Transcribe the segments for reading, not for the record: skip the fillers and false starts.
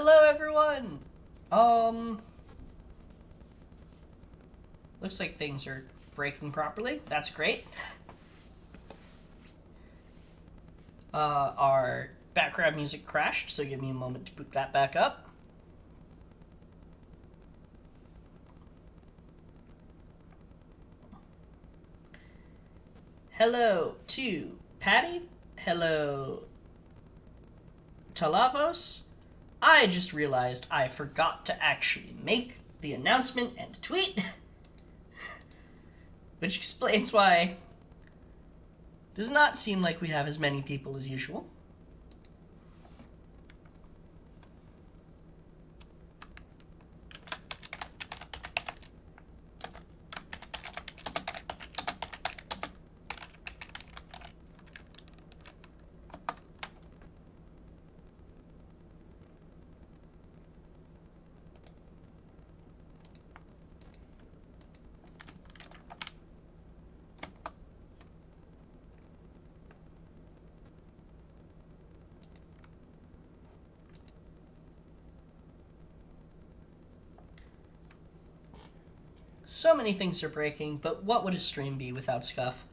Hello, everyone! Looks like things are breaking properly. That's great. Our background music crashed, so give me a moment to boot that back up. Hello to Patty. Hello, Talavos. I just realized I forgot to actually make the announcement and tweet, which explains why it does not seem like we have as many people as usual. So many things are breaking, but what would a stream be without Scuff?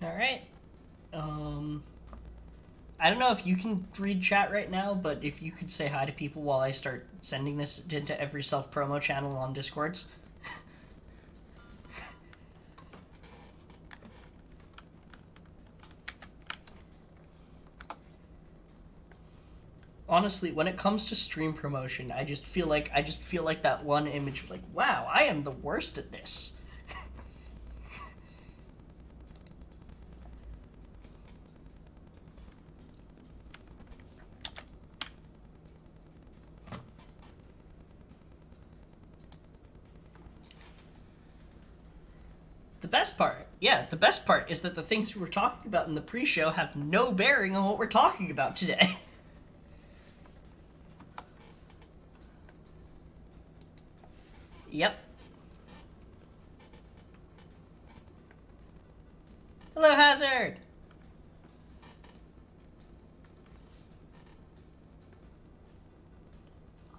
Alright. I don't know if you can read chat right now, but if you could say hi to people while I start sending this into every self-promo channel on Discords. Honestly, when it comes to stream promotion, I just feel like that one image of like, wow, I am the worst at this. The best part is that the things we were talking about in the pre-show have no bearing on what we're talking about today. Yep. Hello, Hazard!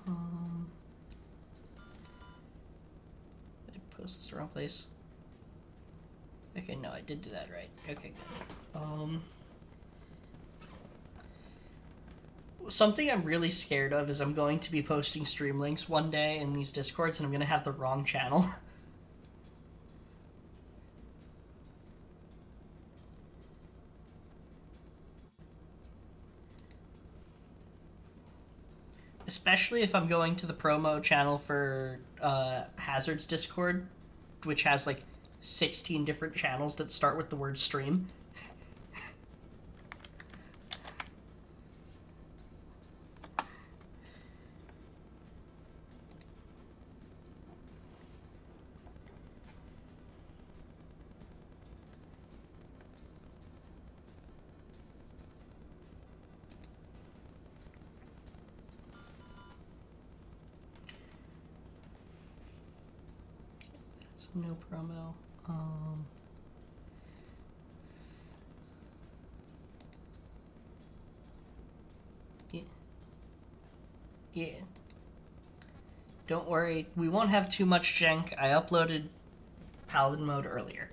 Did I post this the wrong place? Okay, no, I did do that right. Okay, good. Something I'm really scared of is I'm going to be posting stream links one day in these Discords and I'm going to have the wrong channel. Especially if I'm going to the promo channel for Hazard's Discord, which has like 16 different channels that start with the word stream. That's no promo. Yeah. Don't worry, we won't have too much jank. I uploaded Paladin mode earlier.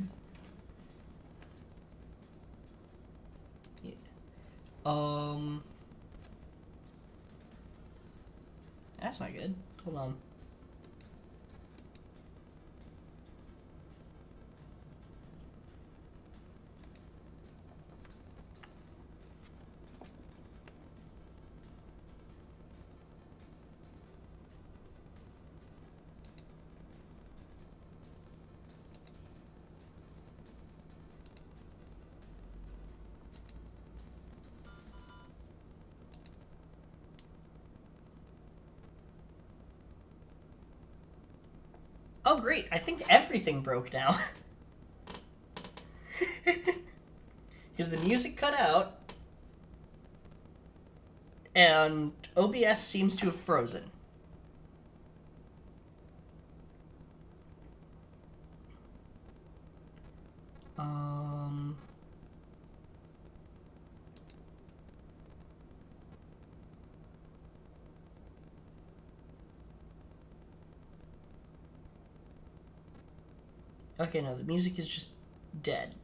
Yeah. That's not good. Hold on. Oh, great. I think everything broke now. Because the music cut out, and OBS seems to have frozen. Okay, no, the music is just dead.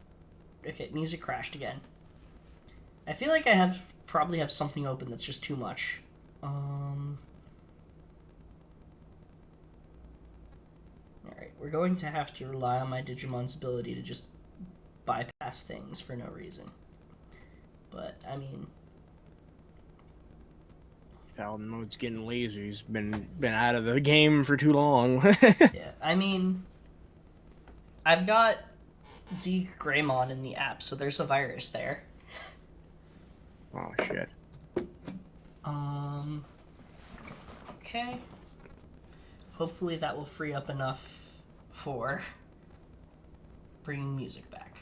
Okay, music crashed again. I feel like I probably have something open that's just too much. Alright, we're going to have to rely on my Digimon's ability to just bypass things for no reason. But, I mean... Paladin mode's getting lazy. He's been out of the game for too long. Yeah, I mean... I've got Zeke Greymon in the app, so there's a virus there. Oh, shit. Okay. Hopefully that will free up enough for bringing music back.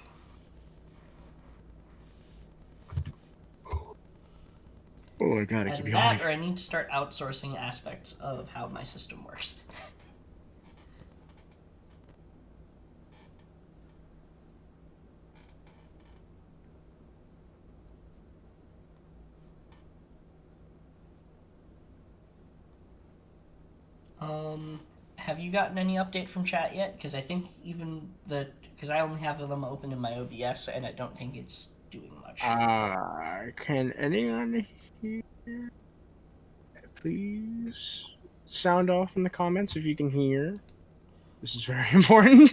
Oh, I gotta Either keep that, going. or I need to start outsourcing aspects of how my system works. Have you gotten any update from chat yet? Because I think because I only have them open in my OBS, and I don't think it's doing much. Can anyone hear? Please sound off in the comments if you can hear. This is very important.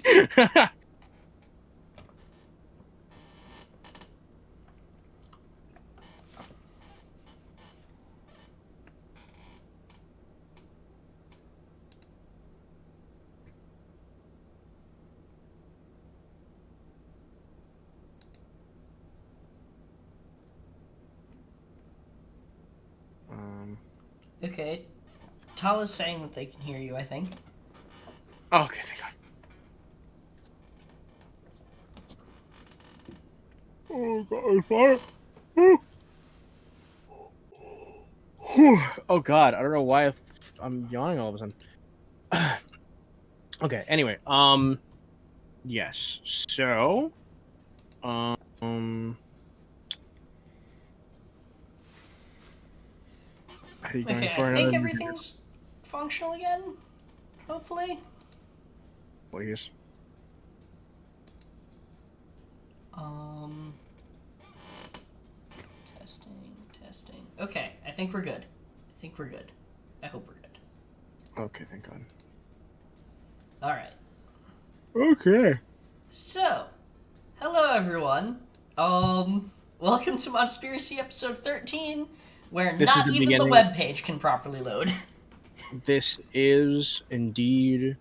Okay. Tala's saying that they can hear you, I think. Okay, thank God. Oh God, fire! Oh God, I don't know why I'm yawning all of a sudden. Okay, anyway, yes. So, are you going Okay, I for think another? everything's functional again. Hopefully. Please. Testing. Okay, I think we're good. I hope we're good. Okay, thank God. Alright. Okay. So, hello everyone. Welcome to Monspiracy episode 13, where This is not the even the beginning. webpage can properly load. This is indeed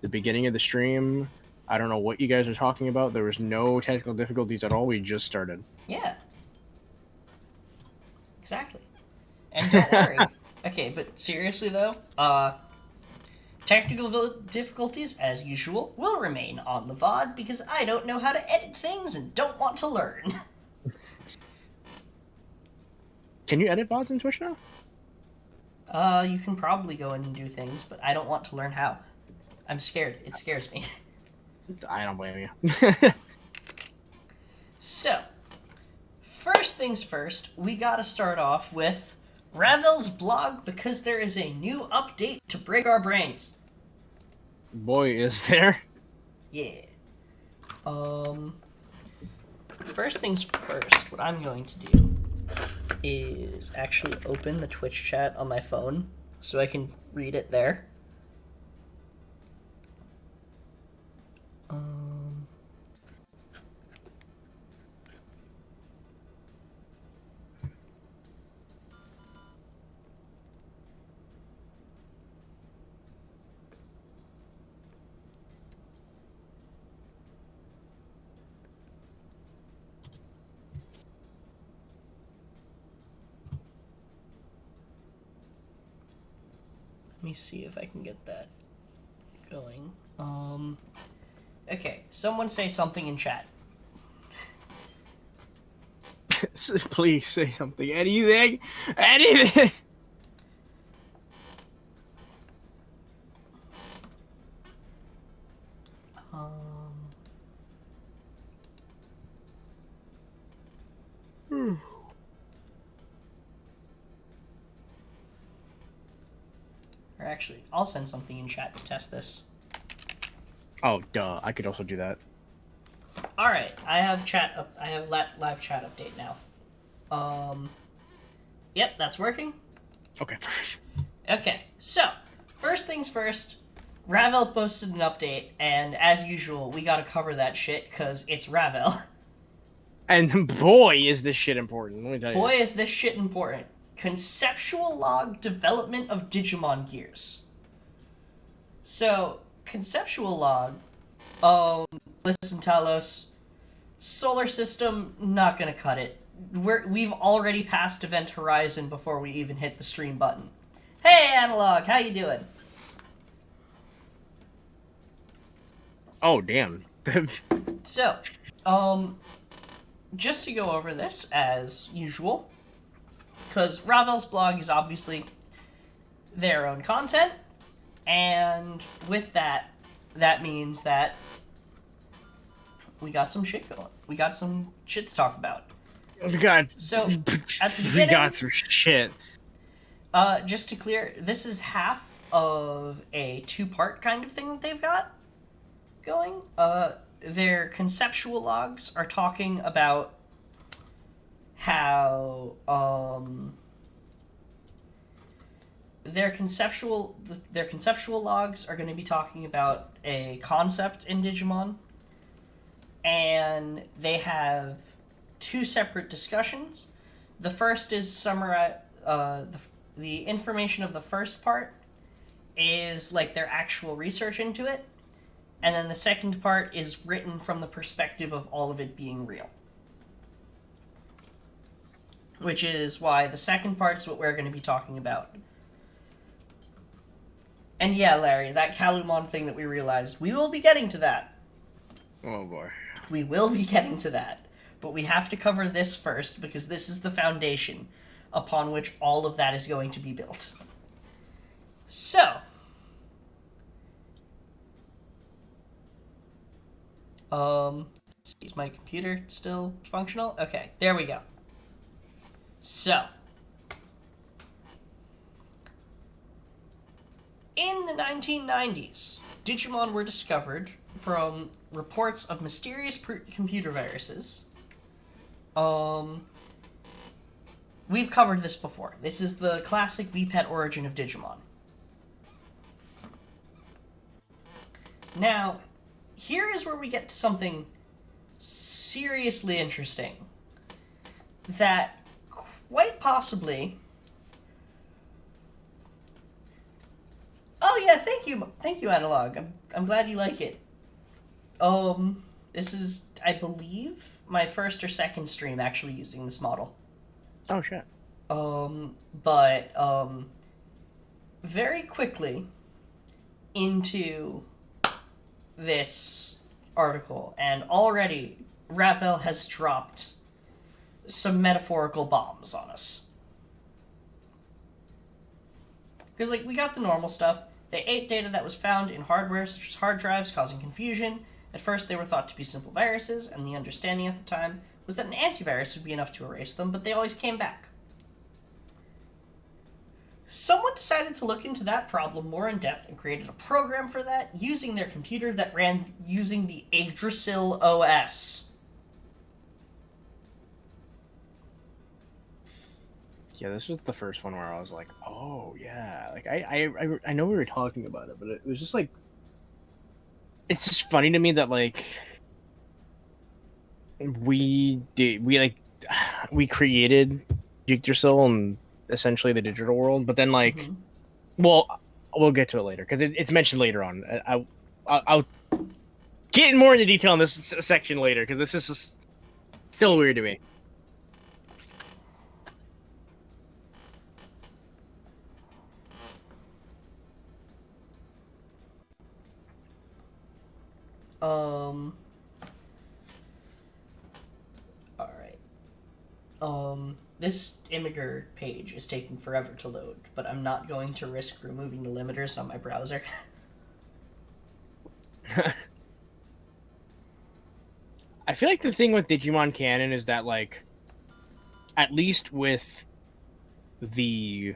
the beginning of the stream. I don't know what you guys are talking about. There was no technical difficulties at all. We just started. Yeah. Exactly. And don't worry. Okay, but seriously though, technical difficulties, as usual, will remain on the VOD because I don't know how to edit things and don't want to learn. Can you edit VODs in Twitch now? You can probably go in and do things, but I don't want to learn how. I'm scared. It scares me. I don't blame you. So, first things first, we gotta start off with Ravel's blog because there is a new update to break our brains. Boy, is there. Yeah. First things first, what I'm going to do is actually open the Twitch chat on my phone so I can read it there. Let me see if I can get that going. Okay, someone say something in chat. Please say something. Anything. Anything. Or actually, I'll send something in chat to test this. Oh, duh. I could also do that. All right, I have live chat update now. Yep, that's working. Okay. Okay, so first things first. Ravel posted an update, and as usual, we gotta cover that shit because it's Ravel. And boy, is this shit important. Let me tell you. Boy, is this shit important. Conceptual log development of Digimon gears. So, conceptual log, listen, Talos, solar system, not gonna cut it. We've already passed Event Horizon before we even hit the stream button. Hey, Analog, how you doing? Oh, damn. So, just to go over this as usual, because Ravel's blog is obviously their own content, and with that, that means that we got some shit going. We got some shit to talk about. We got. So, at the beginning, we got some shit. Just to clear, this is half of a two-part kind of thing that they've got going. Their conceptual logs are talking about how their conceptual logs are going to be talking about a concept in Digimon, and they have two separate discussions. The first is summarize the information of the first part is like their actual research into it, and then the second part is written from the perspective of all of it being real. Which is why the second part is what we're going to be talking about. And yeah, Larry, that Kalumon thing that we realized, we will be getting to that. Oh boy. We will be getting to that. But we have to cover this first, because this is the foundation upon which all of that is going to be built. So, is my computer still functional? Okay, there we go. So, in the 1990s, Digimon were discovered from reports of mysterious computer viruses. We've covered this before. This is the classic VPET origin of Digimon. Now, here is where we get to something seriously interesting that quite possibly... Oh yeah, thank you, Analog. I'm glad you like it. This is, I believe, my first or second stream actually using this model. Oh shit. Very quickly into this article, and already Ravel has dropped some metaphorical bombs on us. Because, like, we got the normal stuff. They ate data that was found in hardware, such as hard drives, causing confusion. At first, they were thought to be simple viruses, and the understanding at the time was that an antivirus would be enough to erase them, but they always came back. Someone decided to look into that problem more in depth and created a program for that using their computer that ran using the Yggdrasil OS. Yeah, this was the first one where I was like, oh yeah, like I know we were talking about it, but it was just like, it's just funny to me that like we created Yggdrasil and essentially the digital world, but then like, well, we'll get to it later because it's mentioned later on. I'll get more into detail in this section later because this is still weird to me. All right. This Imgur page is taking forever to load, but I'm not going to risk removing the limiters on my browser. I feel like the thing with Digimon canon is that, like, at least with the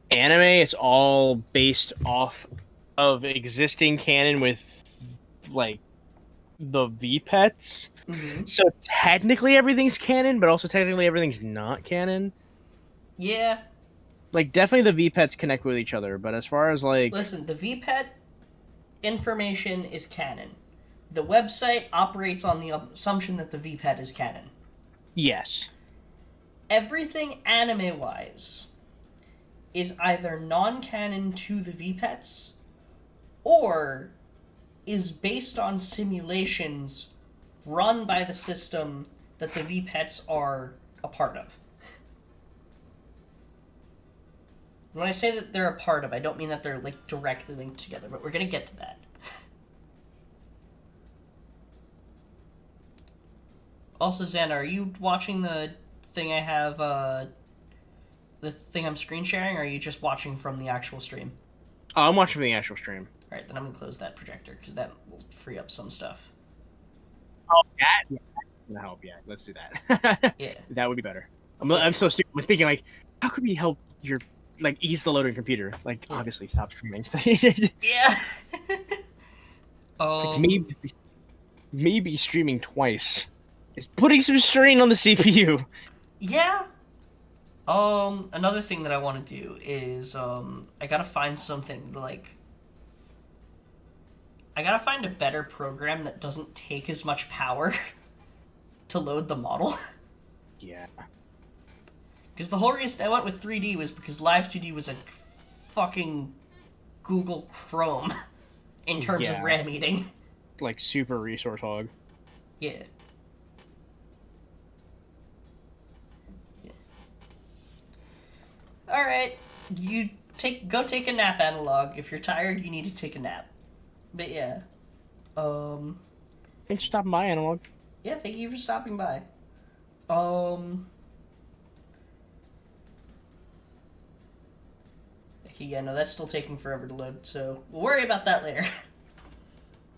anime, it's all based off of existing canon with, like, the V-Pets. Mm-hmm. So technically everything's canon, but also technically everything's not canon. Yeah. Like, definitely the V-Pets connect with each other, but as far as, like... Listen, the VPET information is canon. The website operates on the assumption that the VPET is canon. Yes. Everything anime-wise is either non-canon to the VPETs or is based on simulations run by the system that the VPETs are a part of. When I say that they're a part of, I don't mean that they're, like, directly linked together, but we're gonna get to that. Also, Xana, are you watching the thing I have, the thing I'm screen sharing, or are you just watching from the actual stream? Oh, I'm watching the actual stream. Alright, then I'm gonna close that projector, because that will free up some stuff. Oh, that? Yeah, that's gonna help, yeah. Let's do that. Yeah. That would be better. I'm so stupid. I'm thinking, like, how could we help your, like, ease the loading computer? Like, Yeah. obviously, stop streaming. Yeah! It's like, maybe streaming twice is putting some strain on the CPU. Yeah. Another thing that I want to do is, I gotta find something, like... I gotta find a better program that doesn't take as much power to load the model. Yeah. Because the whole reason I went with 3D was because Live 2D was a fucking Google Chrome in terms of RAM eating. Like, super resource hog. Yeah. Alright, you go take a nap, Analog. If you're tired, you need to take a nap. But yeah. Thanks for stopping by, Analog. Yeah, thank you for stopping by. Okay, yeah, no, that's still taking forever to load, so we'll worry about that later.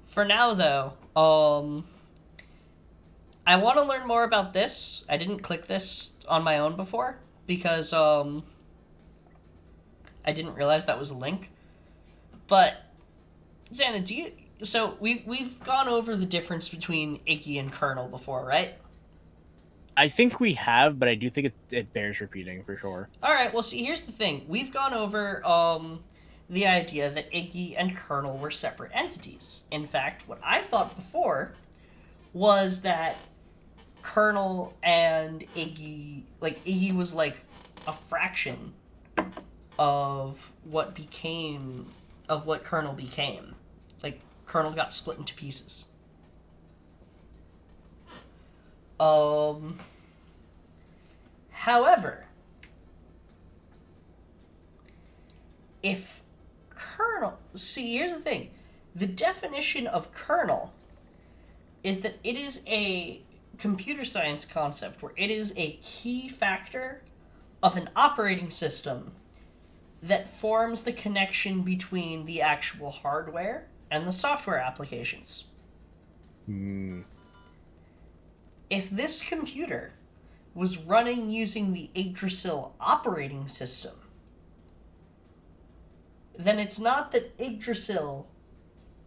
For now, though, I want to learn more about this. I didn't click this on my own before, because, I didn't realize that was a link. But, Xana, do you... So, we've gone over the difference between Iggy and Colonel before, right? I think we have, but I do think it bears repeating, for sure. Alright, well, see, here's the thing. We've gone over, the idea that Iggy and Colonel were separate entities. In fact, what I thought before was that Colonel and Iggy... Like, Iggy was, like, a fraction of what became... of what Colonel became. Like, Colonel got split into pieces. However, if Colonel... See, here's the thing. The definition of Colonel is that it is a computer science concept where it is a key factor of an operating system that forms the connection between the actual hardware and the software applications. If this computer was running using the Yggdrasil operating system, then it's not that Yggdrasil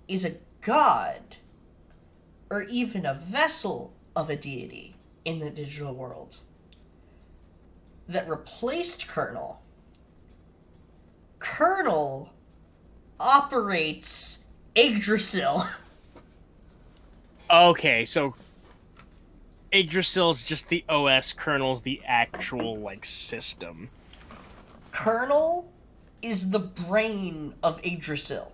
is a god or even a vessel of a deity in the digital world that replaced Colonel. Colonel operates Yggdrasil. Okay, so Yggdrasil's just the OS, Colonel's the actual, like, system. Colonel is the brain of Yggdrasil.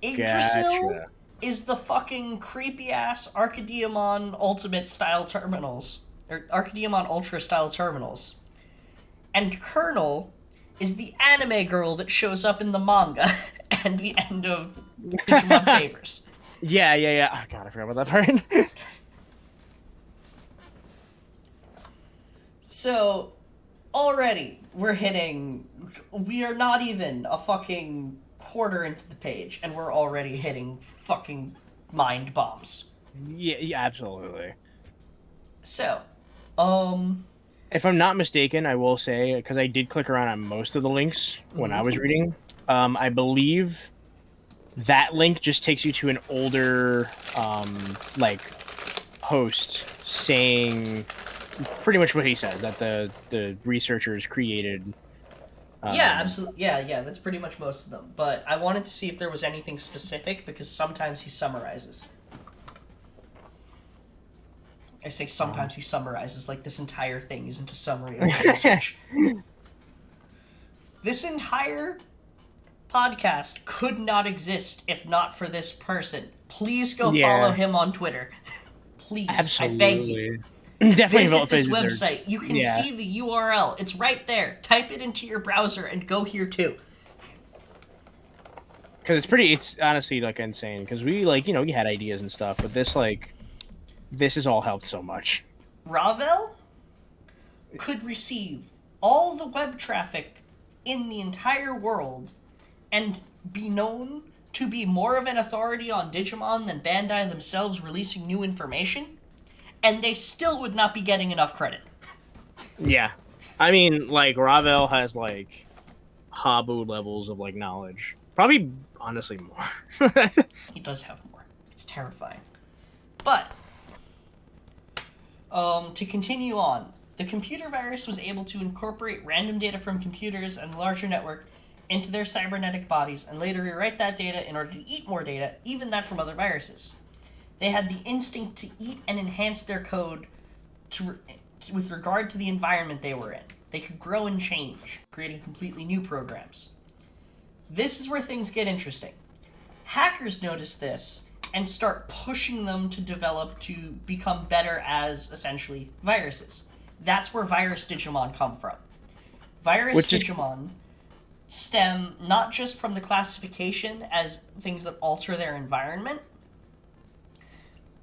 Yggdrasil Gotcha. is the fucking creepy-ass Archidiamon Ultimate-style terminals. Or Archidiamon Ultra-style terminals. And Colonel is the anime girl that shows up in the manga and the end of Digimon Savers. Yeah. Oh, God, I forgot about that part. So, already, we are not even a fucking quarter into the page, and we're already hitting fucking mind bombs. Yeah, absolutely. So, If I'm not mistaken, I will say, because I did click around on most of the links when I was reading, I believe that link just takes you to an older, like, post saying pretty much what he says, that the researchers created. yeah, absolutely. Yeah, that's pretty much most of them. But I wanted to see if there was anything specific, because sometimes he summarizes. I say sometimes he summarizes, like this entire thing isn't a summary of the research. This entire podcast could not exist if not for this person. Please go follow him on Twitter. Please, Absolutely. I beg you. Definitely Visit this website. You can Yeah. see the URL. It's right there. Type it into your browser and go here too. Because it's honestly like insane. Because we we had ideas and stuff, but this has all helped so much. Ravel could receive all the web traffic in the entire world and be known to be more of an authority on Digimon than Bandai themselves releasing new information, and they still would not be getting enough credit. Yeah. I mean, like, Ravel has, like, Habu levels of, like, knowledge. Probably, honestly, more. He does have more. It's terrifying. But, to continue on, the computer virus was able to incorporate random data from computers and larger network into their cybernetic bodies and later rewrite that data in order to eat more data, even that from other viruses. They had the instinct to eat and enhance their code with regard to the environment they were in. They could grow and change, creating completely new programs. This is where things get interesting. Hackers notice this and start pushing them to develop to become better as, essentially, viruses. That's where virus Digimon come from. Virus Digimon stem not just from the classification as things that alter their environment,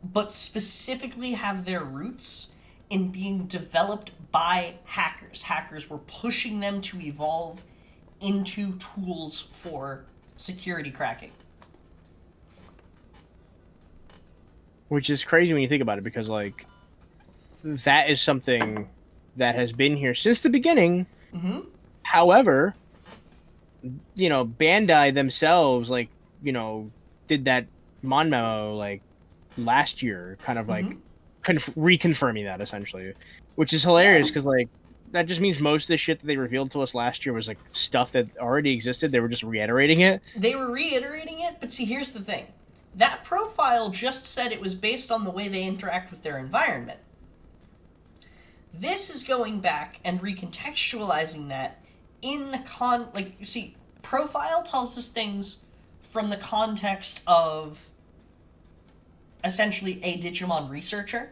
but specifically have their roots in being developed by hackers. Hackers were pushing them to evolve into tools for security cracking. Which is crazy when you think about it, because, like, that is something that has been here since the beginning. Mm-hmm. However, Bandai themselves, like, did that Mon memo, like, last year, kind of, like, reconfirming that, essentially. Which is hilarious, because, like, that just means most of the shit that they revealed to us last year was, like, stuff that already existed. They were just reiterating it. They were reiterating it, but see, here's the thing. That profile just said it was based on the way they interact with their environment. This is going back and recontextualizing that in the profile tells us things from the context of essentially a Digimon researcher.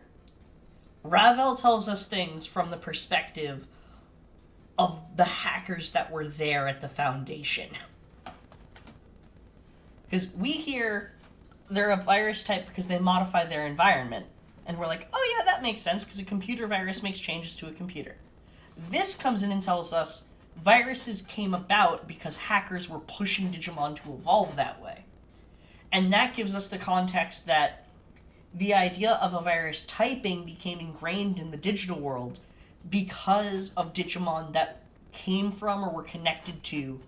Ravel tells us things from the perspective of the hackers that were there at the Foundation. Because we hear they're a virus type because they modify their environment. And we're like, oh yeah, that makes sense, because a computer virus makes changes to a computer. This comes in and tells us viruses came about because hackers were pushing Digimon to evolve that way. And that gives us the context that the idea of a virus typing became ingrained in the digital world because of Digimon that came from or were connected to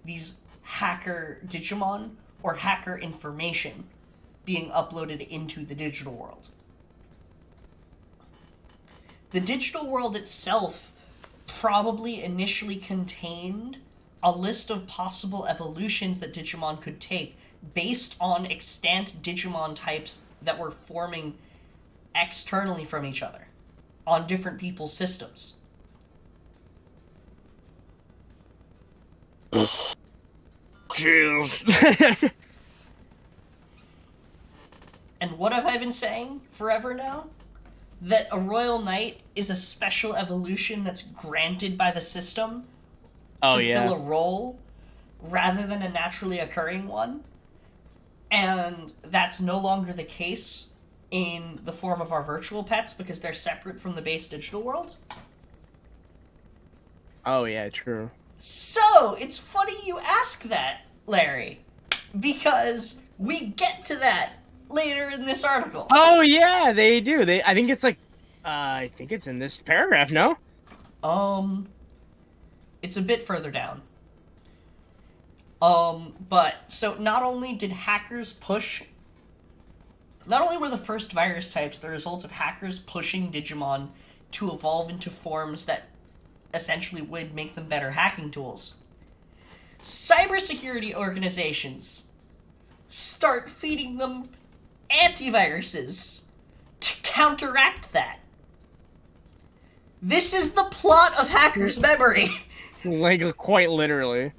these hacker Digimon or hacker information being uploaded into the digital world. The digital world itself probably initially contained a list of possible evolutions that Digimon could take based on extant Digimon types that were forming externally from each other on different people's systems. Cheers. And what have I been saying forever now? That a Royal Knight is a special evolution that's granted by the system Oh, to yeah. fill a role rather than a naturally occurring one. And that's no longer the case in the form of our virtual pets because they're separate from the base digital world. Oh, yeah, true. So, it's funny you ask that, Larry, because we get to that later in this article. Oh, yeah, they do. I think it's like, I think it's in this paragraph, no? It's a bit further down. But so not only did hackers push, not only were the first virus types the result of hackers pushing Digimon to evolve into forms that essentially would make them better hacking tools, cybersecurity organizations start feeding them antiviruses to counteract that. This is the plot of Hacker's Memory. Like, quite literally.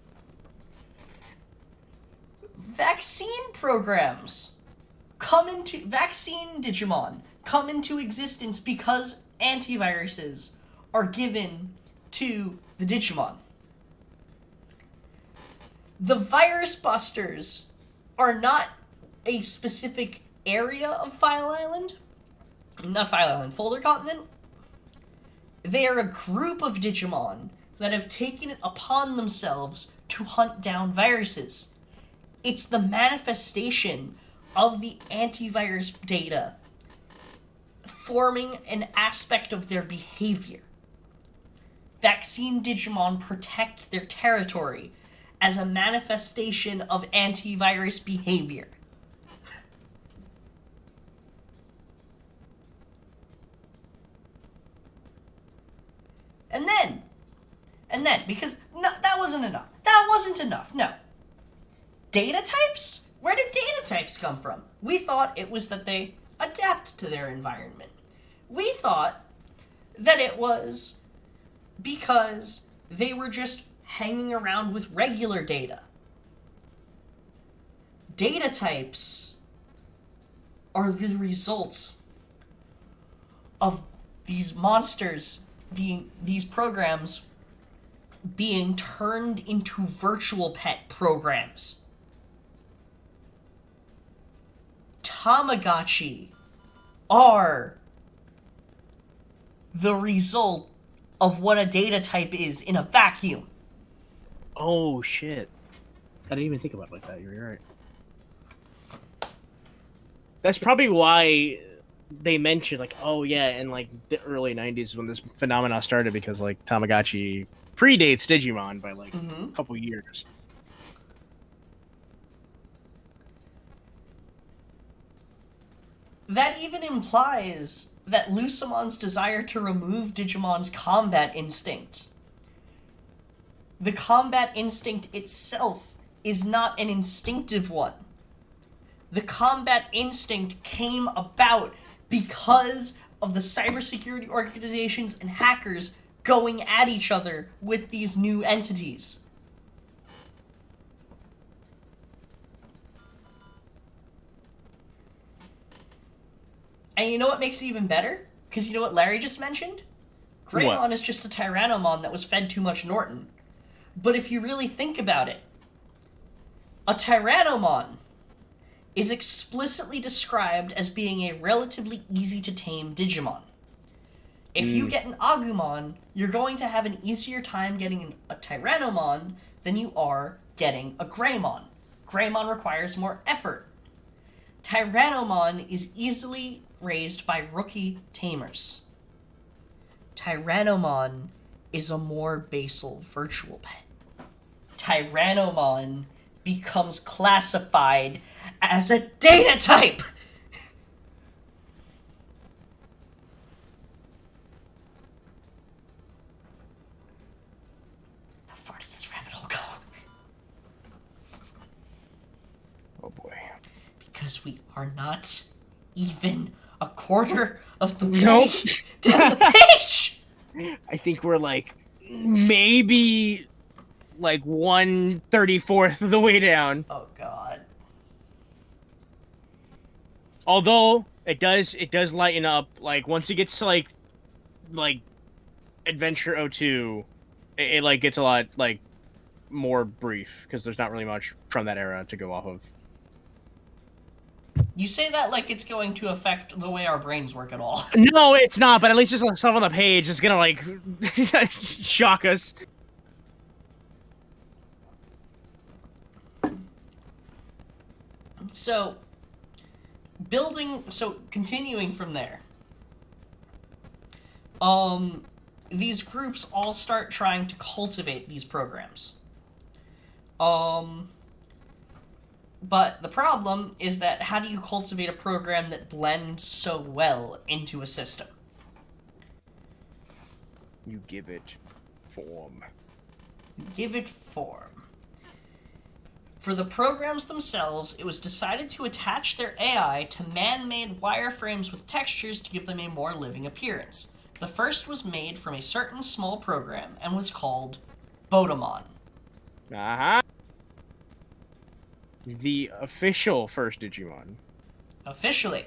Vaccine Digimon come into existence because antiviruses are given to the Digimon. The virus busters are not a specific area of Folder Continent. They are a group of Digimon that have taken it upon themselves to hunt down viruses. It's the manifestation of the antivirus data forming an aspect of their behavior. Vaccine Digimon protect their territory as a manifestation of antivirus behavior. And then, because no, that wasn't enough. That wasn't enough, no. Data types? Where did data types come from? We thought it was that they adapt to their environment. We thought that it was because they were just hanging around with regular data. Data types are the results of these programs being turned into virtual pet programs. Tamagotchi are the result of what a data type is in a vacuum. Oh, shit. I didn't even think about it like that. You're right. That's probably why they mentioned, like, oh, yeah, in, like, the early 90s when this phenomenon started, because, like, Tamagotchi predates Digimon by, like, a couple years. That even implies that Lucimon's desire to remove Digimon's combat instinct. The combat instinct itself is not an instinctive one. The combat instinct came about because of the cybersecurity organizations and hackers going at each other with these new entities. And you know what makes it even better? Because you know what Larry just mentioned? Greymon is just a Tyrannomon that was fed too much Norton. But if you really think about it, a Tyrannomon is explicitly described as being a relatively easy-to-tame Digimon. If you get an Agumon, you're going to have an easier time getting a Tyrannomon than you are getting a Greymon. Greymon requires more effort. Tyrannomon is easily raised by rookie tamers. Tyrannomon is a more basal virtual pet. Tyrannomon becomes classified as a data type! How far does this rabbit hole go? Oh boy. Because we are not even a quarter of the way down the page! I think we're like maybe like 1/34 of the way down. Oh god. Although it does lighten up. Like once it gets to like Adventure 02, it like gets a lot like more brief because there's not really much from that era to go off of. You say that like it's going to affect the way our brains work at all. No, it's not. But at least just stuff on the page is gonna like shock us. So, continuing from there. These groups all start trying to cultivate these programs. But the problem is that how do you cultivate a program that blends so well into a system? You give it form. Give it form. For the programs themselves, it was decided to attach their AI to man-made wireframes with textures to give them a more living appearance. The first was made from a certain small program and was called Botamon. Uh-huh. The official first Digimon. Officially,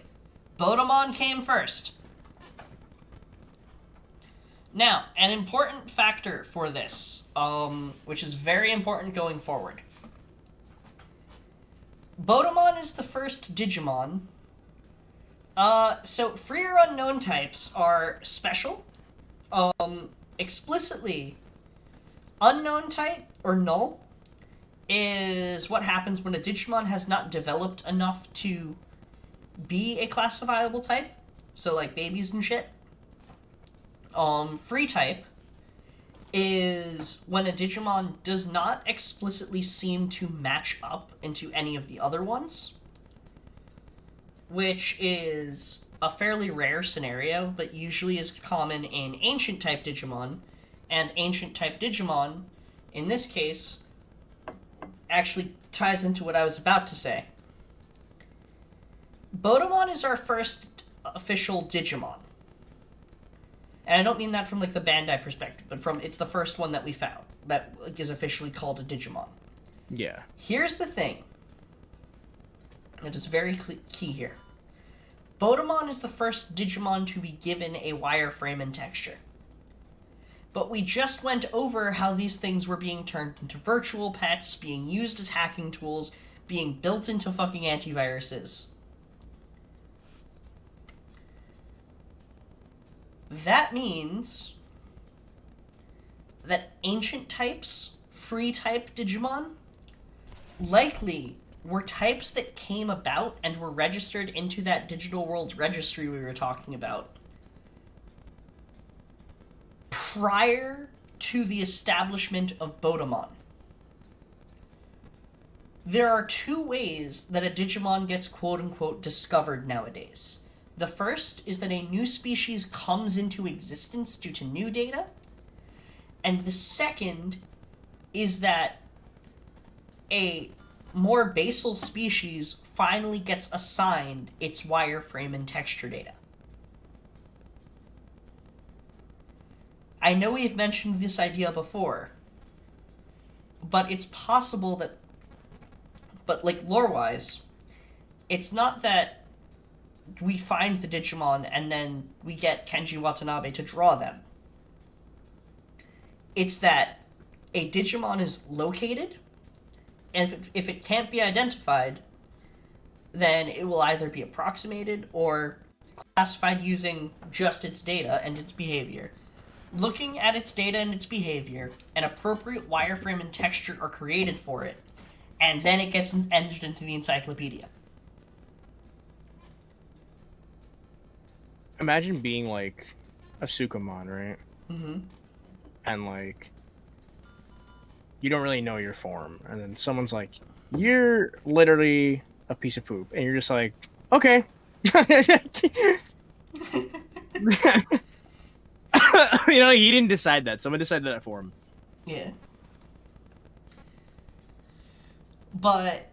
Botamon came first. Now, an important factor for this, which is very important going forward. Botamon is the first Digimon. So free or unknown types are special. Explicitly, unknown type, or null, is what happens when a Digimon has not developed enough to be a classifiable type. So, like, babies and shit. Free type is when a Digimon does not explicitly seem to match up into any of the other ones, which is a fairly rare scenario, but usually is common in ancient type Digimon, and ancient type Digimon, in this case, actually ties into what I was about to say. Botamon is our first official Digimon. And I don't mean that from, like, the Bandai perspective, but from, it's the first one that we found that is officially called a Digimon. Yeah. Here's the thing. It is very key here. Botamon is the first Digimon to be given a wireframe and texture. But we just went over how these things were being turned into virtual pets, being used as hacking tools, being built into fucking antiviruses. That means that ancient types, free type Digimon, likely were types that came about and were registered into that digital world registry we were talking about prior to the establishment of Botamon. There are two ways that a Digimon gets quote-unquote discovered nowadays. The first is that a new species comes into existence due to new data, and the second is that a more basal species finally gets assigned its wireframe and texture data. I know we've mentioned this idea before, but it's possible that, but like lore-wise, it's not that we find the Digimon and then we get Kenji Watanabe to draw them. It's that a Digimon is located, and if it can't be identified, then it will either be approximated or classified using just its data and its behavior. Looking at its data and its behavior, an appropriate wireframe and texture are created for it, and then it gets entered into the encyclopedia. Imagine being like a Sukamon, right? Mm-hmm. And like you don't really know your form, and then someone's like, "You're literally a piece of poop," and you're just like, "Okay." You know, he didn't decide that. Someone decided that for him. Yeah. But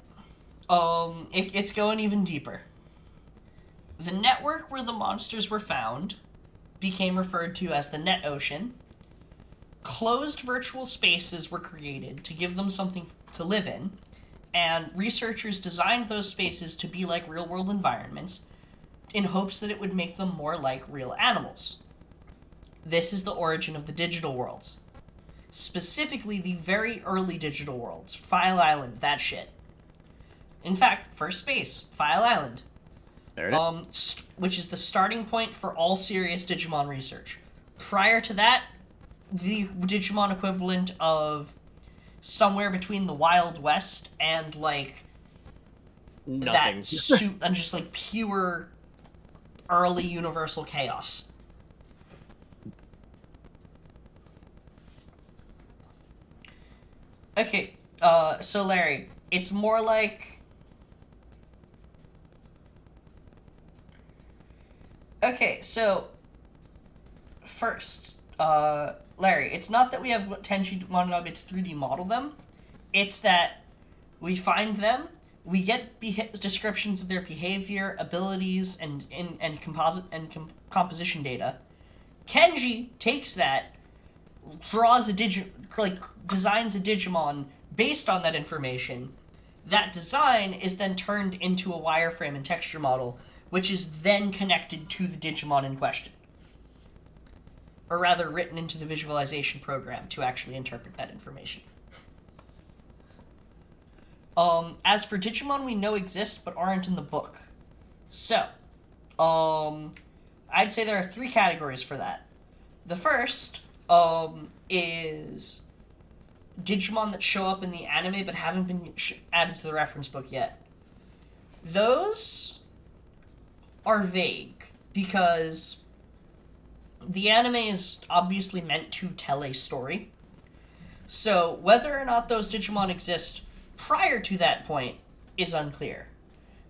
it's going even deeper. The network where the monsters were found became referred to as the Net Ocean. Closed virtual spaces were created to give them something to live in, and researchers designed those spaces to be like real-world environments in hopes that it would make them more like real animals. This is the origin of the digital worlds. Specifically, the very early digital worlds. File Island, that shit. In fact, first space, File Island. There it is. Which is the starting point for all serious Digimon research. Prior to that, the Digimon equivalent of somewhere between the Wild West and, like, Nothing. that suit and just, like, pure early universal chaos. Okay, so Larry, it's more like... Okay, so... First, Larry, it's not that we have Tenchi Monogatari to 3D model them. It's that we find them, we get descriptions of their behavior, abilities, and composition data. Kenji takes that, draws a designs a Digimon based on that information. That design is then turned into a wireframe and texture model, which is then connected to the Digimon in question. Or rather, written into the visualization program to actually interpret that information. As for Digimon we know exist but aren't in the book. So, I'd say there are 3 categories for that. The first, is Digimon that show up in the anime but haven't been added to the reference book yet. Those are vague, because the anime is obviously meant to tell a story. So whether or not those Digimon exist prior to that point is unclear.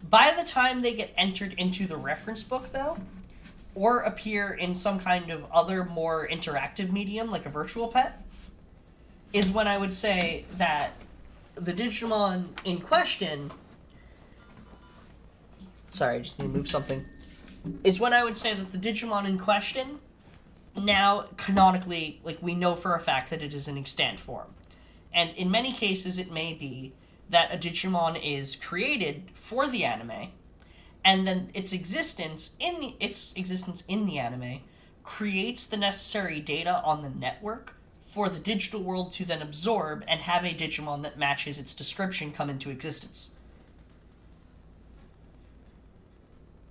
By the time they get entered into the reference book, though, or appear in some kind of other more interactive medium, like a virtual pet, is when I would say that the Digimon in question... Sorry, I just need to move something. Is when I would say that the Digimon in question, now, canonically, like, we know for a fact that it is an extant form. And in many cases, it may be that a Digimon is created for the anime, and then its existence in the anime creates the necessary data on the network for the digital world to then absorb and have a Digimon that matches its description come into existence.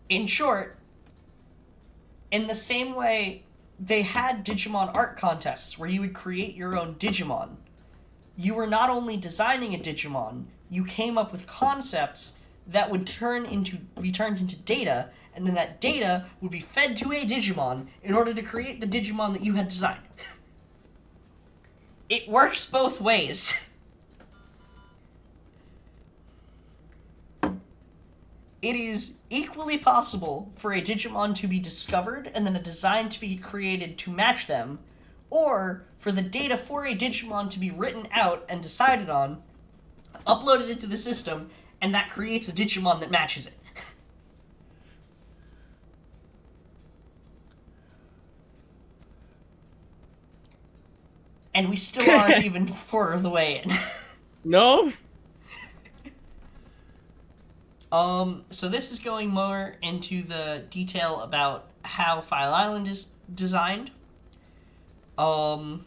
In short, in the same way they had Digimon art contests where you would create your own Digimon, you were not only designing a Digimon, you came up with concepts that would be turned into data, and then that data would be fed to a Digimon in order to create the Digimon that you had designed. It works both ways. It is equally possible for a Digimon to be discovered and then a design to be created to match them, or for the data for a Digimon to be written out and decided on, uploaded into the system, and that creates a Digimon that matches it. And we still aren't even a quarter of the way in. No? So this is going more into the detail about how File Island is designed. So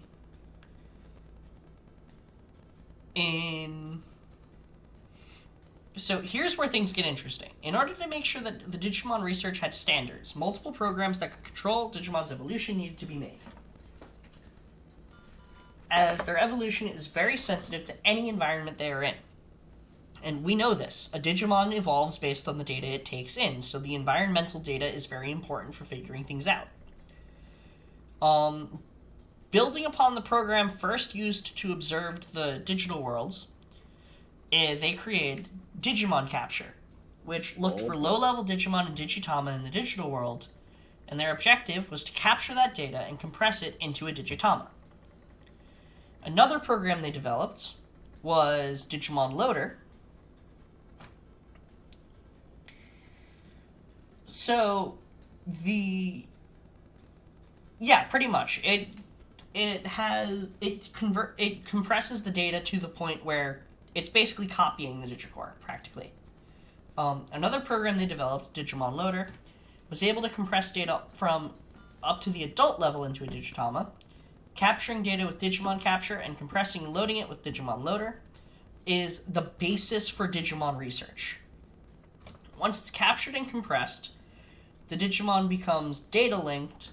here's where things get interesting. In order to make sure that the Digimon research had standards, multiple programs that could control Digimon's evolution needed to be made. As their evolution is very sensitive to any environment they are in. And we know this. A Digimon evolves based on the data it takes in, so the environmental data is very important for figuring things out. Building upon the program first used to observe the digital worlds, they created Digimon Capture, which looked for low-level Digimon and Digitama in the digital world, and their objective was to capture that data and compress it into a Digitama. Another program they developed was Digimon Loader. So, pretty much. It compresses the data to the point where it's basically copying the Digicore, practically. Another program they developed, Digimon Loader, was able to compress data from up to the adult level into a Digitama, capturing data with Digimon Capture and compressing and loading it with Digimon Loader is the basis for Digimon research. Once it's captured and compressed, the Digimon becomes data linked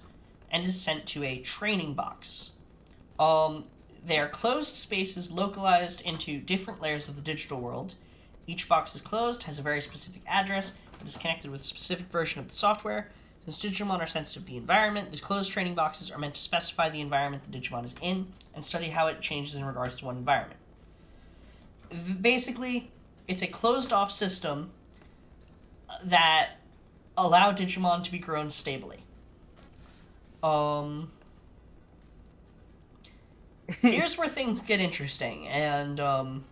and is sent to a training box. They are closed spaces localized into different layers of the digital world. Each box is closed, has a very specific address that is connected with a specific version of the software. Since Digimon are sensitive to the environment, the closed training boxes are meant to specify the environment the Digimon is in and study how it changes in regards to one environment. Basically, it's a closed-off system that allow Digimon to be grown stably. Here's where things get interesting, and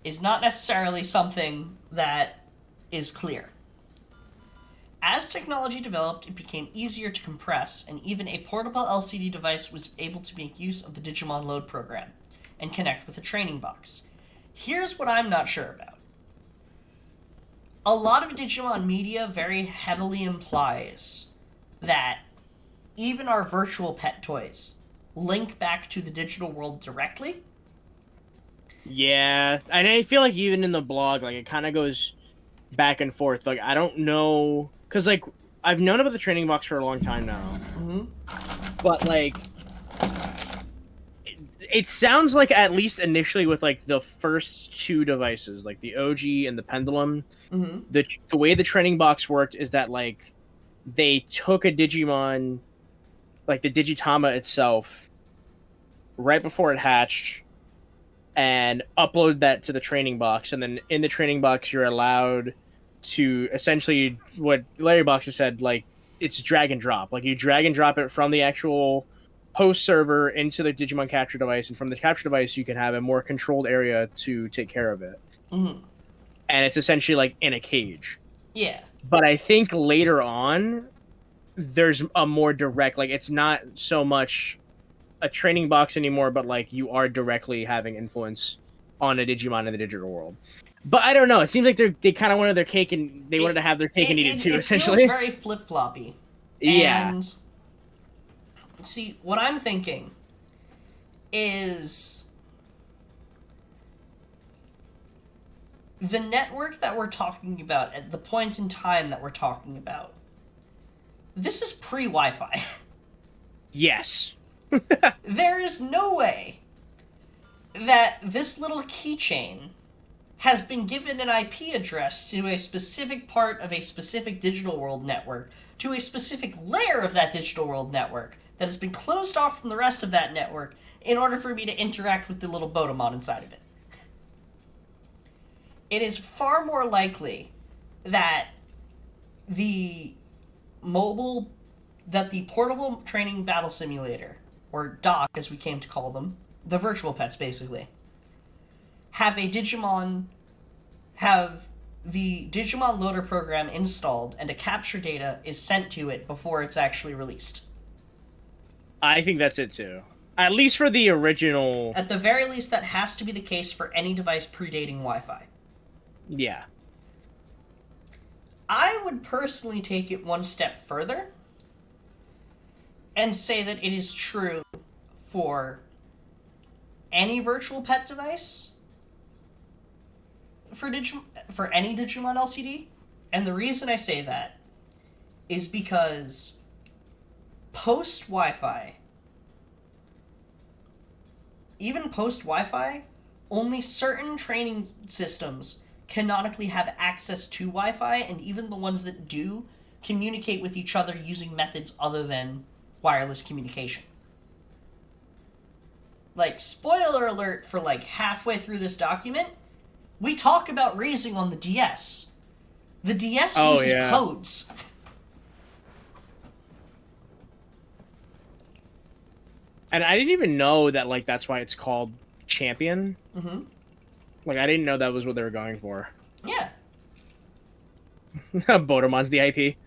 is not necessarily something that is clear. As technology developed, it became easier to compress, and even a portable LCD device was able to make use of the Digimon Load program and connect with a training box. Here's what I'm not sure about. A lot of Digimon media very heavily implies that even our virtual pet toys link back to the digital world directly. Yeah, and I feel like even in the blog, like, it kind of goes back and forth. Like, I don't know, because, like, I've known about the training box for a long time now. But, like, it sounds like, at least initially with, like, the first two devices, like the OG and the Pendulum, the way the training box worked is that, like, they took a Digimon, like the Digitama itself, right before it hatched, and upload that to the training box, and then in the training box you're allowed to essentially, what Larry Box has said, like, it's drag and drop. Like, you drag and drop it from the actual host server into the Digimon capture device, and from the capture device you can have a more controlled area to take care of it. And it's essentially like in a cage. Yeah. But I think later on there's a more direct, like, it's not so much a training box anymore, but, like, you are directly having influence on a Digimon in the digital world. But I don't know. It seems like they kind of wanted their cake, and they wanted to have their cake and eat it too. Essentially, it feels very flip floppy. Yeah. And see, what I'm thinking is the network that we're talking about at the point in time that we're talking about. This is pre-Wi-Fi. Yes. There is no way that this little keychain has been given an IP address to a specific part of a specific digital world network, to a specific layer of that digital world network that has been closed off from the rest of that network in order for me to interact with the little Botamon inside of it. It is far more likely that the portable training battle simulator, or dock as we came to call them, the virtual pets basically, have the Digimon loader program installed and a capture data is sent to it before it's actually released. I think that's it too. At least for the original. At the very least, that has to be the case for any device predating Wi-Fi. Yeah. I would personally take it one step further and say that it is true for any virtual pet device for any Digimon LCD. And the reason I say that is because post Wi-Fi, only certain training systems canonically have access to Wi-Fi, and even the ones that do communicate with each other using methods other than wireless communication. Like, spoiler alert for, like, halfway through this document, we talk about raising on the DS. The DS uses codes. And I didn't even know that, like, that's why it's called Champion. Like, I didn't know that was what they were going for. Yeah. Botamon's the IP.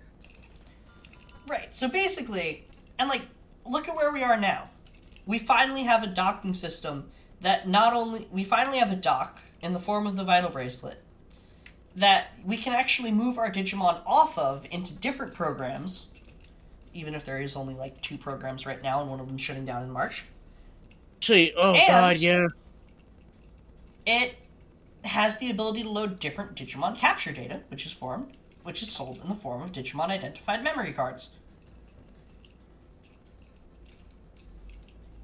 Right, so basically, and, like, look at where we are now. We finally have a docking system that we finally have a dock in the form of the Vital Bracelet that we can actually move our Digimon off of into different programs even if there is only like 2 programs right now, and one of them shutting down in March. Actually, oh And god, yeah. it has the ability to load different Digimon capture data, which is sold in the form of Digimon identified memory cards.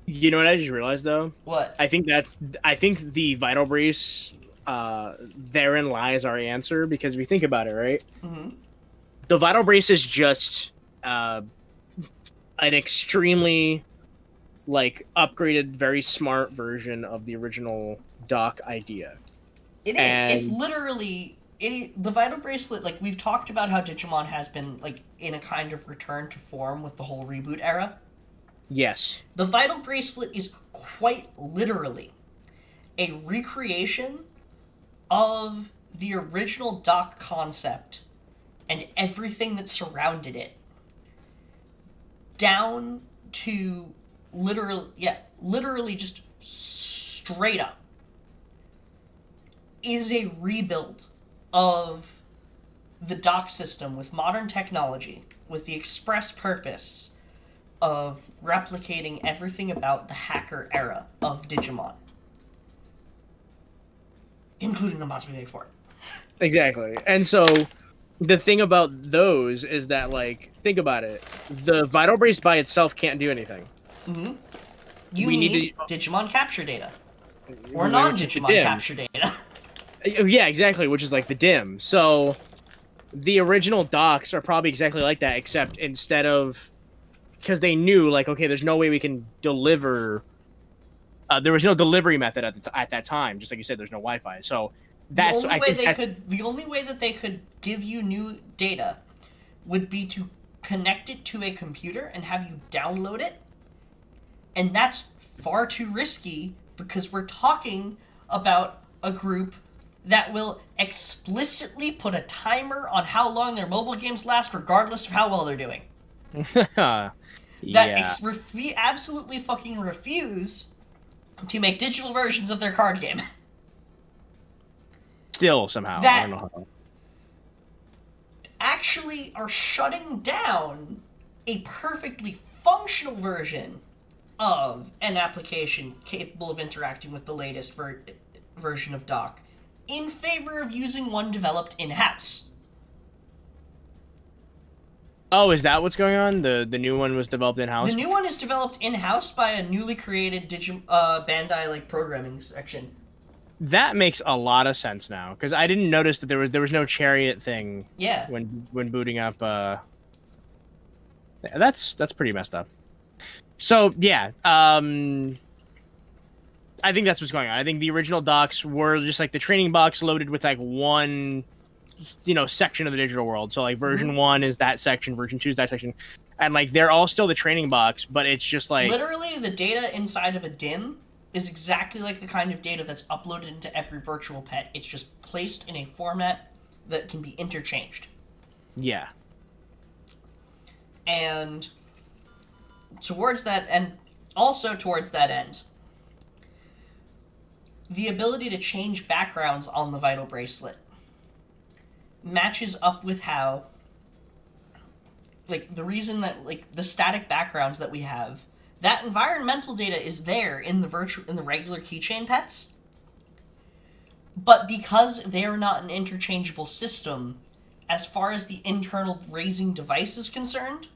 You know what I just realized though? What? I think the Vital Brace, therein lies our answer, because if you think about it, right? Mm-hmm. The Vital Brace is just an extremely like upgraded, very smart version of the original dock idea. It is. It's And literally the Vital Bracelet. Like we've talked about how Digimon has been like in a kind of return to form with the whole reboot era. yes, The Vital Bracelet is quite literally a recreation of the original dock concept and everything that surrounded it, down to literally just straight up is a rebuild of the dock system with modern technology, with the express purpose of replicating everything about the hacker era of Digimon, including the mods we made for it. exactly. And so the thing about those is that, like, think about it. The Vital Brace by itself can't do anything. Mm-hmm. You We need need Digimon capture data. Or which is the non-Digimon dim. capture data. Yeah, exactly, which is like the dim. So the original docks are probably exactly like that, except instead of, because they knew, like, okay, there's no way we can deliver. There was no delivery method at that time. Just like you said, there's no Wi-Fi. So I think that's The only way that they could give you new data would be to connect it to a computer and have you download it. And that's far too risky because we're talking about a group that will explicitly put a timer on how long their mobile games last, regardless of how well they're doing. That yeah. absolutely fucking refuse to make digital versions of their card game. Still somehow, I That don't know how. actually are shutting down a perfectly functional version of an application capable of interacting with the latest version of Dock in favor of using one developed in-house. Oh, is that what's going on? The new one was developed in house. The new one is developed in-house by a newly created Bandai like programming section. That makes a lot of sense now, because I didn't notice that there was no chariot thing. Yeah. When booting up. That's pretty messed up. So yeah, I think that's what's going on. I think the original docs were just like the training box loaded with like one, section of the digital world. So like version 1 is that section, version 2 is that section, and like they're all still the training box, but it's just like literally the data inside of a DIM is exactly like the kind of data that's uploaded into every virtual pet. It's just placed in a format that can be interchanged. yeah. And towards that end, the ability to change backgrounds on the Vital Bracelet matches up with how, like, the reason that, like, the static backgrounds that we have, that environmental data is there in the regular keychain pets, but because they're not an interchangeable system, as far as the internal raising device is concerned,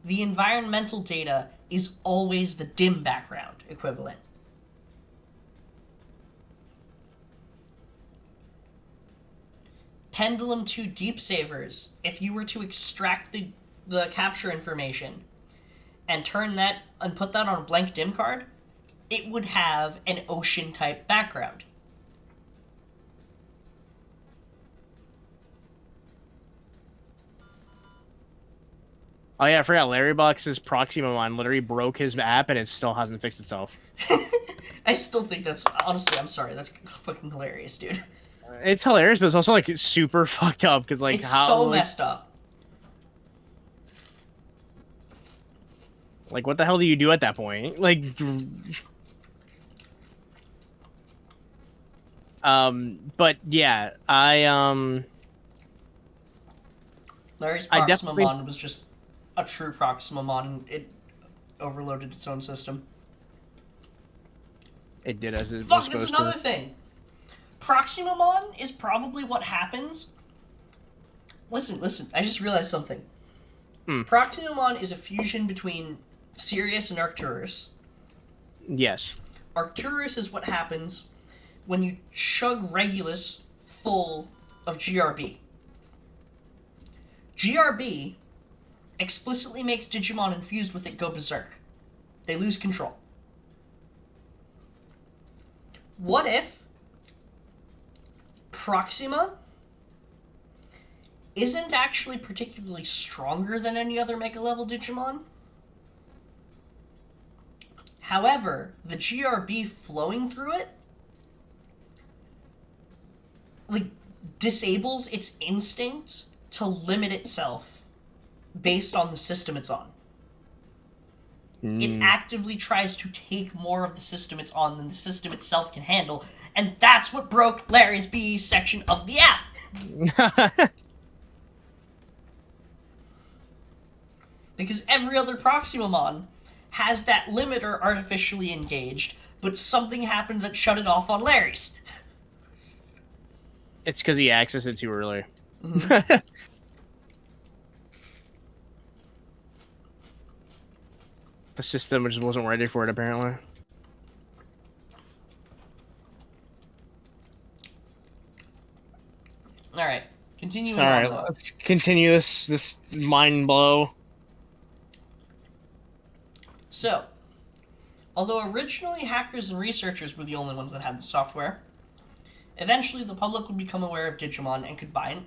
the environmental data is always the dim background equivalent. Pendulum 2 Deep Savers, if you were to extract the capture information and turn that and put that on a blank dim card, it would have an ocean type background. Oh yeah, I forgot. Larry Box's Proximamon literally broke his app, and it still hasn't fixed itself. I still think that's, honestly, I'm sorry, that's fucking hilarious, dude. It's hilarious, but it's also like super fucked up because like It's how so like, messed up. like what the hell do you do at that point? Like, but yeah, Larry's I definitely Proximamon was just a true Proximamon. It overloaded its own system. It did as it was Fuck, supposed that's another to. thing. Proximamon is probably what happens. Listen, I just realized something. Proximamon is a fusion between Sirius and Arcturus. Yes. Arcturus is what happens when you chug Regulus full of GRB. GRB explicitly makes Digimon infused with it go berserk. They lose control. What if Proxima isn't actually particularly stronger than any other Mega Level Digimon? However, the GRB flowing through it disables its instinct to limit itself based on the system it's on. It actively tries to take more of the system it's on than the system itself can handle, and that's what broke Larry's B section of the app. Because every other Proximamon has that limiter artificially engaged, but something happened that shut it off on Larry's. It's because he accessed it too early. Mm-hmm. The system just wasn't ready for it, apparently. Alright, continuing All right, on, let's continue this mind blow. So, although originally hackers and researchers were the only ones that had the software, eventually the public would become aware of Digimon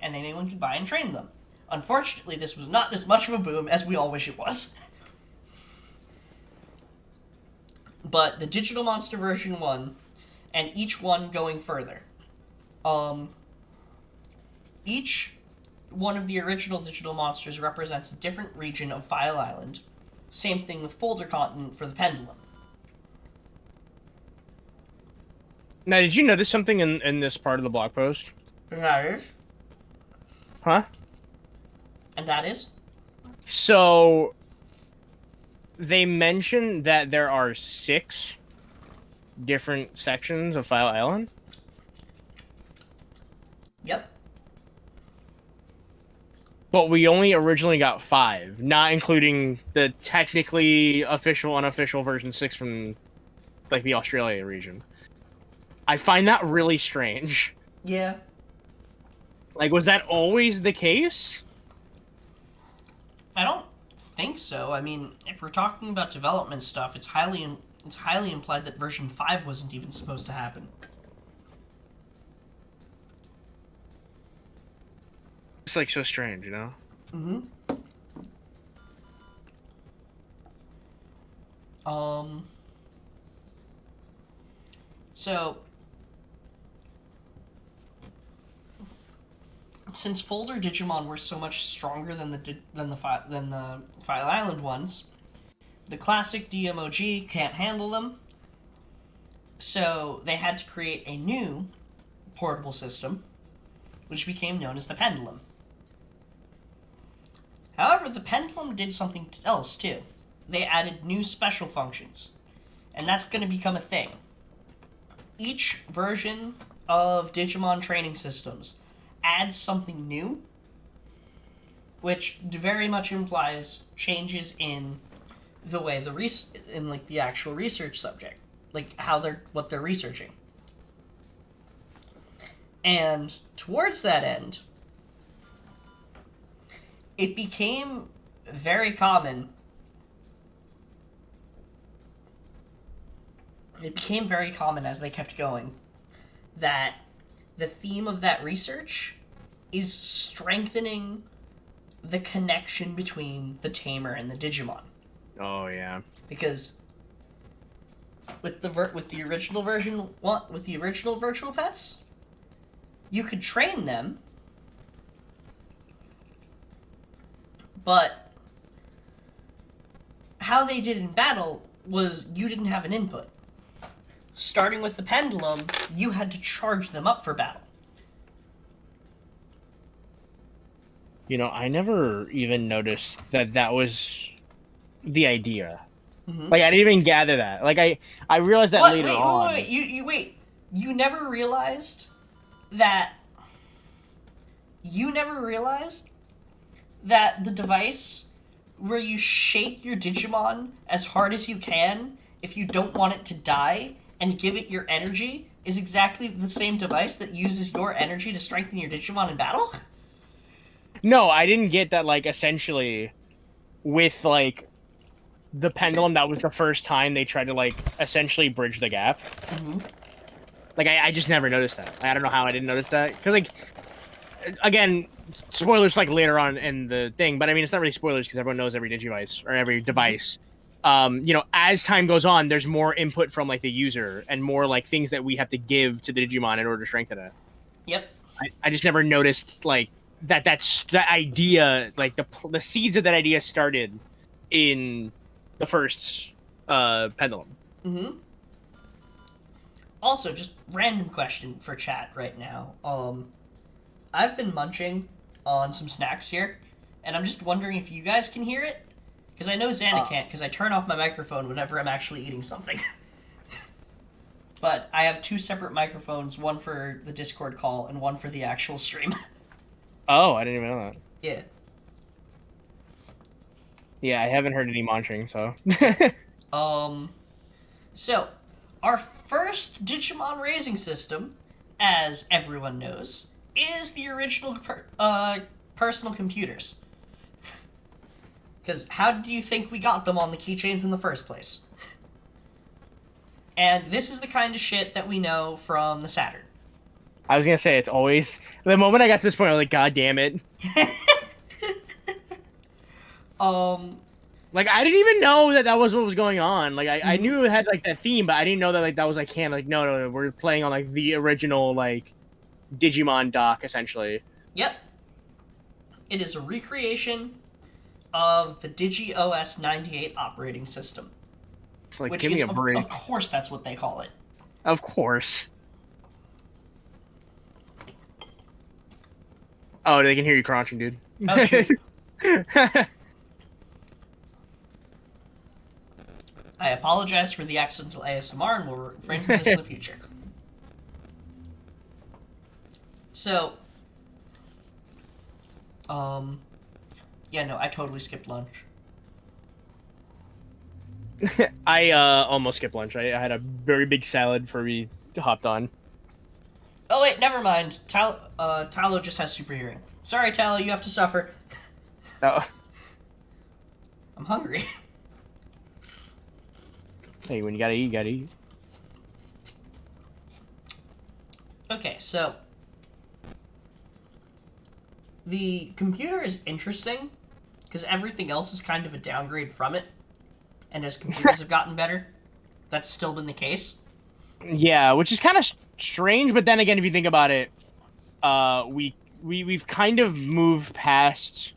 and anyone could buy and train them. Unfortunately, this was not as much of a boom as we all wish it was. But the Digital Monster version 1, and each one going further. Each one of the original Digital Monsters represents a different region of File Island. Same thing with Folder Continent for the Pendulum. Now, did you notice something in this part of the blog post? And that is? Huh? And that is? So, they mentioned that there are 6 different sections of File Island. Yep. But we only originally got 5, not including the technically official, unofficial version 6 from, like, the Australia region. I find that really strange. Yeah. Like, was that always the case? I don't think so. I mean, if we're talking about development stuff, it's highly implied that version 5 wasn't even supposed to happen. It's, like, so strange, you know? Mm-hmm. So, since Folder Digimon were so much stronger than the File Island ones, the classic DMOG can't handle them. So they had to create a new portable system, which became known as the Pendulum. However, the Pendulum did something else too. They added new special functions, and that's going to become a thing. Each version of Digimon training systems adds something new, which very much implies changes in the way the actual research subject, like what they're researching. And towards that end, it became very common. It became very common as they kept going that the theme of that research is strengthening the connection between the tamer and the Digimon. Oh, yeah. Because with the original version, with the original virtual pets, you could train them, but how they did in battle was you didn't have an input. Starting with the Pendulum, you had to charge them up for battle. I never even noticed that that was the idea. Mm-hmm. Like, I didn't even gather that. Like, I realized that What? later on. Wait. You wait. You never realized that. You never realized that the device where you shake your Digimon as hard as you can if you don't want it to die and give it your energy is exactly the same device that uses your energy to strengthen your Digimon in battle? No, I didn't get that, like, essentially, with, like, the pendulum, that was the first time they tried to, like, essentially bridge the gap. Mm-hmm. Like, I just never noticed that. I don't know how I didn't notice that. Because, like, again, spoilers, like, later on in the thing, but I mean, it's not really spoilers because everyone knows every Digivice, or every device. As time goes on, there's more input from, like, the user, and more, like, things that we have to give to the Digimon in order to strengthen it. Yep. I just never noticed, like, that idea, like, the seeds of that idea started in the first pendulum. Mm-hmm. Also, just random question for chat right now. I've been munching on some snacks here, and I'm just wondering if you guys can hear it. Because I know Xana can't, because I turn off my microphone whenever I'm actually eating something. But I have two separate microphones, one for the Discord call and one for the actual stream. Oh, I didn't even know that. Yeah. Yeah, I haven't heard any munching, so. Um, so, our first Digimon raising system, as everyone knows, is the original personal computers. Because how do you think we got them on the keychains in the first place? And this is the kind of shit that we know from the Saturn. I was gonna say, it's always the moment I got to this point, I was like, God damn it! Um, Like, I didn't even know that that was what was going on. Like, I knew it had, like, that theme, but I didn't know that, like, that was, like, canon. Like, no, we're playing on, like, the original, like, Digimon dock, essentially. yep. It is a recreation of the DigiOS 98 operating system. Like, Which give me is, a break. of course, that's what they call it. Of course. Oh, they can hear you crunching, dude. Oh, shoot. I apologize for the accidental ASMR and will refrain from this in the future. So, yeah, no, I totally skipped lunch. I almost skipped lunch. I had a very big salad before we hopped on. Oh, wait, never mind. Talo just has super hearing. Sorry, Talo, you have to suffer. Oh. I'm hungry. Hey, when you gotta eat, you gotta eat. Okay, so the computer is interesting because everything else is kind of a downgrade from it, and as computers have gotten better, that's still been the case. Yeah, which is kind of strange, but then again, if you think about it, we've kind of moved past,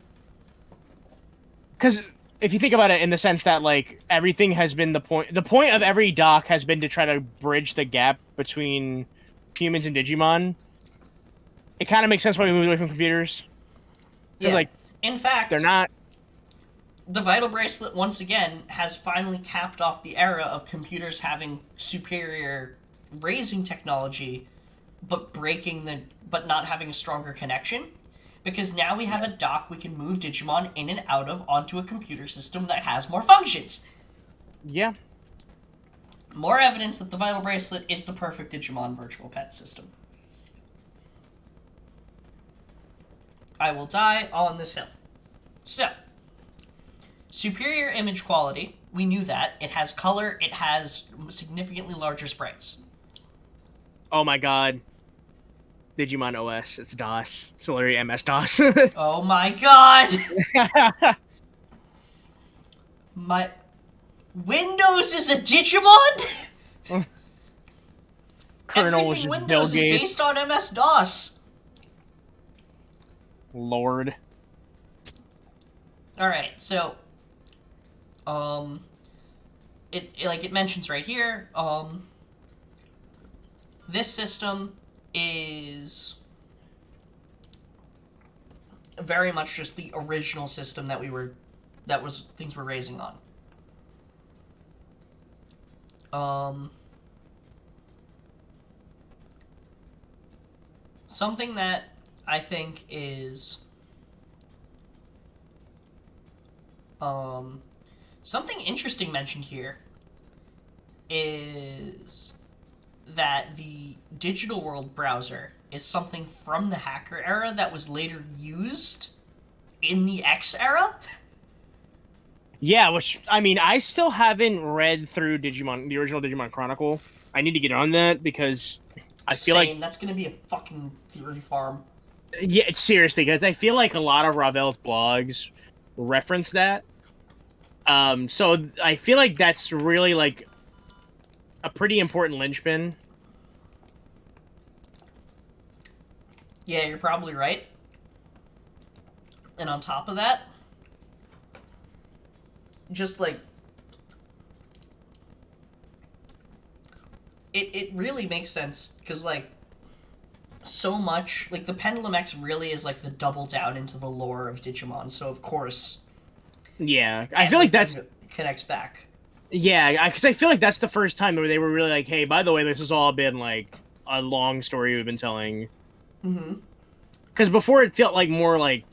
because if you think about it in the sense that, like, everything has been the point of every doc has been to try to bridge the gap between humans and Digimon. It kind of makes sense why we moved away from computers. Yeah. Like, in fact, they're not. The Vital Bracelet once again has finally capped off the era of computers having superior raising technology, but not having a stronger connection. Because now we have a dock we can move Digimon in and out of onto a computer system that has more functions. Yeah. More evidence that the Vital Bracelet is the perfect Digimon virtual pet system. I will die on this hill. So, superior image quality, we knew that. It has color, it has significantly larger sprites. Oh my god. Digimon OS, it's DOS. It's literally MS-DOS. Oh my god! My... Windows is a Digimon? Kernel Everything Windows is based on MS-DOS. Lord. Alright, so... It mentions right here, this system is very much just the original system that things were raising on. Something that I think is something interesting mentioned here is that the digital world browser is something from the hacker era that was later used in the X era. Yeah, which I mean, I still haven't read through Digimon, the original Digimon Chronicle. I need to get on that because I feel like that's gonna be a fucking theory farm. yeah, seriously, guys, I feel like a lot of Ravel's blogs reference that. So I feel like that's really like a pretty important linchpin. Yeah, you're probably right. And on top of that, just like it really makes sense because like so much like the Pendulum X really is like the double down into the lore of Digimon. So of course, Yeah, I feel like that's connects back. yeah, because I feel like that's the first time where they were really like, hey, by the way, this has all been like a long story we've been telling. Mm-hmm. Because before it felt like more like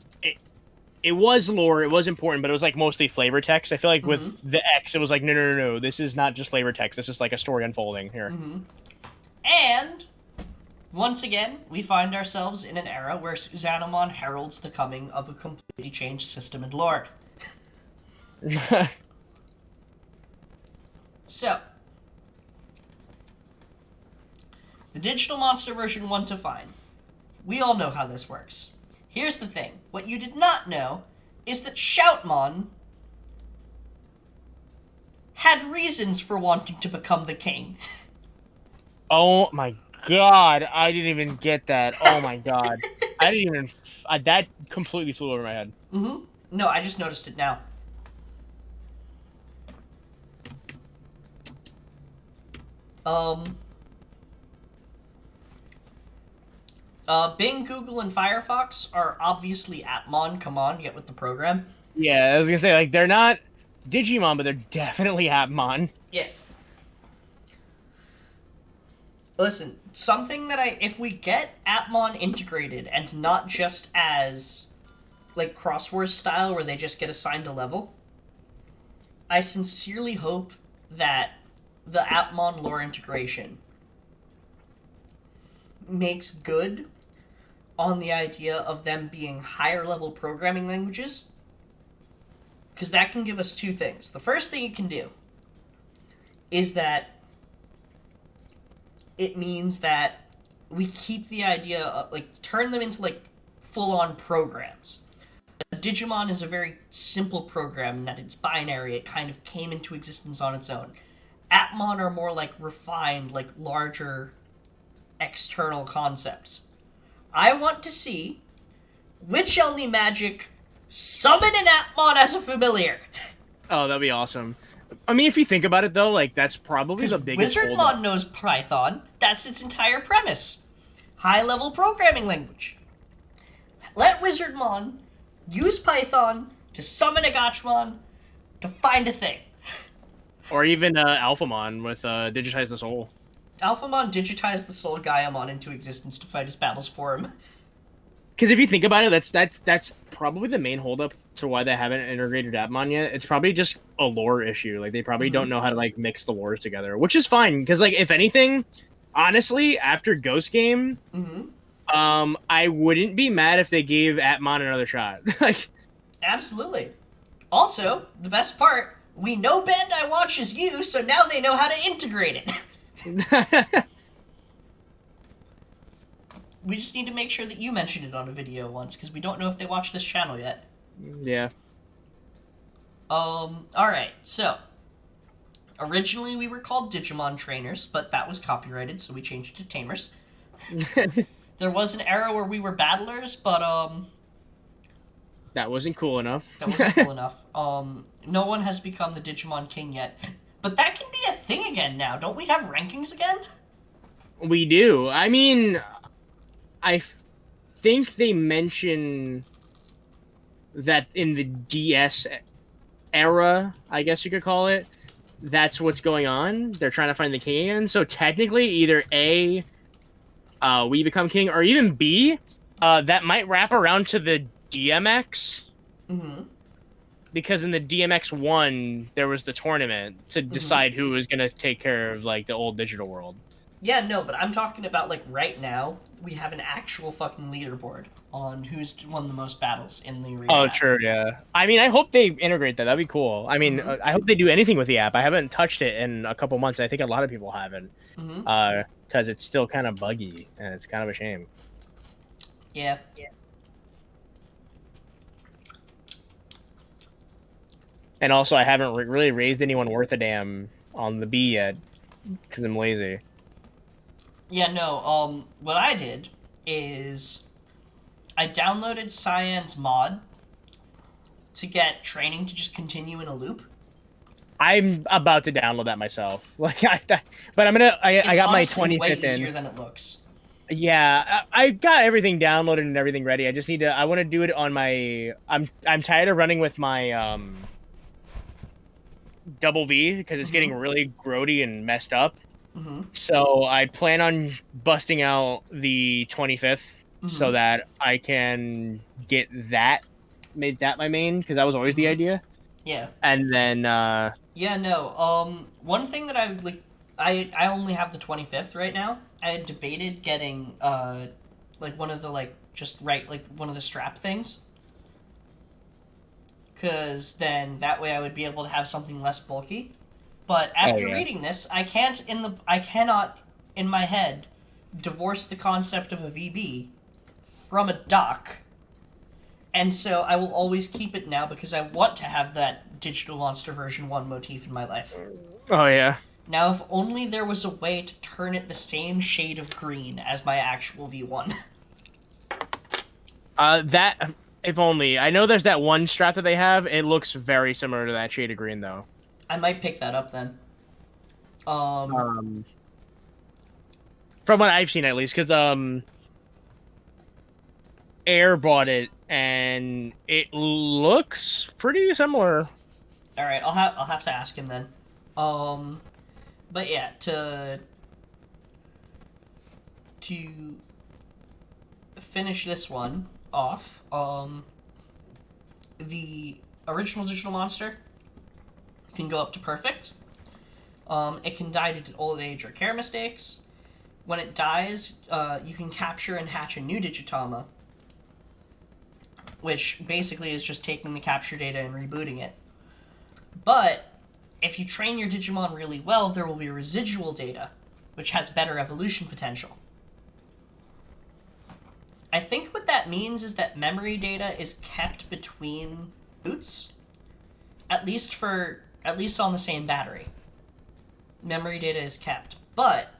it was lore, it was important, but it was like mostly flavor text. I feel like with the X, it was like, no, this is not just flavor text. This is like a story unfolding here. And once again, we find ourselves in an era where Xanomon heralds the coming of a completely changed system and lore. So, the Digital Monster version 1 to find. We all know how this works. Here's the thing. What you did not know is that Shoutmon had reasons for wanting to become the king. Oh my god, I didn't even get that. Oh my god. I didn't even... that completely flew over my head. No, I just noticed it now. Bing, Google, and Firefox are obviously Appmon. Come on, get with the program. Yeah, I was gonna say, like, they're not Digimon, but they're definitely Appmon. Yeah. Listen, something that if we get Appmon integrated and not just as, like, Crosswords style where they just get assigned a level, I sincerely hope that the Appmon lore integration makes good on the idea of them being higher level programming languages, because that can give us two things. The first thing it can do is that it means that we keep the idea of, like, turn them into, like, full-on programs. Digimon is a very simple program in that it's binary. It kind of came into existence on its own. Appmon are more, like, refined, like, larger external concepts. I want to see which Elny Magic summon an Appmon as a familiar. Oh, that'd be awesome. I mean, if you think about it, though, like, that's probably the biggest Wizardmon knows Python. That's its entire premise. High-level programming language. Let Wizardmon use Python to summon a Gotchmon to find a thing. Or even Alphamon with Digitize the Soul. Alphamon digitized the Soul Gaiamon into existence to fight his battles for him. Because if you think about it, that's probably the main holdup to why they haven't integrated Appmon yet. It's probably just a lore issue. Like, they probably don't know how to, like, mix the lores together, which is fine. Because, like, if anything, honestly, after Ghost Game, I wouldn't be mad if they gave Appmon another shot. Like, absolutely. Also, the best part, we know Bandai watches you, so now they know how to integrate it. We just need to make sure that you mention it on a video once, because we don't know if they watch this channel yet. Yeah. Alright, so. Originally we were called Digimon Trainers, but that was copyrighted, so we changed it to Tamers. There was an era where we were Battlers, but, that wasn't cool enough. That wasn't cool enough. No one has become the Digimon King yet. But that can be a thing again now. Don't we have rankings again? We do. I mean, I think they mention that in the DS era, I guess you could call it, that's what's going on. They're trying to find the king again. So technically, either A, we become king, or even B, that might wrap around to the DMX. Mm-hmm. Because in the DMX one, there was the tournament to Mm-hmm. decide who was gonna take care of like the old digital world. Yeah, no, but I'm talking about like right now we have an actual fucking leaderboard on who's won the most battles in the arena Oh, map. true, yeah. I mean, I hope they integrate that. That'd be cool. I mean, Mm-hmm. I hope they do anything with the app. I haven't touched it in a couple months. I think a lot of people haven't, Mm-hmm. because it's still kind of buggy and it's kind of a shame. Yeah. And also, I haven't really raised anyone worth a damn on the B yet because I'm lazy. Yeah, no, what I did is I downloaded Cyan's mod to get training to just continue in a loop. I'm about to download that myself. Like, but I It's got my honestly way 25th easier in. than it looks. Yeah, I got everything downloaded and everything ready. I just need to. I want to do it on my. I'm tired of running with my double V because it's getting Mm-hmm. really grody and messed up. Mm-hmm. So I plan on busting out the 25th Mm-hmm. so that I can get that made that my main because that was always the Mm-hmm. idea. Yeah. And then Yeah, no. One thing that I like, I only have the 25th right now. I had debated getting like one of the like just right like one of the strap things, cause then that way I would be able to have something less bulky. But oh after yeah. reading this, I cannot in my head divorce the concept of a VB from a dock. And so I will always keep it now because I want to have that Digital Monster version 1 motif in my life. Oh yeah. Now, if only there was a way to turn it the same shade of green as my actual V1. That if only. I know there's that one strap that they have. It looks very similar to that shade of green though. I might pick that up then. Um, Um, from what I've seen at least, because Air bought it and it looks pretty similar. all right, I'll have to ask him then. Um, but yeah, to finish this one off, the original Digital Monster can go up to perfect. It can die due to old age or care mistakes. When it dies, you can capture and hatch a new Digitama, which basically is just taking the capture data and rebooting it. But if you train your Digimon really well, there will be residual data, which has better evolution potential. I think what that means is that memory data is kept between boots, at least on the same battery. Memory data is kept, but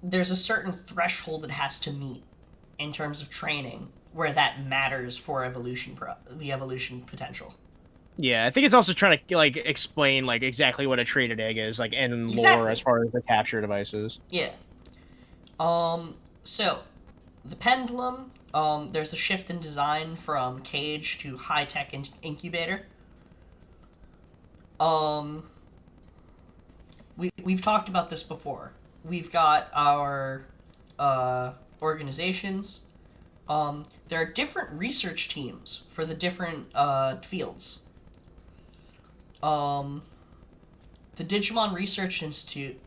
there's a certain threshold it has to meet in terms of training where that matters for the evolution potential. Yeah, I think it's also trying to like explain like exactly what a traded egg is, like in lore Exactly. as far as the capture devices. Yeah. So the pendulum, there's a shift in design from cage to high tech incubator. Um, we've talked about this before. We've got our organizations. There are different research teams for the different fields. Um, the Digimon Research Institute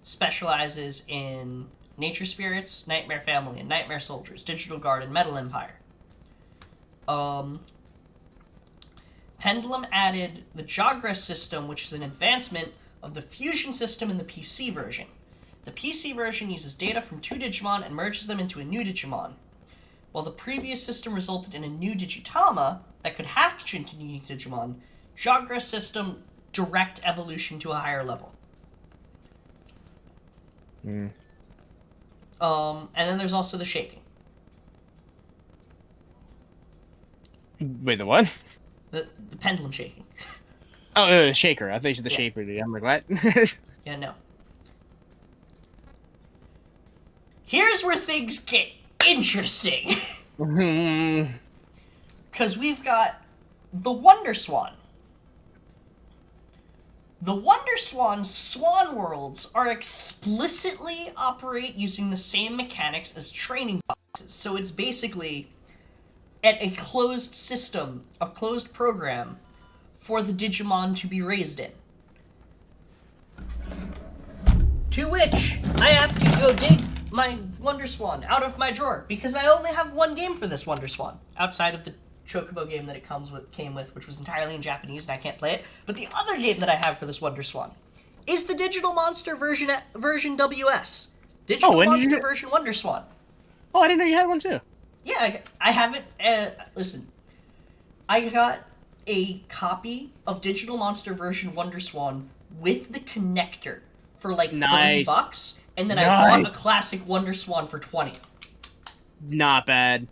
specializes in nature spirits, nightmare family, and nightmare soldiers, digital guard, and metal empire. Um, Pendulum added the Jagras system, which is an advancement of the fusion system in the PC version. The PC version uses data from two Digimon and merges them into a new Digimon. While the previous system resulted in a new Digitama that could hatch into unique Digimon, Jagras system direct evolution to a higher level. Mm. And then there's also the shaking. Wait, the what? The pendulum shaking. Oh, the shaker. I think it's the Yeah. shaker. Dude. I'm like, what? Yeah, no. Here's where things get interesting. Because we've got the Wonder Swan. The Wonder Swan's swan worlds are explicitly operate using the same mechanics as training boxes. So it's basically at a closed system, a closed program for the Digimon to be raised in. To which I have to go dig my Wonder Swan out of my drawer because I only have one game for this Wonder Swan outside of the Chocobo game that it came with, which was entirely in Japanese and I can't play it. But the other game that I have for this Wonder Swan is the Digital Monster version WS. Digital Monster version Wonder Swan. Oh, I didn't know you had one too. Yeah, I haven't. Listen, I got a copy of Digital Monster version Wonder Swan with the connector for like $30, and then I bought a classic Wonder Swan for $20. Not bad.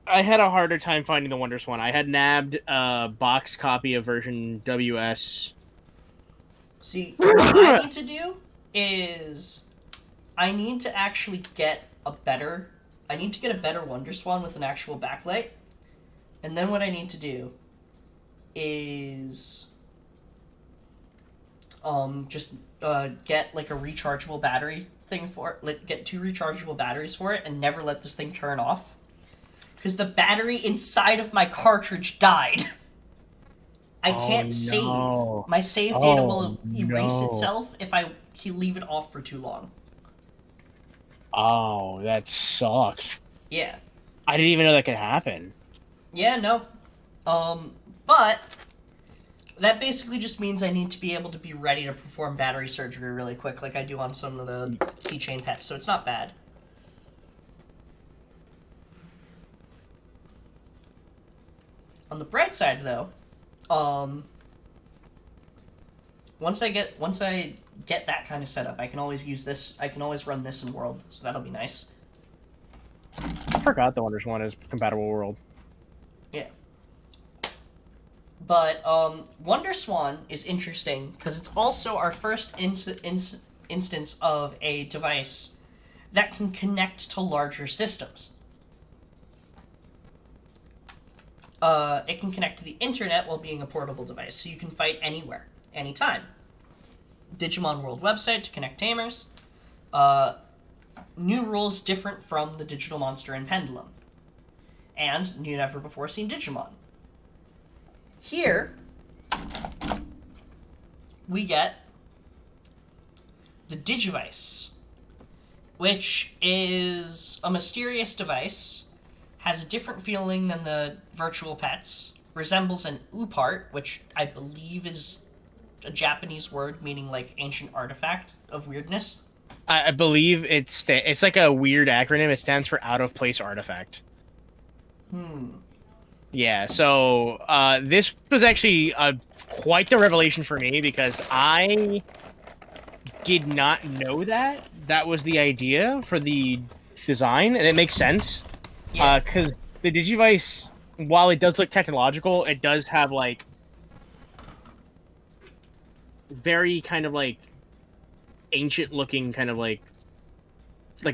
I had a harder time finding the Wonder Swan. I had nabbed a box copy of version WS. See, what I need to do is I need to actually get a better Wonder Swan with an actual backlight. And then what I need to do is just get like a rechargeable battery thing for it, like get 2 rechargeable batteries for it and never let this thing turn off. Because the battery inside of my cartridge died. I can't save. My save data will erase itself if I leave it off for too long. Oh, that sucks. Yeah. I didn't even know that could happen. Yeah, no. But that basically just means I need to be able to be ready to perform battery surgery really quick, like I do on some of the keychain pets, so it's not bad. On the bright side, though, once I get that kind of setup, I can always use this. I can always run this in World, so that'll be nice. I forgot the Wonder Swan is compatible World. Yeah. But Wonder Swan is interesting because it's also our first instance of a device that can connect to larger systems. It can connect to the internet while being a portable device, so you can fight anywhere, anytime. Digimon World website to connect tamers. New rules different from the Digital Monster and Pendulum. And new never before seen Digimon. Here, we get the Digivice, which is a mysterious device, has a different feeling than the virtual pets, resembles an upart, which I believe is a Japanese word meaning like ancient artifact of weirdness. I believe it's like a weird acronym. It stands for out of place artifact. Yeah, so this was actually quite the revelation for me because I did not know that was the idea for the design, and it makes sense. Because the Digivice, while it does look technological, it does have like very kind of like ancient looking kind of like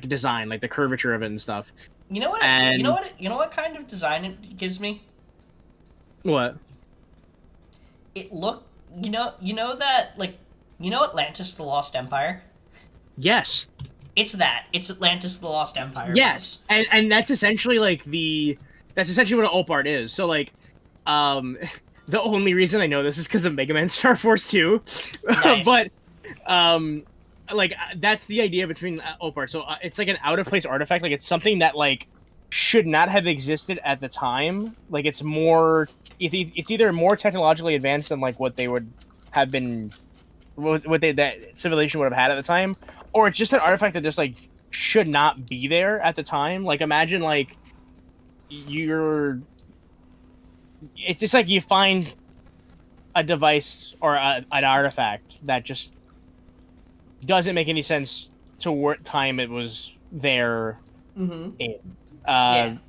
design, like the curvature of it and stuff. You know what kind of design it gives me? What? It Atlantis the Lost Empire? Yes. It's that. It's Atlantis the Lost Empire. Yes. And that's essentially that's essentially what an Opart is. So like the only reason I know this is because of Mega Man Star Force 2. Nice. But that's the idea between Opart. So it's like an out of place artifact. Like it's something that like should not have existed at the time. Like it's either more technologically advanced than like what they would have been, that civilization would have had at the time, or it's just an artifact that just like should not be there at the time. Like imagine like it's just like you find a device or an artifact that just doesn't make any sense to what time it was there in.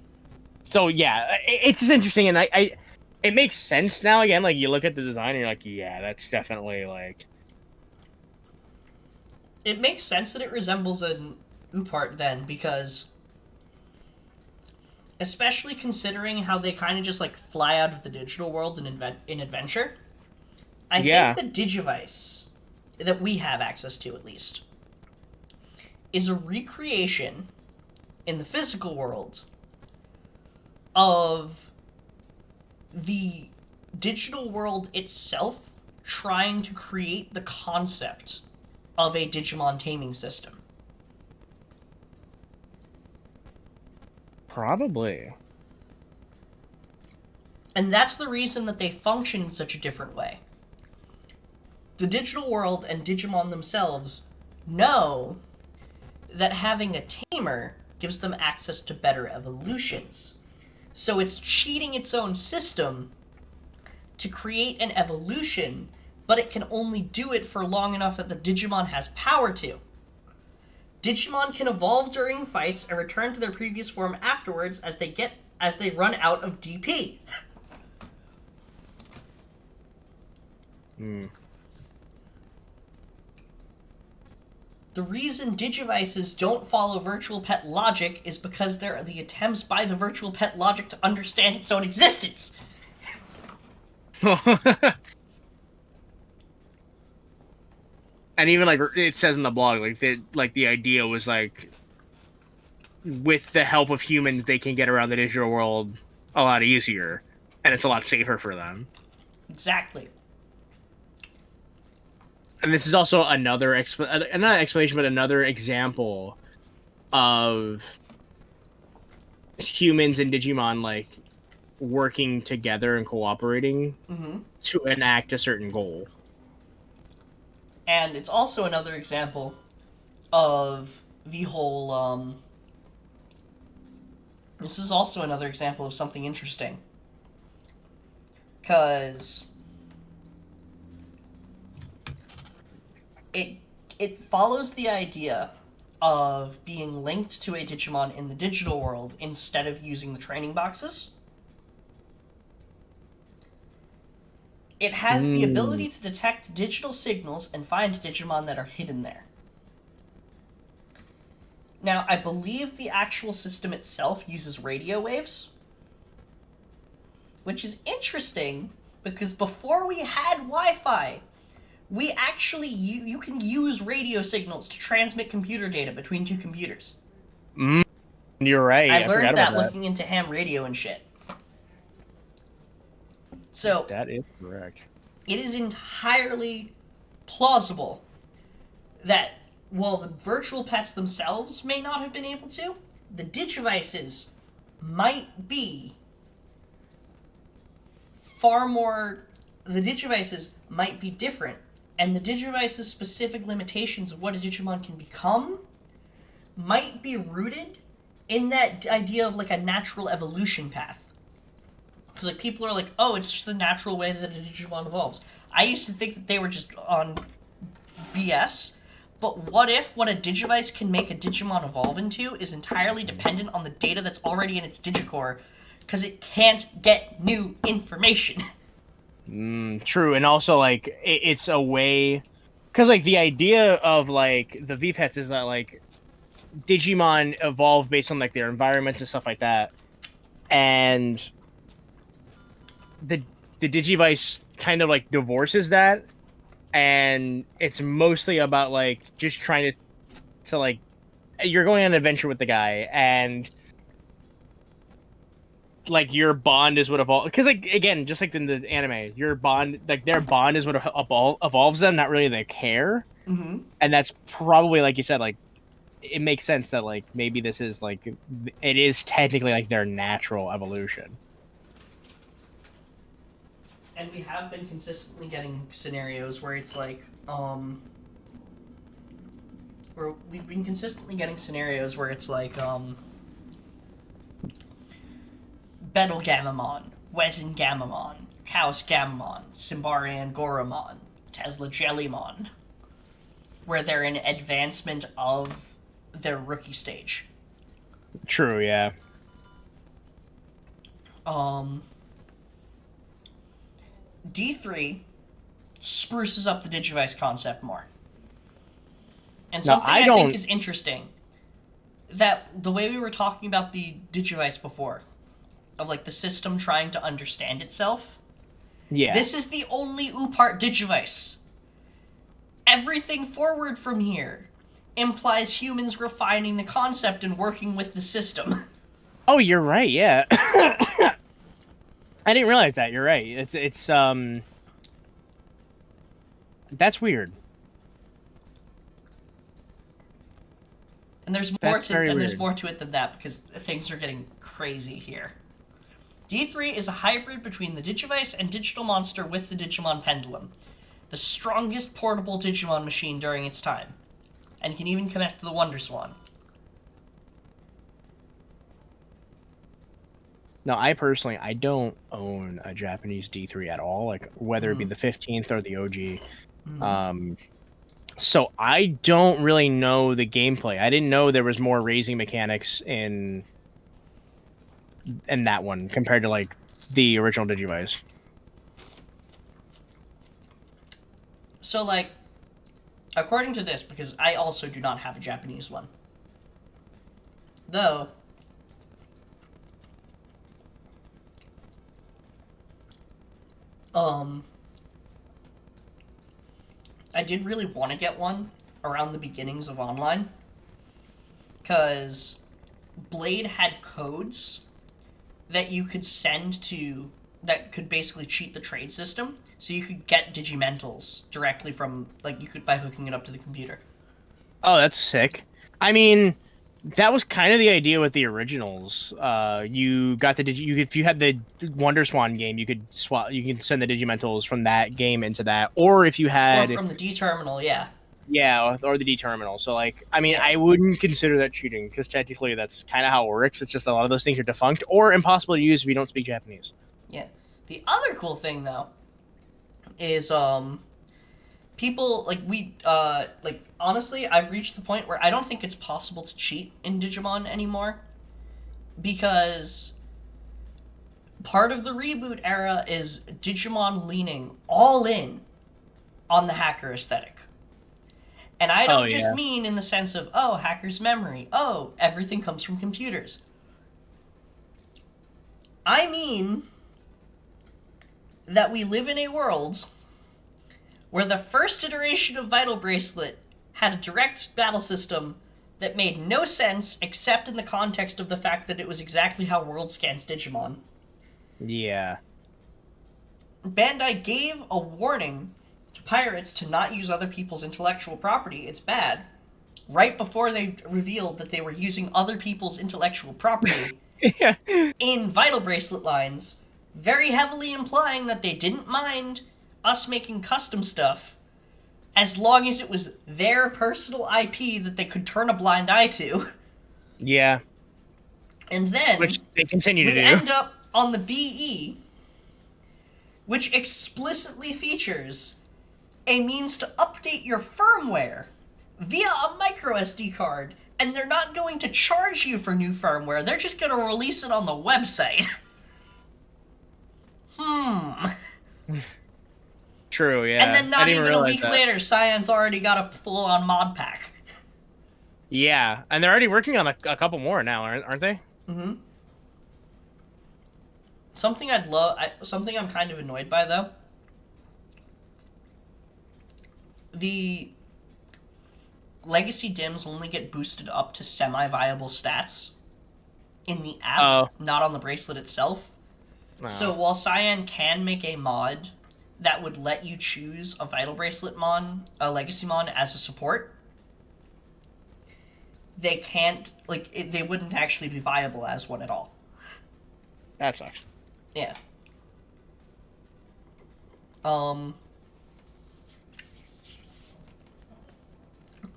So yeah, it's just interesting, and it makes sense now. Again, like you look at the design, and you're like, yeah, that's definitely like. It makes sense that it resembles an upart then, because especially considering how they kind of just like fly out of the digital world in adventure. I Yeah. think the Digivice that we have access to, at least, is a recreation in the physical world of the digital world itself trying to create the concept of a Digimon taming system. Probably. And that's the reason that they function in such a different way. The digital world and Digimon themselves know that having a tamer gives them access to better evolutions. So it's cheating its own system to create an evolution, but it can only do it for long enough that the Digimon has power to. Digimon can evolve during fights and return to their previous form afterwards as they run out of DP. The reason Digivices don't follow virtual pet logic is because there are the attempts by the virtual pet logic to understand its own existence. And even like it says in the blog, like the idea was like, with the help of humans, they can get around the digital world a lot easier, and it's a lot safer for them. Exactly. And this is also another not explanation, but another example of humans and Digimon like working together and cooperating to enact a certain goal. And it's also another example of the whole, this is also another example of something interesting. Because it follows the idea of being linked to a Digimon in the digital world instead of using the training boxes. It has the ability to detect digital signals and find Digimon that are hidden there. Now, I believe the actual system itself uses radio waves, which is interesting because before we had Wi-Fi, we actually you can use radio signals to transmit computer data between two computers. You're right. I learned forgot about that looking into ham radio and shit. So that is correct. it is entirely plausible that while the virtual pets themselves may not have been able to, the Digivices might be far more. The Digivices might be different, and the Digivices' specific limitations of what a Digimon can become might be rooted in that idea of like a natural evolution path. Because like people are like, oh, it's just the natural way that a Digimon evolves. I used to think that they were just on BS, but what if what a Digivice can make a Digimon evolve into is entirely dependent on the data that's already in its Digicore, because it can't get new information. True, and also like it's a way, because like the idea of like the V-Pets is that like Digimon evolve based on like their environment and stuff like that, and the Digivice kind of like divorces that, and it's mostly about like just trying to like, you're going on an adventure with the guy, and like your bond is what evolves, because like again, just like in the anime, your bond, like their bond is what evolves them, not really their care. And that's probably, like you said, like it makes sense that like maybe this is like, it is technically like their natural evolution. And we have been consistently getting scenarios where it's like, where we've been consistently getting scenarios where it's like, Betel Gamamon, Wezen Gamamon, Chaos Gamamon, Simbarian Goramon, Tesla Jellymon, where they're in advancement of their rookie stage. True, yeah. D3 spruces up the Digivice concept more. And Now, something I think is interesting that the way we were talking about the Digivice before, of like the system trying to understand itself, Yeah. this is the only UPart Digivice. Everything forward from here implies humans refining the concept and working with the system. Oh, you're right. Yeah. I didn't realize that. You're right. It's that's weird. And there's That's very there's weird. more to it than that because things are getting crazy here. D3 is a hybrid between the Digivice and Digital Monster with the Digimon Pendulum, the strongest portable Digimon machine during its time, and can even connect to the Wonder Swan. No, I don't own a Japanese D3 at all, like whether it be the 15th or the OG. So I don't really know the gameplay. I didn't know there was more raising mechanics in that one compared to like the original Digivice. So, like, according to this, because I also do not have a Japanese one, though, I did really want to get one around the beginnings of online, because Blade had codes that you could send to that could basically cheat the trade system, so you could get Digimentals directly from like you could by hooking it up to the computer. Oh, that's sick. I mean, that was kind of the idea with the originals. You got if you had the Wonder Swan game, you could swap. You can send the Digimentals from that game into that, or if you Or had from the D terminal, yeah. yeah, or the D terminal. So like, I mean, Yeah. I wouldn't consider that cheating because technically that's kind of how it works. It's just a lot of those things are defunct or impossible to use if you don't speak Japanese. Yeah. The other cool thing though is people like honestly I've reached the point where I don't think it's possible to cheat in Digimon anymore because part of the reboot era is Digimon leaning all in on the hacker aesthetic. And I Oh don't just yeah. mean in the sense of, oh, hacker's memory, oh, everything comes from computers. I mean that we live in a world where the first iteration of Vital Bracelet had a direct battle system that made no sense except in the context of the fact that it was exactly how World scans Digimon. Yeah. Bandai gave a warning to pirates to not use other people's intellectual property, it's bad, right before they revealed that they were using other people's intellectual property Yeah. in Vital Bracelet lines, very heavily implying that they didn't mind us making custom stuff as long as it was their personal IP that they could turn a blind eye to. Yeah. And then Which they continue to we do. end up on the BE, which explicitly features a means to update your firmware via a micro SD card, and they're not going to charge you for new firmware, they're just going to release it on the website. True. And Yeah. then I not didn't even even a realize week that. later, Cyan's already got a full-on mod pack. Yeah, and they're already working on a couple more now, aren't they? Something something I'm kind of annoyed by though. The legacy dims only get boosted up to semi-viable stats in the app, Oh. not on the bracelet itself. So No. while Cyan can make a mod that would let you choose a Vital Bracelet mon, a Legacy mon as a support, they can't they wouldn't actually be viable as one at all. That sucks. Yeah. Um.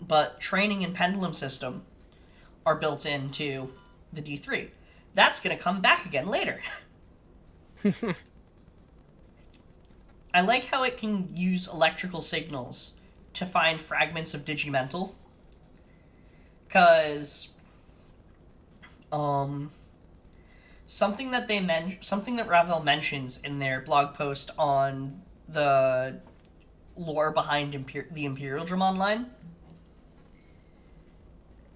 But training and pendulum system are built into the D3. That's gonna come back again later. I like how it can use electrical signals to find fragments of Digimental. Cause something that Ravel mentions in their blog post on the lore behind the Imperial Drum Online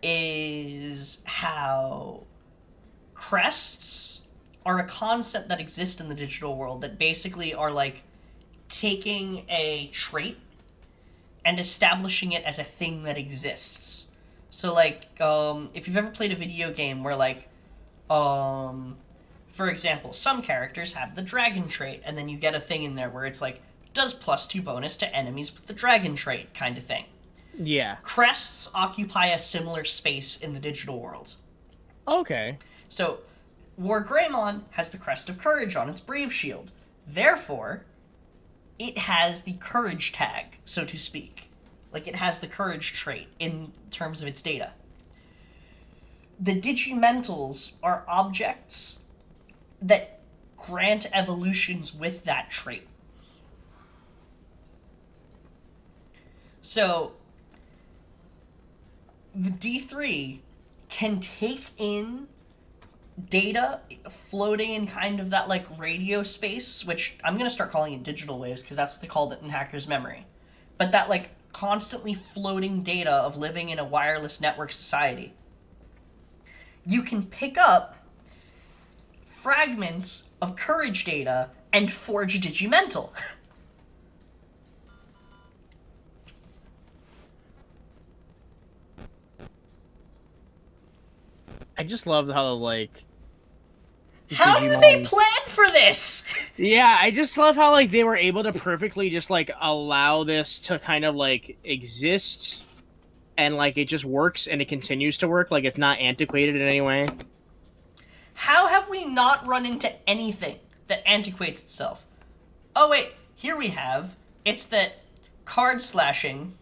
is how crests are a concept that exists in the digital world that basically are like taking a trait and establishing it as a thing that exists. So like, if you've ever played a video game where like, for example, some characters have the dragon trait, and then you get a thing in there where it's like, does +2 bonus to enemies with the dragon trait kind of thing. Yeah. Crests occupy a similar space in the digital world. Okay. So, War Greymon has the crest of courage on its brave shield. Therefore, it has the courage tag, so to speak. Like, it has the courage trait in terms of its data. The Digimentals are objects that grant evolutions with that trait. So, the D3 can take in data floating in kind of that like radio space, which I'm going to start calling it digital waves because that's what they called it in Hacker's Memory. But that like constantly floating data of living in a wireless network society. You can pick up fragments of courage data and forge a Digimental. I just love how like How do they plan for this? Yeah, I just love how like they were able to perfectly just like allow this to kind of like exist, and like it just works and it continues to work, like it's not antiquated in any way. How have we not run into anything that antiquates itself? Oh wait, here we have. It's that card slashing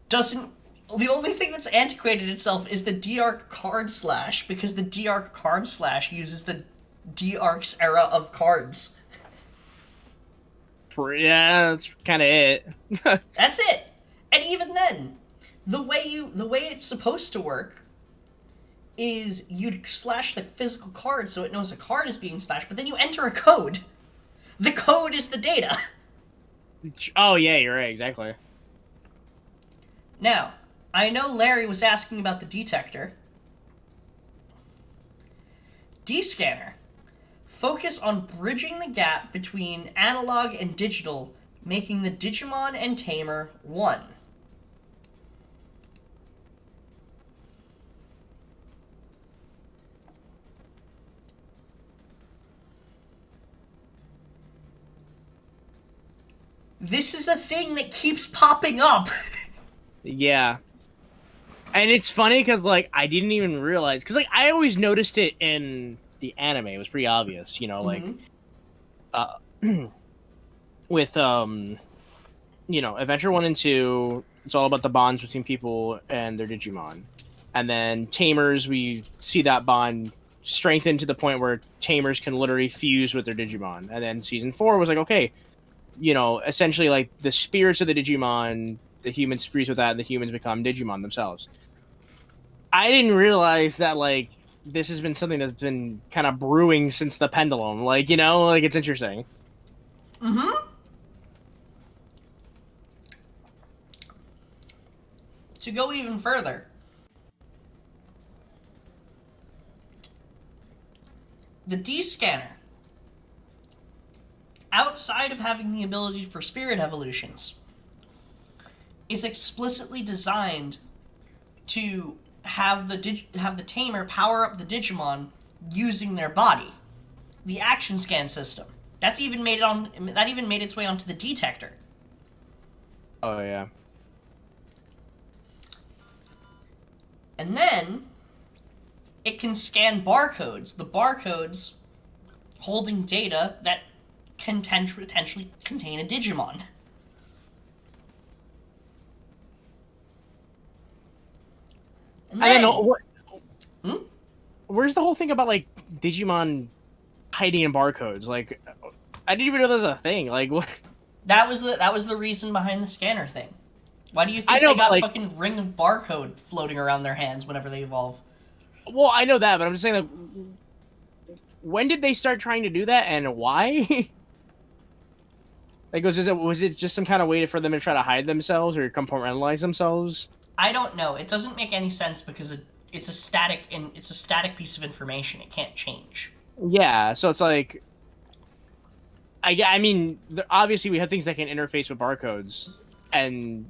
doesn't... The only thing that's antiquated itself is the D-Arc card slash, because the D-Arc card slash uses the D-Arc's era of cards. Yeah, that's kind of it. That's it. And even then, the way it's supposed to work is you'd slash the physical card so it knows a card is being slashed, but then you enter a code. The code is the data. Oh yeah, you're right, exactly. Now, I know Larry was asking about the detector. D-Scanner. Focus on bridging the gap between analog and digital, making the Digimon and Tamer one. This is a thing that keeps popping up. Yeah. And it's funny because, like, I didn't even realize... Because, like, I always noticed it in the anime. It was pretty obvious, you know, like... with, you know, Adventure 1 and 2, it's all about the bonds between people and their Digimon. And then Tamers, we see that bond strengthened to the point where Tamers can literally fuse with their Digimon. And then Season 4 was like, okay, you know, essentially, like, the spirits of the Digimon... The humans fuse with that, and the humans become Digimon themselves. I didn't realize that, like, this has been something that's been kind of brewing since the Pendulum. Like, you know, like, it's interesting. Mm-hmm. To go even further, the D-Scanner, outside of having the ability for spirit evolutions, is explicitly designed to have the Tamer power up the Digimon using their body. The action scan system. That even made its way onto the detector. Oh yeah. And then it can scan barcodes. The barcodes holding data that can potentially contain a Digimon. And then, I don't know. Where's the whole thing about, like, Digimon hiding in barcodes? Like, I didn't even know that was a thing. Like, what? That was the reason behind the scanner thing. Why do you think I know, they got like, fucking ring of barcode floating around their hands whenever they evolve? Well, I know that, but I'm just saying, like, when did they start trying to do that, and why? Like, was it just some kind of way for them to try to hide themselves or compartmentalize themselves? I don't know. It doesn't make any sense because it's a static piece of information. It can't change. Yeah, so it's like, I mean, obviously we have things that can interface with barcodes and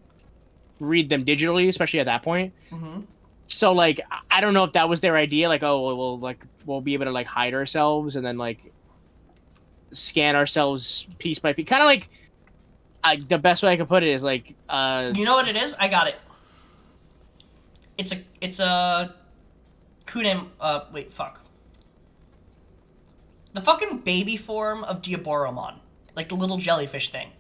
read them digitally, especially at that point. Mm-hmm. So like, I don't know if that was their idea. Like, oh, we'll be able to like hide ourselves and then like scan ourselves piece by piece. Kind of like, the best way I could put it is like, You know what it is? I got it. It's a Kudem. Wait, fuck. The fucking baby form of Diaboromon, like the little jellyfish thing.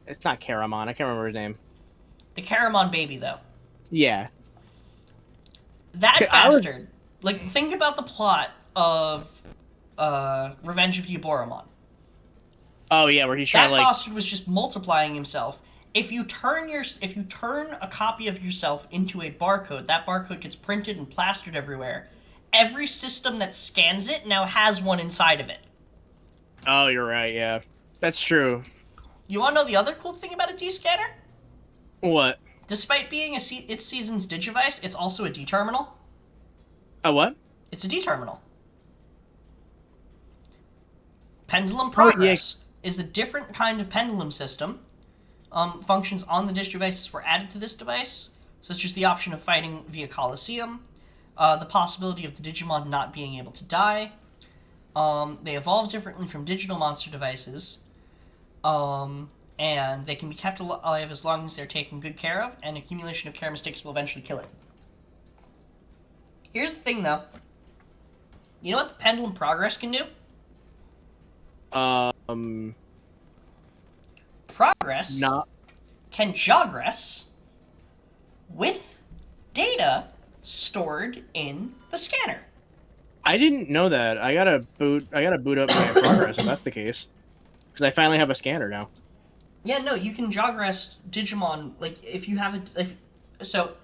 It's not Karamon. I can't remember his name. The Caramon baby, though. Yeah. That bastard. Like, think about the plot of Revenge of Diaboromon. Oh yeah, where he's trying That to like. bastard was just multiplying himself. If you turn a copy of yourself into a barcode, that barcode gets printed and plastered everywhere. Every system that scans it now has one inside of it. Oh, you're right. Yeah, that's true. You want to know the other cool thing about a D-scanner? What? Despite being its season's Digivice, it's also a D-terminal. A what? It's a D-terminal. Pendulum Progress is the different kind of pendulum system. Functions on the Digivices were added to this device, such as the option of fighting via Coliseum, the possibility of the Digimon not being able to die. They evolve differently from digital monster devices, and they can be kept alive as long as they're taken good care of, and accumulation of care mistakes will eventually kill it. Here's the thing, though. You know what the Pendulum Progress can do? Progress can jogress with data stored in the scanner. I didn't know that. I gotta boot up my progress if that's the case, because I finally have a scanner now. Yeah, no, you can jogress Digimon like if you have so.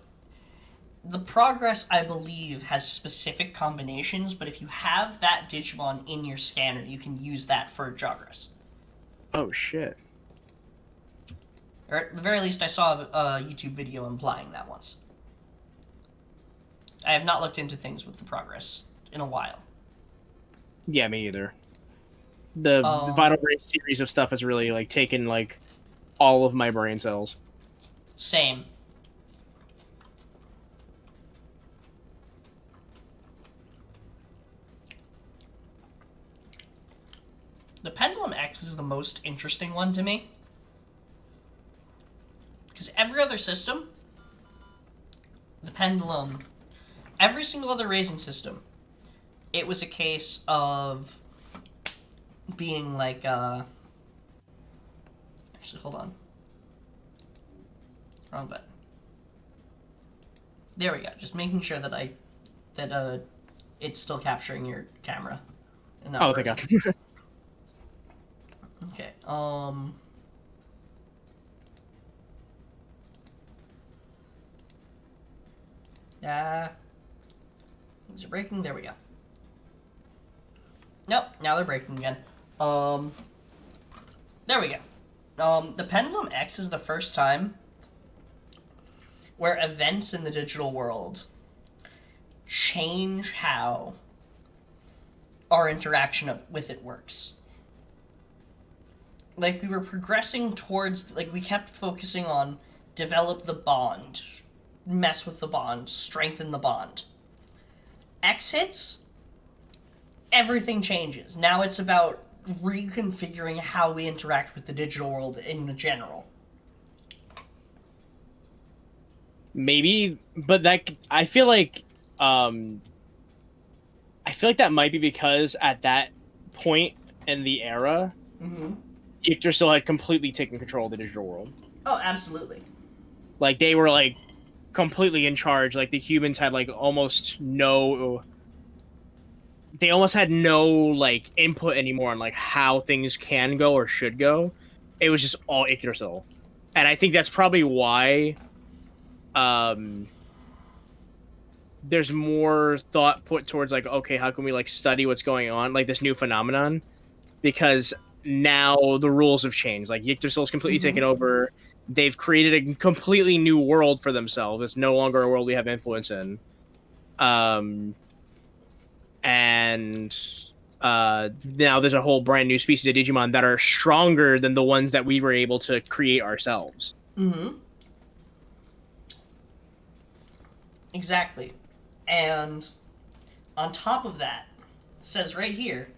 The progress, I believe, has specific combinations, but if you have that Digimon in your scanner, you can use that for jogress. Oh shit. Or at the very least, I saw a YouTube video implying that once. I have not looked into things with the progress in a while. Yeah, me either. The Vital Race series of stuff has really like taken like all of my brain cells. Same. The Pendulum X is the most interesting one to me. Because every other system, the Pendulum, every single other raising system, it was a case of being like, actually, hold on. Wrong button. There we go. Just making sure that it's still capturing your camera. Oh, thank God. Okay, things are breaking, there we go. Nope, now they're breaking again. There we go. The Pendulum X is the first time where events in the digital world change how our interaction with it works. Like, we were progressing towards, like, we kept focusing on develop the bond, mess with the bond, strengthen the bond. X hits, everything changes. Now it's about reconfiguring how we interact with the digital world in general. Maybe, but I feel like that might be because at that point in the era, Yggdrasil had completely taken control of the digital world. Oh, absolutely. Like, they were, like, completely in charge. Like, the humans had, like, almost no... They almost had no, like, input anymore on, like, how things can go or should go. It was just all Yggdrasil. And I think that's probably why there's more thought put towards, like, okay, how can we, like, study what's going on? Like, this new phenomenon. Because now the rules have changed. Like, Yggdrasil's completely taken over. they've created a completely new world for themselves. It's no longer a world we have influence in. And now there's a whole brand new species of Digimon that are stronger than the ones that we were able to create ourselves. Mm-hmm. Exactly. And on top of that, it says right here,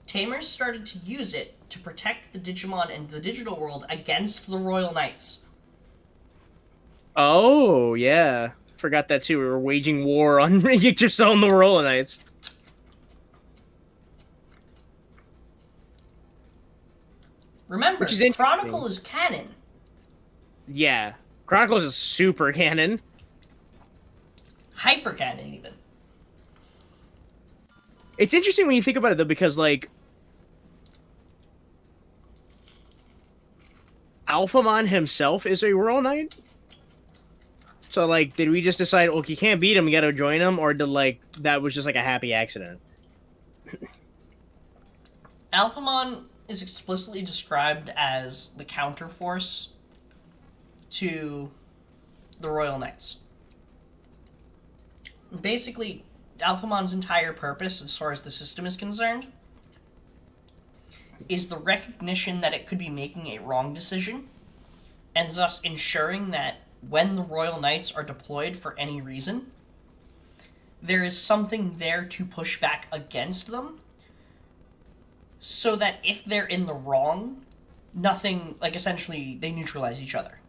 Tamers started to use it to protect the Digimon in the digital world against the Royal Knights. Oh, yeah. Forgot that too. We were waging war on Yggdrasil and the Royal Knights. Remember, Which is interesting. Chronicle is canon. Yeah. Chronicles is super canon. Hyper canon, even. It's interesting when you think about it, though, because, like, Alphamon himself is a Royal Knight. So, like, did we just decide, well, you can't beat him, you gotta join him? Or did, like, that was just, like, a happy accident? Alphamon is explicitly described as the counterforce to the Royal Knights. Basically, Alphamon's entire purpose, as far as the system is concerned, is the recognition that it could be making a wrong decision, and thus ensuring that when the Royal Knights are deployed for any reason, there is something there to push back against them, so that if they're in the wrong, nothing, like, essentially, they neutralize each other.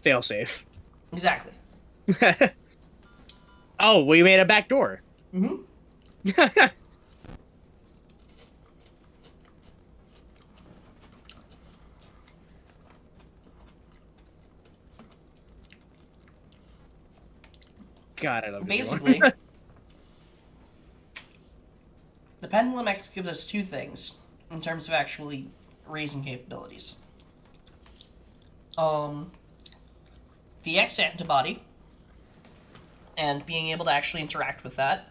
Failsafe. Exactly. Oh, we made a back door. Mm-hmm. God, I love Basically, the Pendulum X gives us two things in terms of actually raising capabilities. The X antibody, and being able to actually interact with that.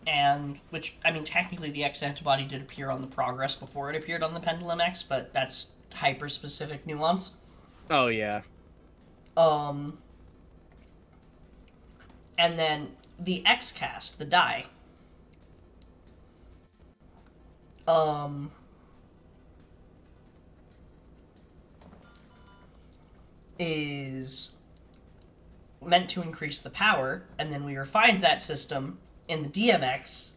And, which, I mean, technically the X antibody did appear on the Progress before it appeared on the Pendulum X, but that's hyper-specific nuance. Oh, yeah. And then the X-Cast, the die, is meant to increase the power, and then we refined that system in the DMX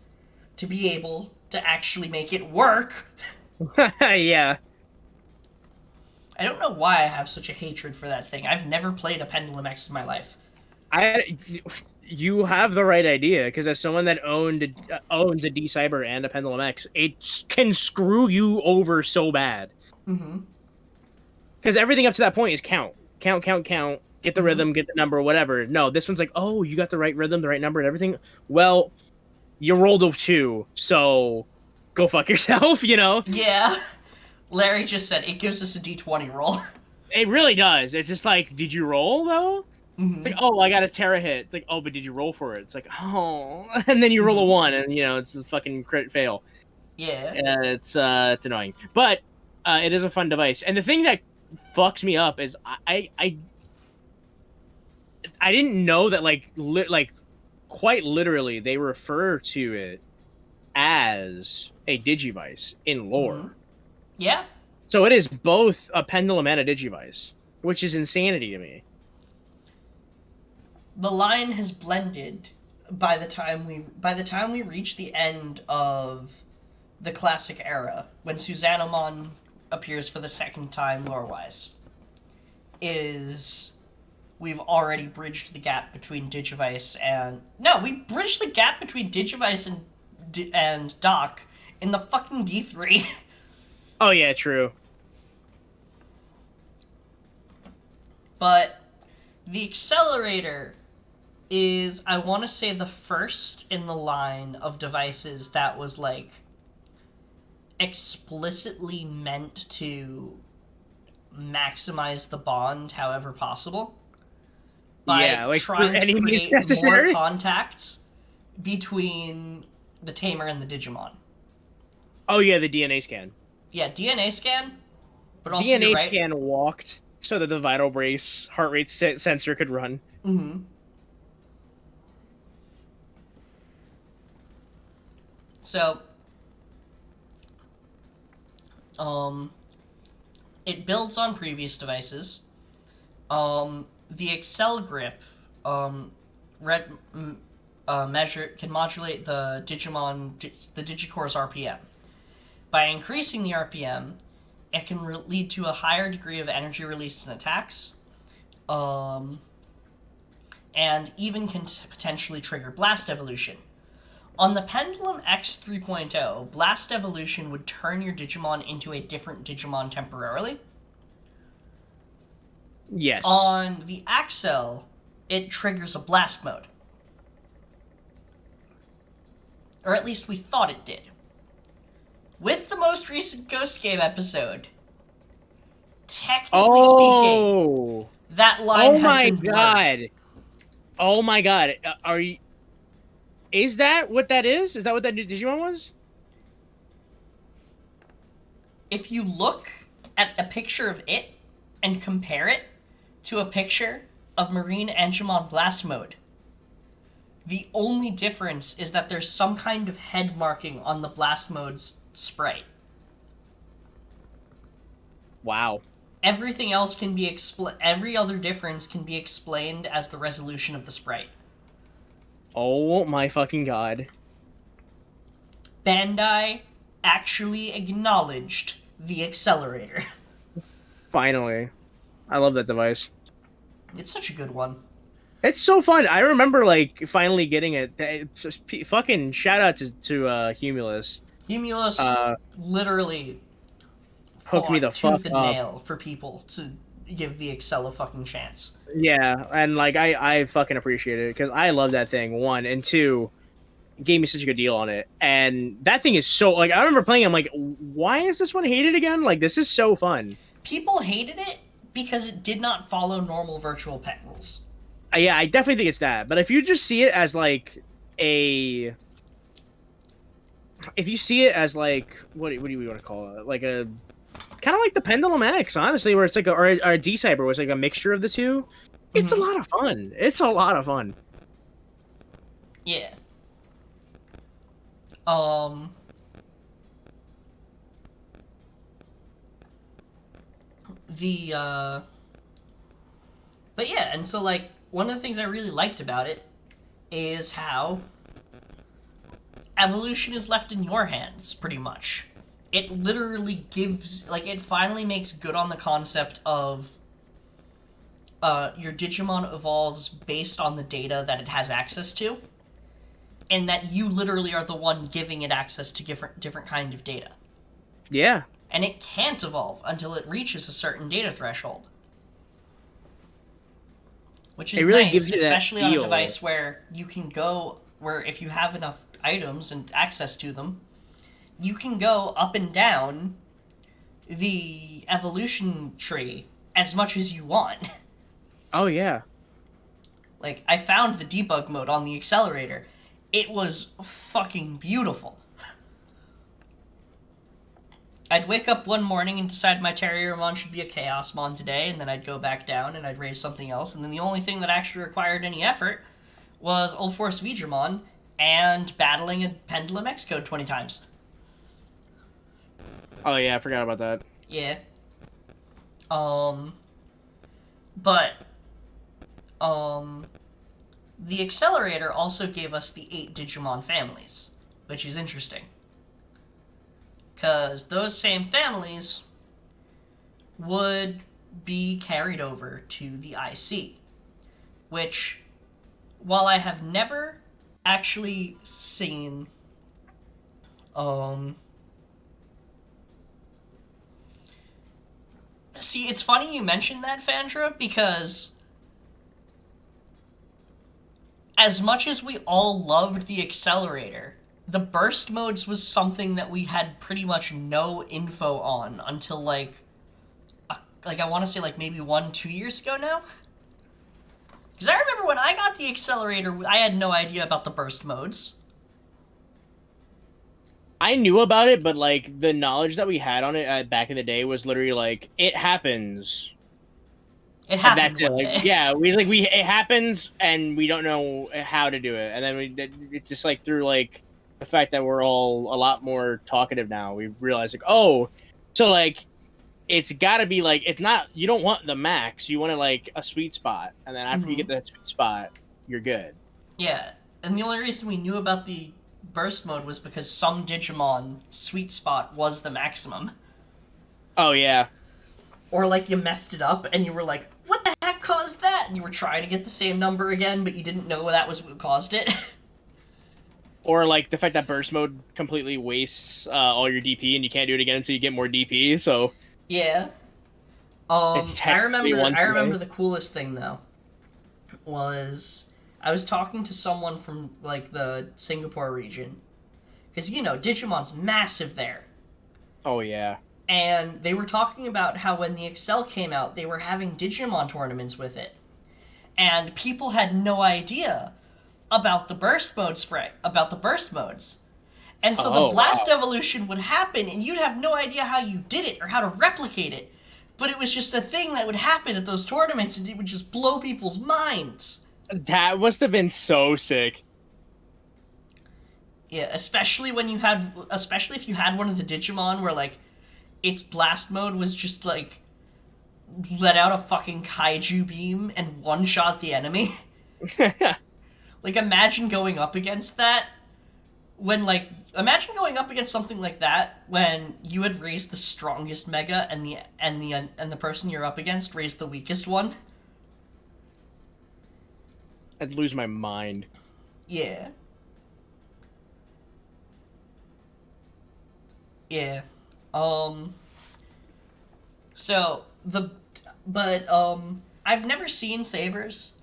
to be able to actually make it work. Yeah. I don't know why I have such a hatred for that thing. I've never played a Pendulum X in my life. You have the right idea, because as someone that owns a D-Cyber and a Pendulum X, it can screw you over so bad. Mm-hmm. Because everything up to that point is count. Count, count, count. Get the rhythm, get the number, whatever. No, this one's like, oh, you got the right rhythm, the right number, and everything. Well, you rolled a 2, so go fuck yourself, you know? Yeah. Larry just said it gives us a D20 roll. It really does. It's just like, did you roll, though? Mm-hmm. It's like, oh, I got a Terra hit. It's like, oh, but did you roll for it? It's like, oh. And then you roll a 1, and, you know, it's a fucking crit fail. Yeah. It's annoying. But it is a fun device. And the thing that fucks me up is I didn't know that, like, quite literally, they refer to it as a Digivice in lore. Mm-hmm. Yeah. So it is both a Pendulum and a Digivice, which is insanity to me. The line has blended by the time we reach the end of the classic era, when Susanamon appears for the second time lore-wise. We've already bridged the gap between Digivice and... No, we bridged the gap between Digivice and Doc in the fucking D3. Oh, yeah, true. But the Accelerator is, I want to say, the first in the line of devices that was, like, explicitly meant to maximize the bond however possible. By trying to create more contacts between the Tamer and the Digimon. Oh, yeah, the DNA scan. Yeah, DNA scan, But also, you're DNA right. scan walked so that the vital brace heart rate sensor could run. Mm-hmm. So, um, it builds on previous devices. The Excel grip, red, measure can modulate the Digicore's RPM. By increasing the RPM, it can lead to a higher degree of energy released in attacks, um, and even can potentially trigger blast evolution. On the Pendulum X 3.0, blast evolution would turn your Digimon into a different Digimon temporarily. Yes. On the Axel, it triggers a blast mode. Or at least we thought it did. With the most recent Ghost Game episode, technically speaking, Oh. that line Oh has my been blurred. god. Oh my god. Are you? Is that what that is? Is that what that new Digimon was? If you look at a picture of it and compare it to a picture of Marine Angemon Blast Mode, the only difference is that there's some kind of head marking on the Blast Mode's sprite. Wow. Everything else can be every other difference can be explained as the resolution of the sprite. Oh my fucking god. Bandai actually acknowledged the accelerator. Finally. I love that device. It's such a good one. It's so fun. I remember like finally getting it. Fucking shout out to Humulus. Humulus literally Hooked me the fought fuck tooth and up. nail for people to give the Excel a fucking chance. Yeah, and like I fucking appreciate it because I love that thing. One and two, gave me such a good deal on it, and that thing is so like I remember playing. I'm like, why is this one hated again? Like this is so fun. People hated it because it did not follow normal virtual pet rules. Yeah, I definitely think it's that. But if you just see it as like a, if you see it as like what do you want to call it? Like a kind of like the Pendulum X, honestly, where it's like or a D-Cyber, where it's like a mixture of the two. It's a lot of fun. It's a lot of fun. Yeah. The but yeah, and so like one of the things I really liked about it is how evolution is left in your hands pretty much. It literally gives like it finally makes good on the concept of your Digimon evolves based on the data that it has access to, and that you literally are the one giving it access to different kind of data. Yeah. And it can't evolve until it reaches a certain data threshold. Which is it really nice, gives you especially that on a feel. device where you can go, where if you have enough items and access to them, you can go up and down the evolution tree as much as you want. Oh yeah. Like, I found the debug mode on the accelerator. It was fucking beautiful. I'd wake up one morning and decide my Terriermon should be a Chaosmon today, and then I'd go back down and I'd raise something else, and then the only thing that actually required any effort was Old Force Vidramon and battling a Pendulum X code 20 times. Oh yeah, I forgot about that. Yeah. But, the accelerator also gave us the 8 Digimon families, which is interesting. Because those same families would be carried over to the IC, which, while I have never actually seen, see, it's funny you mentioned that, Fandra, because as much as we all loved the accelerator, the burst modes was something that we had pretty much no info on until like I want to say like maybe 1-2 years ago now. Because I remember when I got the accelerator, I had no idea about the burst modes. I knew about it, but like the knowledge that we had on it back in the day was literally like it happens, It and happened that's it. one Like day. yeah, we it happens, and we don't know how to do it, and then it's just like through like the fact that we're all a lot more talkative now, we realize like oh, so like it's got to be like it's not you don't want the max, you want it like a sweet spot, and then after you Hmm. get that sweet spot, you're good. Yeah, and the only reason we knew about the burst mode was because some Digimon sweet spot was the maximum. Oh yeah. Or like you messed it up and you were like, what the heck caused that? And you were trying to get the same number again, but you didn't know that was what caused it. Or like the fact that burst mode completely wastes all your DP and you can't do it again until you get more DP. So Yeah. it's I technically remember one I way. remember the coolest thing though was I was talking to someone from like the Singapore region because Digimon's massive there. Oh yeah. And they were talking about how when the Excel came out, they were having Digimon tournaments with it. And people had no idea about the burst mode spray, about the burst modes. And so the Oh blast wow. evolution would happen, and you'd have no idea how you did it or how to replicate it. But it was just a thing that would happen at those tournaments, and it would just blow people's minds. That must have been so sick. Yeah, especially if you had one of the Digimon where like its blast mode was just like let out a fucking kaiju beam and one shot the enemy. Like imagine going up against that when like imagine going up against something like that when you had raised the strongest mega and the person you're up against raised the weakest one. I'd lose my mind. Yeah. Yeah. Um so the but I've never seen Savers.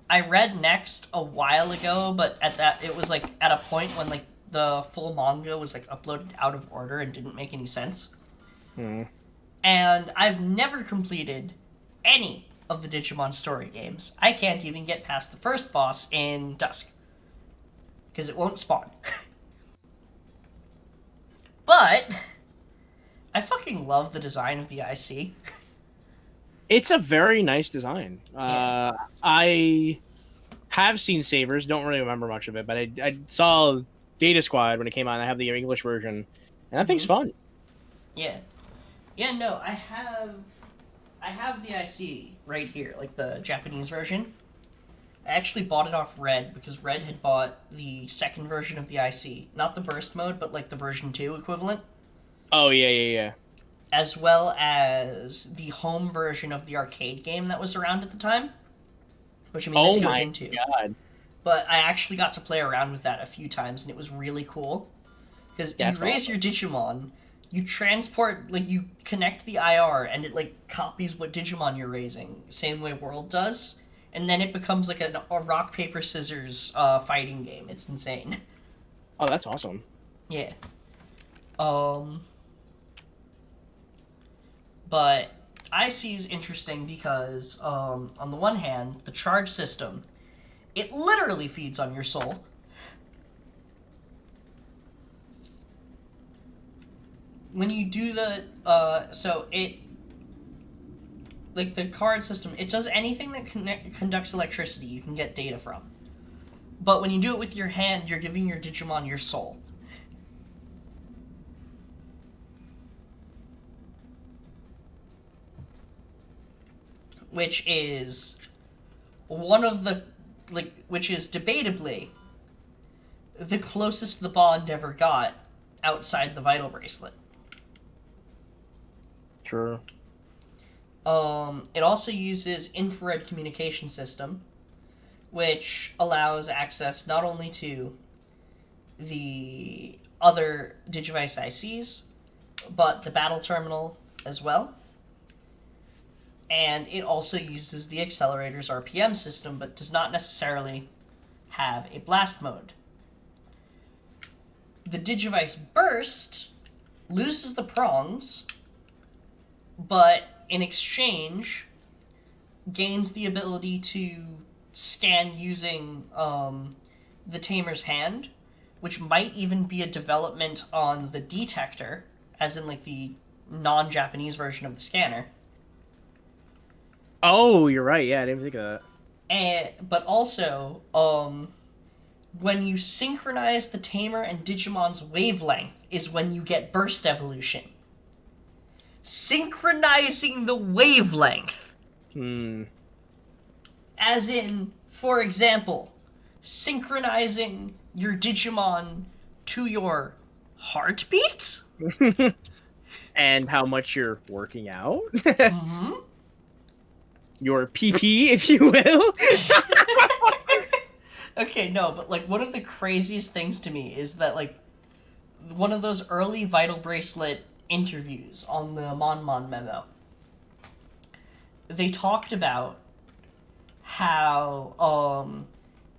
I read Next a while ago, but at that it was like at a point when like the full manga was like uploaded out of order and didn't make any sense. Hmm. And I've never completed any of the Digimon story games. I can't even get past the first boss in Dusk because it won't spawn. But I fucking love the design of the IC. It's a very nice design. Yeah. I have seen Savers. Don't really remember much of it, but I saw Data Squad when it came out. And I have the English version, and that thing's Mm-hmm. fun. Yeah. Yeah. No, I have the IC right here, like the Japanese version. I actually bought it off Red because Red had bought the second version of the IC, not the burst mode, but like the version 2 equivalent, Oh yeah, yeah, yeah. as well as the home version of the arcade game that was around at the time, which I mean this Oh goes my into. god, But I actually got to play around with that a few times and it was really cool because you that's raise awesome. your Digimon, you transport like you connect the IR and it like copies what Digimon you're raising, same way World does, and then it becomes like a rock paper scissors fighting game. It's insane. Oh, that's awesome. Yeah. Um. But IC is interesting because on the one hand, the charge system it literally feeds on your soul. When you do the so it like the card system, it does anything that conducts electricity you can get data from. But when you do it with your hand, you're giving your Digimon your soul. Which is one of the which is debatably the closest the bond ever got outside the vital bracelet. Sure. It also uses infrared communication system, which allows access not only to the other Digivice ICs, but the battle terminal as well. And it also uses the accelerator's RPM system, but does not necessarily have a blast mode. The Digivice Burst loses the prongs, but in exchange gains the ability to scan using the Tamer's Hand, which might even be a development on the detector, as in like the non-Japanese version of the scanner. Oh, you're right. Yeah, I didn't think of But also, when you synchronize the Tamer and Digimon's wavelength is when you get burst evolution. Synchronizing the wavelength. that. As in, for example, synchronizing your Digimon to your heartbeat? And how much you're working out. Your PP, if you will. Okay, no, but like one of the craziest things to me is that like one of those early Vital Bracelet interviews on the Mon memo, they talked about how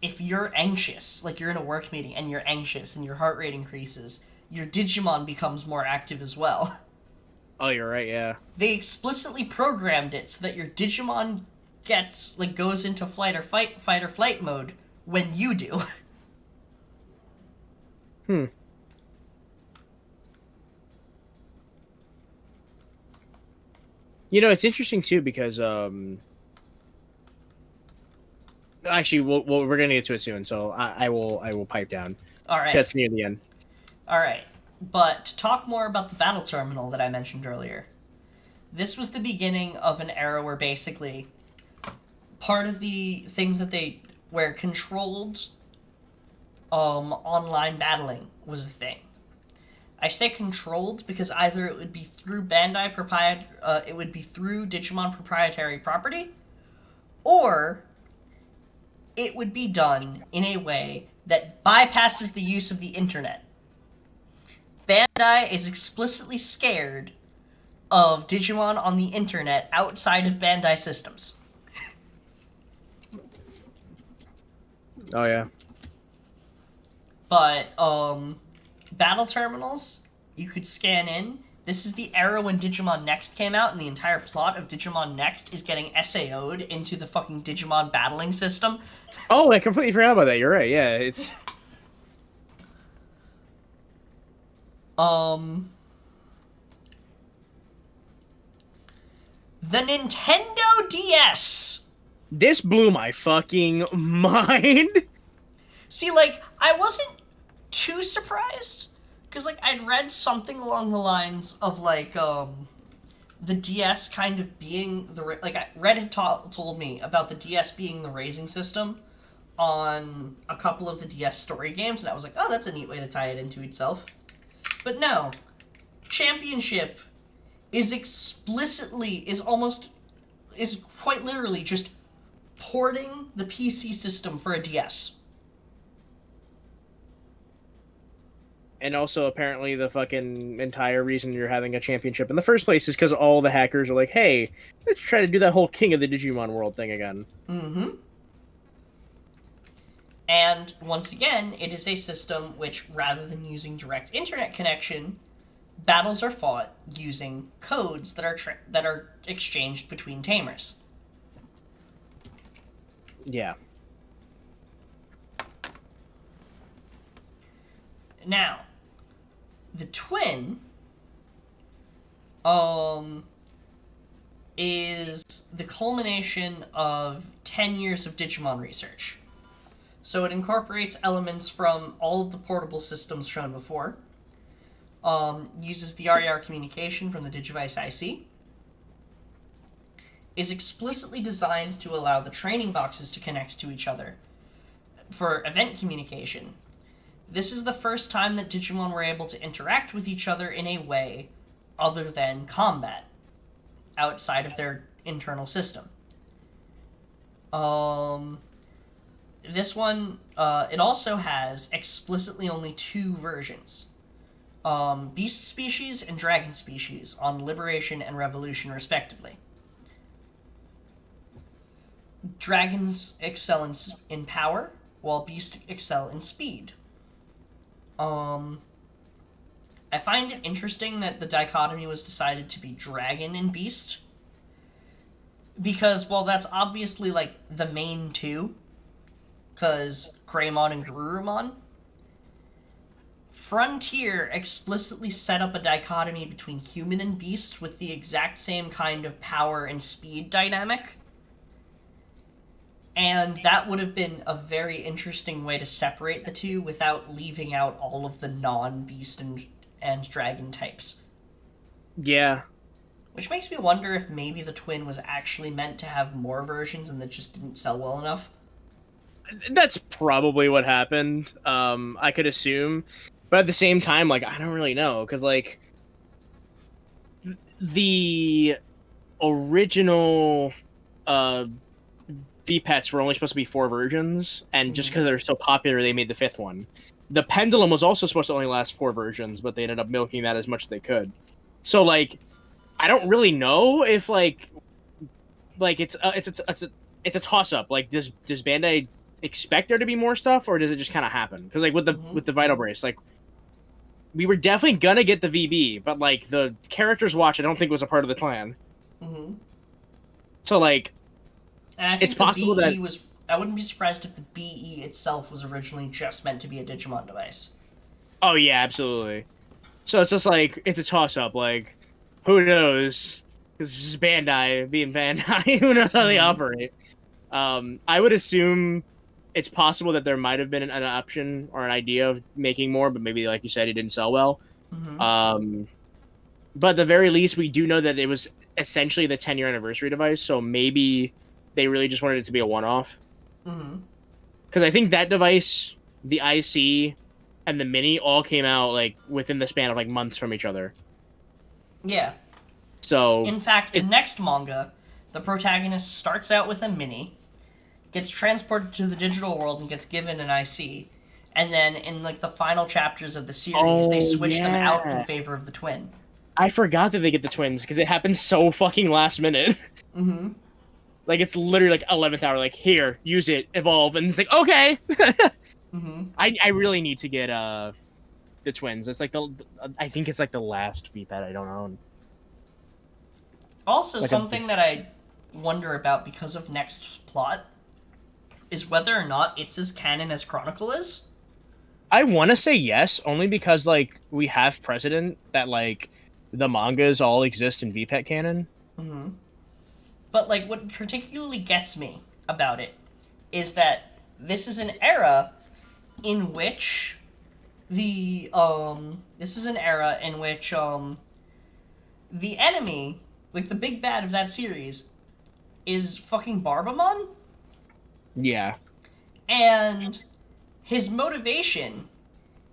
if you're anxious, like you're in a work meeting and you're anxious and your heart rate increases, your Digimon becomes more active as well. Oh, you're right. Yeah. They explicitly programmed it so that your Digimon gets like goes into fight or flight mode when you do. Hmm. You know, it's interesting too because actually we're gonna get to it soon, so I will pipe down. All right. That's near the end. All right. But to talk more about the battle terminal that I mentioned earlier, this was the beginning of an era where basically part of the things that they where controlled online battling was the thing. I say controlled because either it would be through it would be through Digimon proprietary property, or it would be done in a way that bypasses the use of the internet. Bandai is explicitly scared of Digimon on the internet outside of Bandai systems. Oh yeah. But battle terminals you could scan in. This is the era when Digimon Next came out, and the entire plot of Digimon Next is getting SAO'd into the fucking Digimon battling system. Oh, I completely forgot about that. You're right. Yeah, it's The Nintendo DS. this blew my fucking mind. See, like, I wasn't too surprised, because, like, I'd read something along the lines of, like, the DS kind of being Red had told me about the DS being the raising system on a couple of the DS story games, and I was like, oh, that's a neat way to tie it into itself. But no. Championship is quite literally just porting the PC system for a DS. And also, apparently, the fucking entire reason you're having a championship in the first place is because all the hackers are like, hey, let's try to do that whole King of the Digimon world thing again. Mm-hmm. And, once again, it is a system which, rather than using direct internet connection, battles are fought using codes that are exchanged between tamers. Yeah. Now, the twin is the culmination of 10 years of Digimon research. So it incorporates elements from all of the portable systems shown before, uses the RER communication from the Digivice IC, is explicitly designed to allow the training boxes to connect to each other for event communication. This is the first time that Digimon were able to interact with each other in a way other than combat, outside of their internal system. This one, it also has explicitly only two versions. Beast species and dragon species on Liberation and Revolution, respectively. Dragons excel in power, while beasts excel in speed. I find it interesting that the dichotomy was decided to be dragon and beast, because while that's obviously like the main two, because Greymon and Garurumon, Frontier explicitly set up a dichotomy between human and beast with the exact same kind of power and speed dynamic. And that would have been a very interesting way to separate the two without leaving out all of the non-beast and dragon types. Yeah. Which makes me wonder if maybe the twin was actually meant to have more versions and that just didn't sell well enough. That's probably what happened. I could assume. But at the same time, like, I don't really know. Because, like, the original V-Pets were only supposed to be 4 versions. And just because they're so popular, they made the 5th one. The Pendulum was also supposed to only last 4 versions, but they ended up milking that as much as they could. So, like, I don't really know if, like it's a toss up. Like, does Bandai expect there to be more stuff, or does it just kind of happen? Because, like, with the Vital Brace, like, we were definitely gonna get the VB, but, like, the Characters Watch, I don't think was a part of the plan. So, like, and I think it's possible BE that was. I wouldn't be surprised if the BE itself was originally just meant to be a Digimon device. Oh yeah, absolutely. So it's just like it's a toss up. Like, who knows? Because this is Bandai being Bandai. Who knows how they operate? I would assume it's possible that there might have been an option or an idea of making more, but maybe, like you said, it didn't sell well. But at the very least, we do know that it was essentially the 10-year anniversary device, so maybe they really just wanted it to be a one-off. Because I think that device, the IC, and the Mini all came out, like, within the span of, like, months from each other. Yeah. So in fact, the next manga, the protagonist starts out with a Mini, gets transported to the digital world and gets given an IC, and then in, like, the final chapters of the series, they switch them out in favor of the twin. I forgot that they get the twins because it happened so fucking last minute. Like, it's literally like 11th hour. Like, here, use it, evolve, and it's like, okay. I really need to get the twins. It's like I think it's like the last V-Pet I don't own. Also, like something that I wonder about because of next plot is whether or not it's as canon as Chronicle is. I want to say yes, only because, like, we have precedent that, like, the mangas all exist in V-Pet canon. But, like, what particularly gets me about it is that this is an era in which the enemy, like, the big bad of that series, is fucking Barbamon. Yeah. And his motivation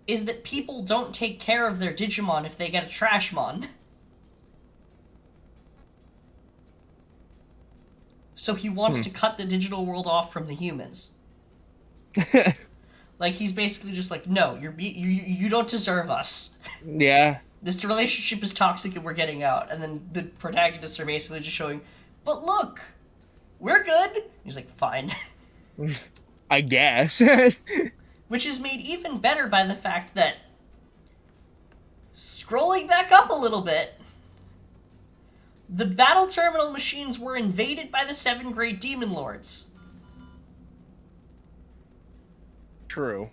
is that people don't take care of their Digimon if they get a Trashmon. So he wants to cut the digital world off from the humans. Like, he's basically just like, no, you don't deserve us. Yeah. This relationship is toxic and we're getting out. And then the protagonists are basically just showing, but look, we're good. He's like, fine. I guess. Which is made even better by the fact that, scrolling back up a little bit, the battle terminal machines were invaded by the 7 Great Demon Lords. True.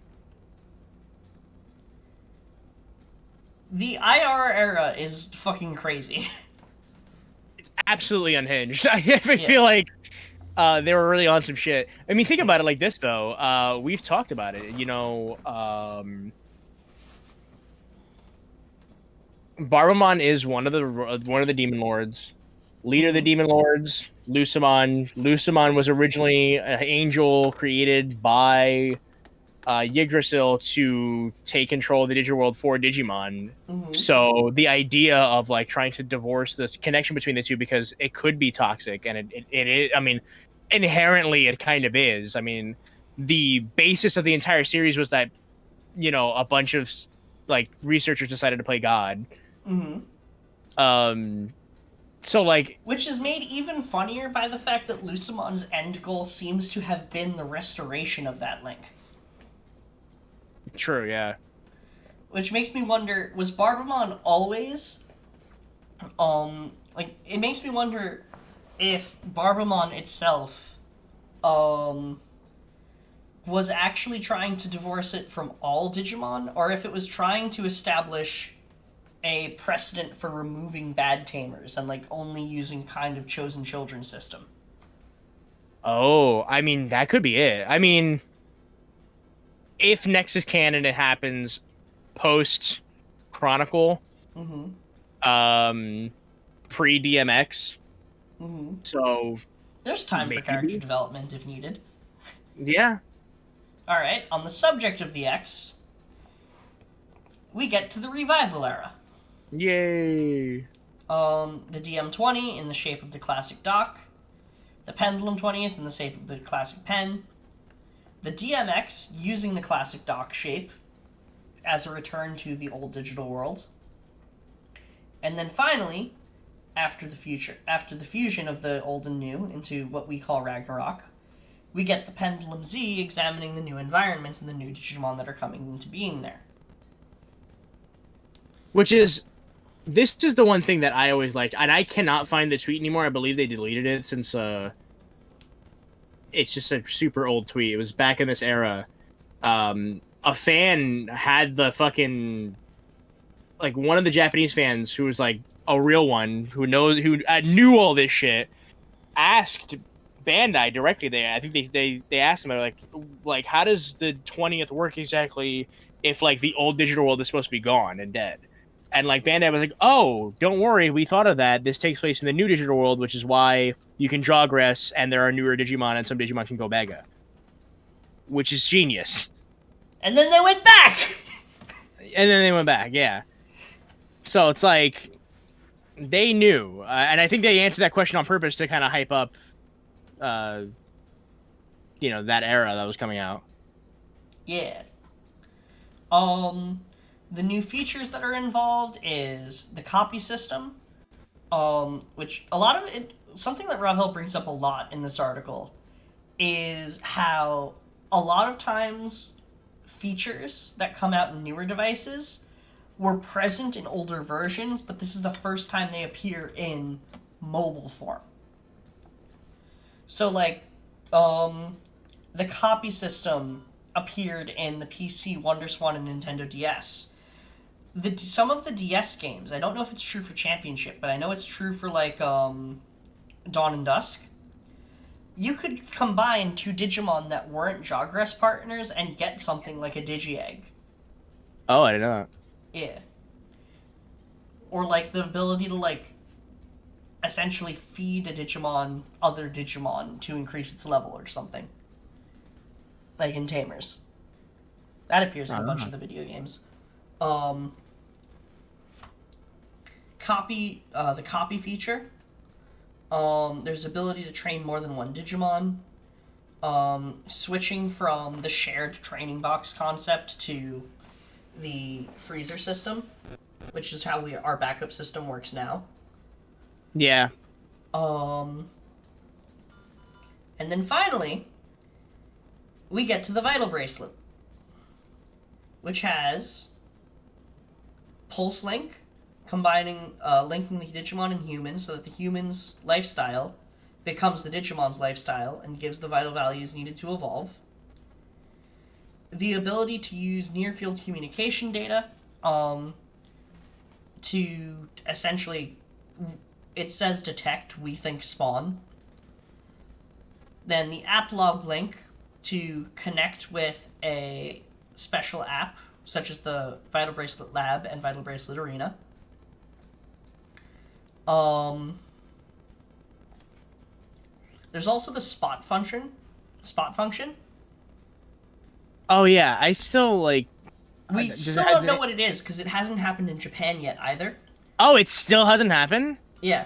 The IR era is fucking crazy. It's absolutely unhinged. I feel like they were really on some shit. I mean, think about it like this, though. We've talked about it. You know, Barbamon is one of the Demon Lords, leader of the Demon Lords. Lucemon. Lucemon was originally an angel created by Yggdrasil to take control of the digital world for Digimon. So the idea of, like, trying to divorce the connection between the two because it could be toxic, and it is. I mean, inherently it kind of is. I mean, the basis of the entire series was that, you know, a bunch of, like, researchers decided to play God. So, like, which is made even funnier by the fact that Lucimon's end goal seems to have been the restoration of that link. True, yeah. Which makes me wonder, was Barbamon always, like, it makes me wonder if Barbamon itself, was actually trying to divorce it from all Digimon, or if it was trying to establish a precedent for removing bad tamers and like only using kind of chosen children system. Oh, I mean, that could be it. I mean, if Nexus canon, it happens post Chronicle, Mm-hmm. um, pre DMX. Mm-hmm. So There's time for character maybe, development if needed. yeah. All right, on the subject of the X, we get to the revival era. Yay. The DM20 in the shape of the classic dock, the Pendulum 20th in the shape of the classic pen, the DMX using the classic dock shape as a return to the old digital world, and then finally, after the fusion of the old and new into what we call Ragnarok, we get the Pendulum Z examining the new environments and the new Digimon that are coming into being there. Which is, this is the one thing that I always like, and I cannot find the tweet anymore. I believe they deleted it since it's just a super old tweet. It was back in this era. A fan had the fucking, like, one of the Japanese fans who was like a real one who knew all this shit, asked Bandai directly. I think they asked him, like how does the 20th work exactly if like the old digital world is supposed to be gone and dead? And like Bandai was like, oh, don't worry, we thought of that. This takes place in the new digital world, which is why you can Jawgrass and there are newer Digimon and some Digimon can go Mega, which is genius. And then they went back! And then they went back, yeah. So it's like they knew, and I think they answered that question on purpose to kind of hype up, that era that was coming out. Yeah. The new features that are involved is the copy system, which a lot of it, something that Ravel brings up a lot in this article, is how a lot of times features that come out in newer devices were present in older versions, but this is the first time they appear in mobile form. So, like, the copy system appeared in the PC WonderSwan and Nintendo DS. Some of the DS games, I don't know if it's true for Championship, but I know it's true for, like, Dawn and Dusk. You could combine two Digimon that weren't Jawgrass partners and get something like a Digi-Egg. Oh, I didn't know that. Yeah. Or, like, the ability to, like, essentially feed a Digimon other Digimon to increase its level or something. Like in Tamers. That appears in a bunch of the video games. The copy feature. There's ability to train more than one Digimon. Switching from the shared training box concept to the freezer system, which is how our backup system works now. Yeah. And then finally, we get to the Vital Bracelet, which has Pulse Link, combining, linking the Digimon and humans so that the human's lifestyle becomes the Digimon's lifestyle and gives the vital values needed to evolve. The ability to use near-field communication data, to essentially, it says detect, we think spawn. Then the app log link to connect with a special app, such as the Vital Bracelet Lab and Vital Bracelet Arena. There's also the spot function. Oh yeah, I still like. We still don't know what it is because it hasn't happened in Japan yet either. Oh, it still hasn't happened? Yeah.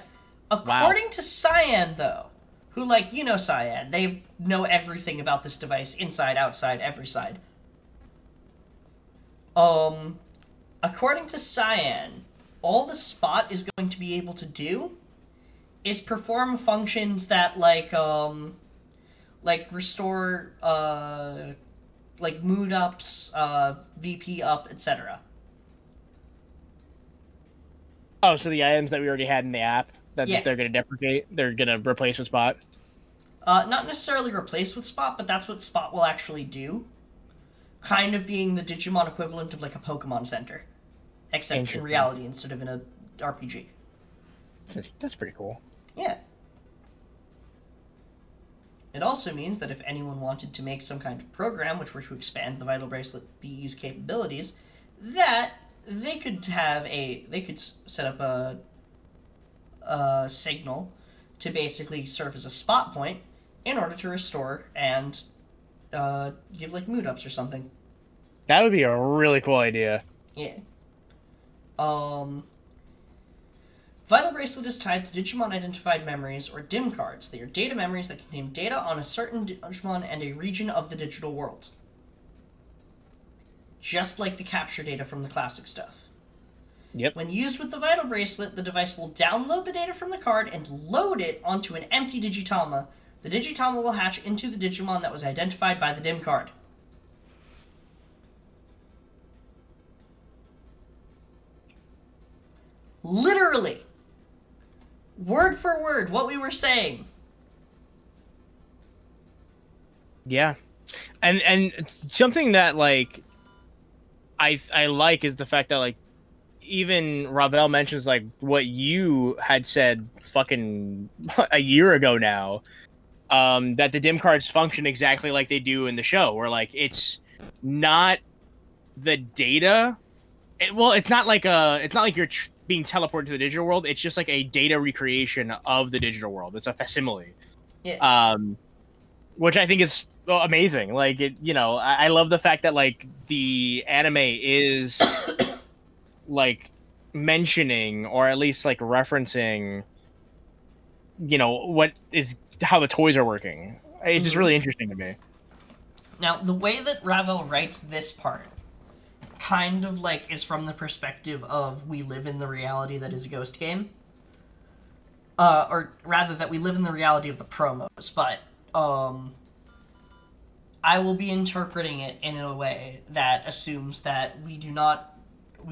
According to Cyan, though, who, like, you know Cyan, they know everything about this device, inside, outside, every side. According to Cyan, all the Spot is going to be able to do is perform functions that, like restore, like mood ups, VP up, etc. Oh, so the items that we already had in the app that Yeah. they're going to deprecate, they're going to replace with Spot? Not necessarily replaced with Spot, but that's what Spot will actually do. Kind of being the Digimon equivalent of like a Pokemon Center, except in reality instead of in a RPG. That's pretty cool. Yeah. It also means that if anyone wanted to make some kind of program which were to expand the Vital Bracelet BE's capabilities, that they could set up a signal to basically serve as a spot point in order to restore and give like mood ups or something. That would be a really cool idea. Yeah. Vital Bracelet is tied to Digimon Identified Memories, or DIM cards. They are data memories that contain data on a certain Digimon and a region of the digital world. Just like the capture data from the classic stuff. Yep. When used with the Vital Bracelet, the device will download the data from the card and load it onto an empty Digitama. The Digitama will hatch into the Digimon that was identified by the DIM card. Literally! Word for word, what we were saying. Yeah. And something that like I like is the fact that like even Ravel mentions like what you had said fucking a year ago now, that the DIM cards function exactly like they do in the show, where like it's not the data. It's not like you're being teleported to the digital world. It's just like a data recreation of the digital world. It's a facsimile. Yeah. Which I think is amazing. Like I love the fact that like the anime is like mentioning or at least like referencing, what is how the toys are working. It's just really interesting to me. Now, the way that Ravel writes this part kind of like is from the perspective of we live in the reality that is a Ghost game. Or rather that we live in the reality of the promos, but I will be interpreting it in a way that assumes that we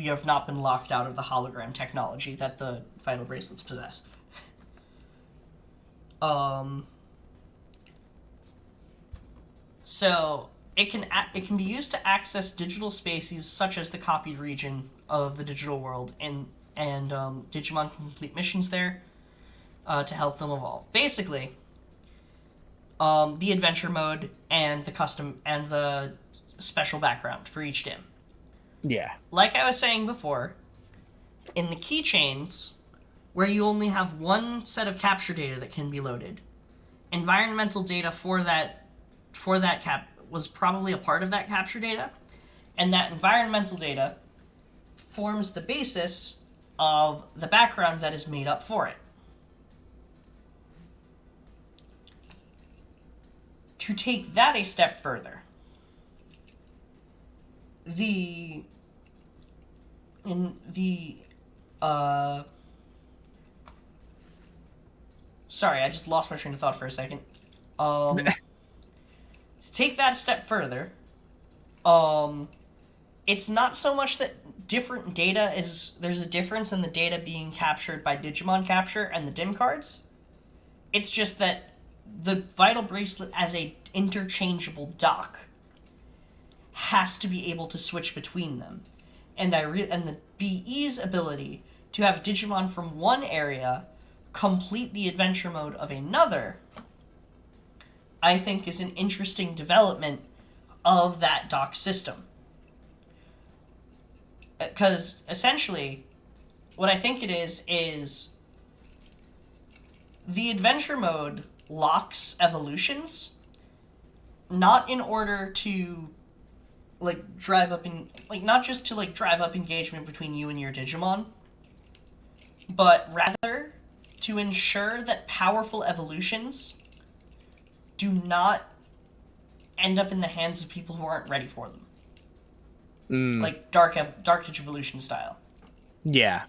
have not been locked out of the hologram technology that the Vital Bracelets possess. So it can be used to access digital spaces such as the copied region of the digital world, and Digimon can complete missions there to help them evolve. Basically, the adventure mode and the special background for each dim. Yeah. Like I was saying before, in the keychains, where you only have one set of capture data that can be loaded, environmental data for that cap was probably a part of that capture data, and that environmental data forms the basis of the background that is made up for it. To take that a step further, sorry, I just lost my train of thought for a second. To take that a step further, it's not so much that different data there's a difference in the data being captured by Digimon Capture and the DIM cards. It's just that the Vital Bracelet as a interchangeable dock has to be able to switch between them. And the BE's ability to have Digimon from one area complete the adventure mode of another, I think is an interesting development of that dock system. Because essentially, what I think it is the adventure mode locks evolutions, not in order to like drive up not just to like drive up engagement between you and your Digimon, but rather to ensure that powerful evolutions do not end up in the hands of people who aren't ready for them. Like Dark Digivolution style. Yeah.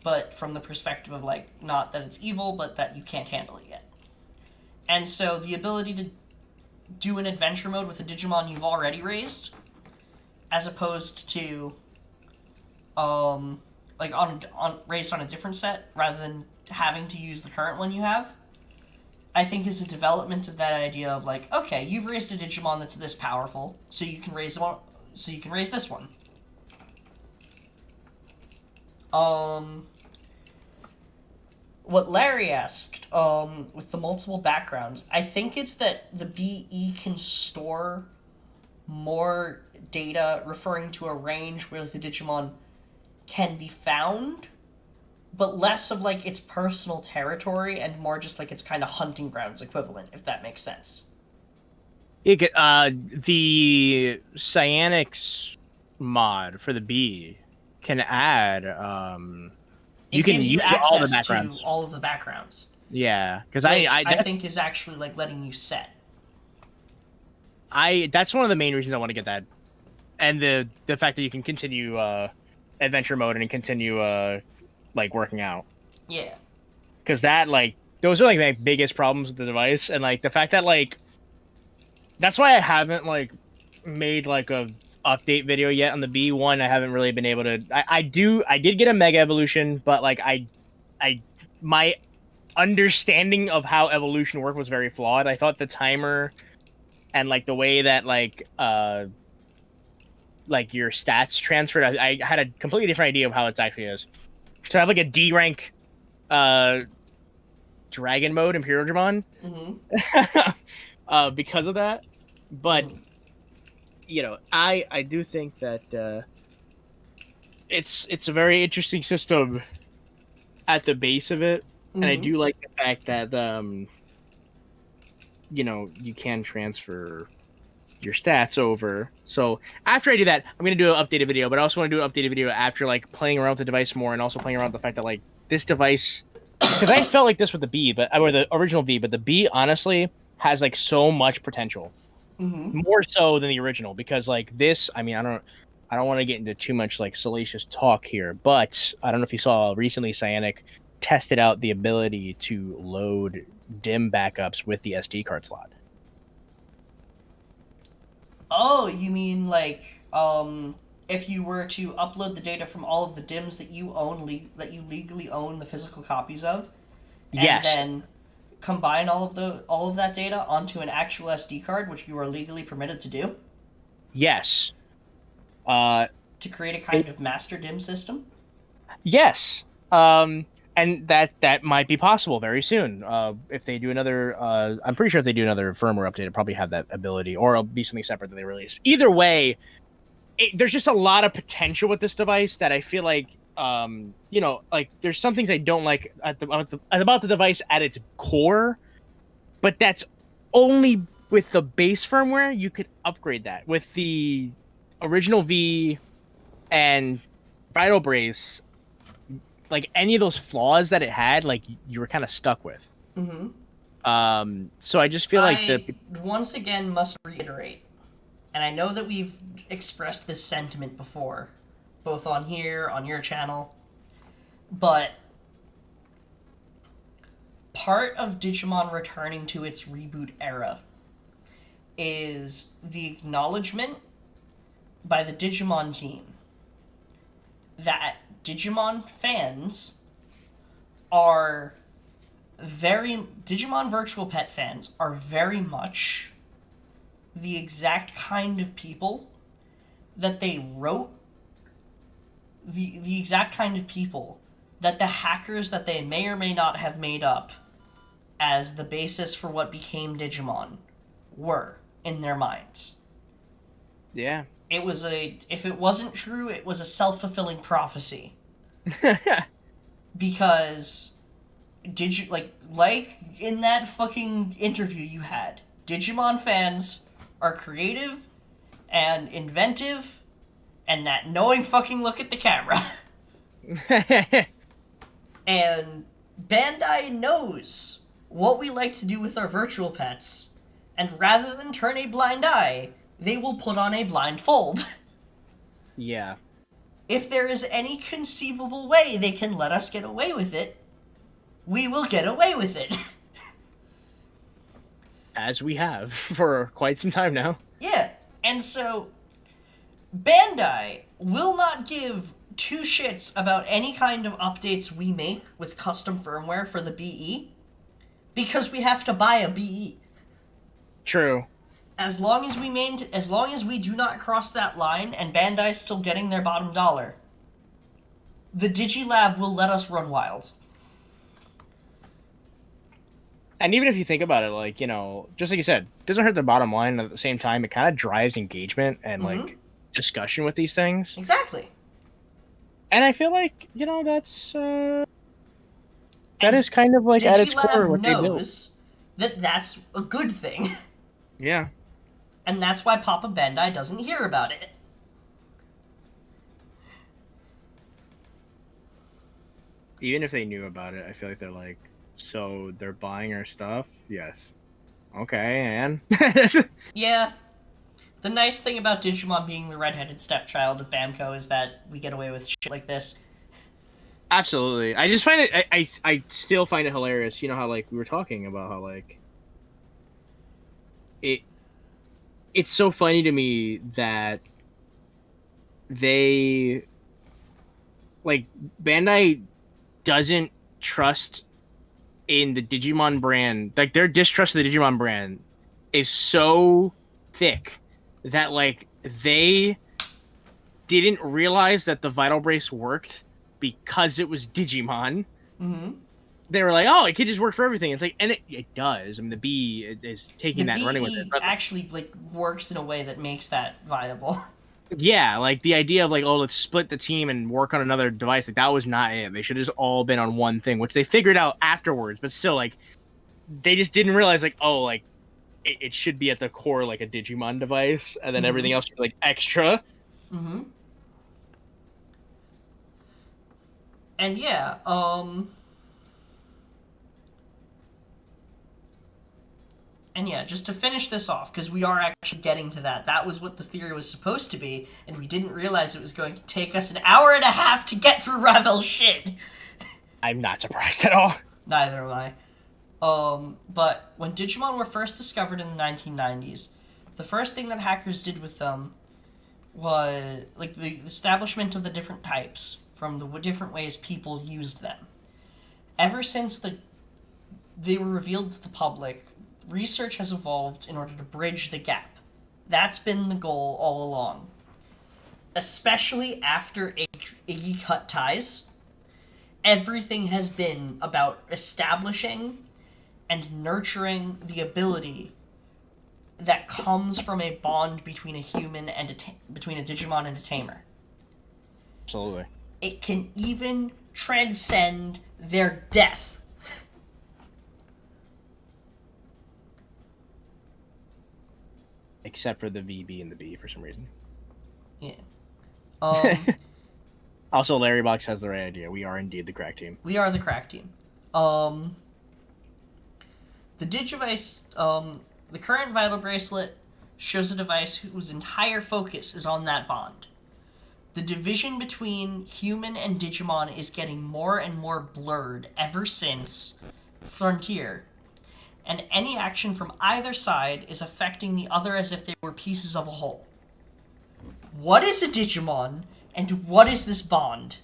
But from the perspective of like not that it's evil, but that you can't handle it yet. And so the ability to do an adventure mode with a Digimon you've already raised, as opposed to like raised on a different set rather than having to use the current one you have, I think, is a development of that idea of like, okay, you've raised a Digimon that's this powerful, so you can raise one, so you can raise this one. What Larry asked, with the multiple backgrounds, I think it's that the BE can store more data referring to a range where the Digimon can be found, but less of like its personal territory and more just like its kind of hunting grounds equivalent, if that makes sense. The Cyanics mod for the B can add It you can gives you use all the access to backgrounds. all of the backgrounds, Yeah, because which I I that's, think is actually like letting you set. that's one of the main reasons I want to get that, and the fact that you can continue adventure mode and continue like working out, Yeah. because that like those are like my biggest problems with the device, and like the fact that like that's why I haven't like made like a update video yet on the B1. I haven't really been able to. I did get a Mega Evolution, but like I my understanding of how evolution worked was very flawed. I thought the timer and like the way that like your stats transferred, I had a completely different idea of how it actually is. So I have like a D rank uh dragon mode Imperial Dramon Mm-hmm. because of that. But Mm-hmm. I do think that it's a very interesting system at the base of it, and I Mm-hmm. do like the fact that you can transfer your stats over. So after I do that, I'm gonna do an updated video, but I also want to do an updated video after like playing around with the device more and also playing around with the fact that like this device, because I felt like this with the B, but or the original B, but the B honestly has like so much potential, Mm-hmm. more so than the original. Because like this, I mean, I don't want to get into too much like salacious talk here, but I don't know if you saw recently, Cyanic tested out the ability to load DIM backups with the SD card slot. Oh, you mean like if you were to upload the data from all of the DIMMs that you own that you legally own the physical copies of, and Yes, then combine all of that data onto an actual SD card, which you are legally permitted to do, yes. Uh, to create a it, kind of master DIMM system. yes. And that might be possible very soon. If they do another, I'm pretty sure if they do another firmware update, it'll probably have that ability, or it'll be something separate that they release. Either way, there's just a lot of potential with this device that I feel like, like there's some things I don't like about the device at its core, but that's only with the base firmware. You could upgrade that with the original V and Vital Brace. Like any of those flaws that it had, like you were kind of stuck with. Mm-hmm. So I just feel like I once again must reiterate, and I know that we've expressed this sentiment before, both on here, on your channel, but part of Digimon returning to its reboot era is the acknowledgement by the Digimon team that Digimon fans are Digimon Virtual Pet fans are very much the exact kind of people that they wrote, the exact kind of people that the hackers that they may or may not have made up as the basis for what became Digimon were in their minds. yeah. If it wasn't true, it was a self-fulfilling prophecy. Because like in that fucking interview you had, Digimon fans are creative and inventive and that knowing fucking look at the camera. And Bandai knows what we like to do with our virtual pets, and rather than turn a blind eye, they will put on a blindfold. Yeah. If there is any conceivable way they can let us get away with it, we will get away with it. As we have for quite some time now. Yeah, and so Bandai will not give two shits about any kind of updates we make with custom firmware for the BE, because we have to buy a BE. True. As long as we do not cross that line and Bandai's still getting their bottom dollar, the Digilab will let us run wild. And even if you think about it, like, you know, just like you said, it doesn't hurt the bottom line. At the same time, it kind of drives engagement and, like, discussion with these things. Exactly. And I feel like, you know, that is kind of, like, at its core what they do. knows that that's a good thing. Yeah. And that's why Papa Bandai doesn't hear about it. Even if they knew about it, I feel like they're like, so they're buying our stuff? Yes. Okay, and? Yeah. The nice thing about Digimon being the redheaded stepchild of Bamco is that we get away with shit like this. Absolutely. I just find it, I still find it hilarious. You know how, like, we were talking about how, like, it's so funny to me that they, like, Bandai doesn't trust in the Digimon brand. Like, their distrust of the Digimon brand is so thick that, like, they didn't realize that the Vital Brace worked because it was Digimon. Mm-hmm. They were like, oh, it could just work for everything. It's like, and it does. I mean, the B is taking that and running with it. But actually, like, works in a way that makes that viable. Yeah, like, the idea of, like, oh, let's split the team and work on another device, like, that was not it. They should have just all been on one thing, which they figured out afterwards, but still, like, they just didn't realize, like, oh, like, it should be at the core, like, a Digimon device, and then everything else should be, like, extra. Mm-hmm. And yeah, and yeah, just to finish this off, because we are actually getting to that. That was what the theory was supposed to be, and we didn't realize it was going to take us an hour and a half to get through Ravel shit. I'm not surprised at all. Neither am I. But when Digimon were first discovered in the 1990s, the first thing that hackers did with them was, like, the establishment of the different types from the different ways people used them. Ever since they were revealed to the public, research has evolved in order to bridge the gap. That's been the goal all along. Especially after Iggy cut ties, everything has been about establishing and nurturing the ability that comes from a bond between a human and between a Digimon and a tamer. Absolutely. It can even transcend their death. Except for the VB and the B for some reason. Yeah. Also, Larry Box has the right idea. We are indeed the crack team. We are the crack team. The Digivice, the current Vital Bracelet shows a device whose entire focus is on that bond. The division between human and Digimon is getting more and more blurred ever since Frontier, and any action from either side is affecting the other as if they were pieces of a whole. What is a Digimon, and what is this bond,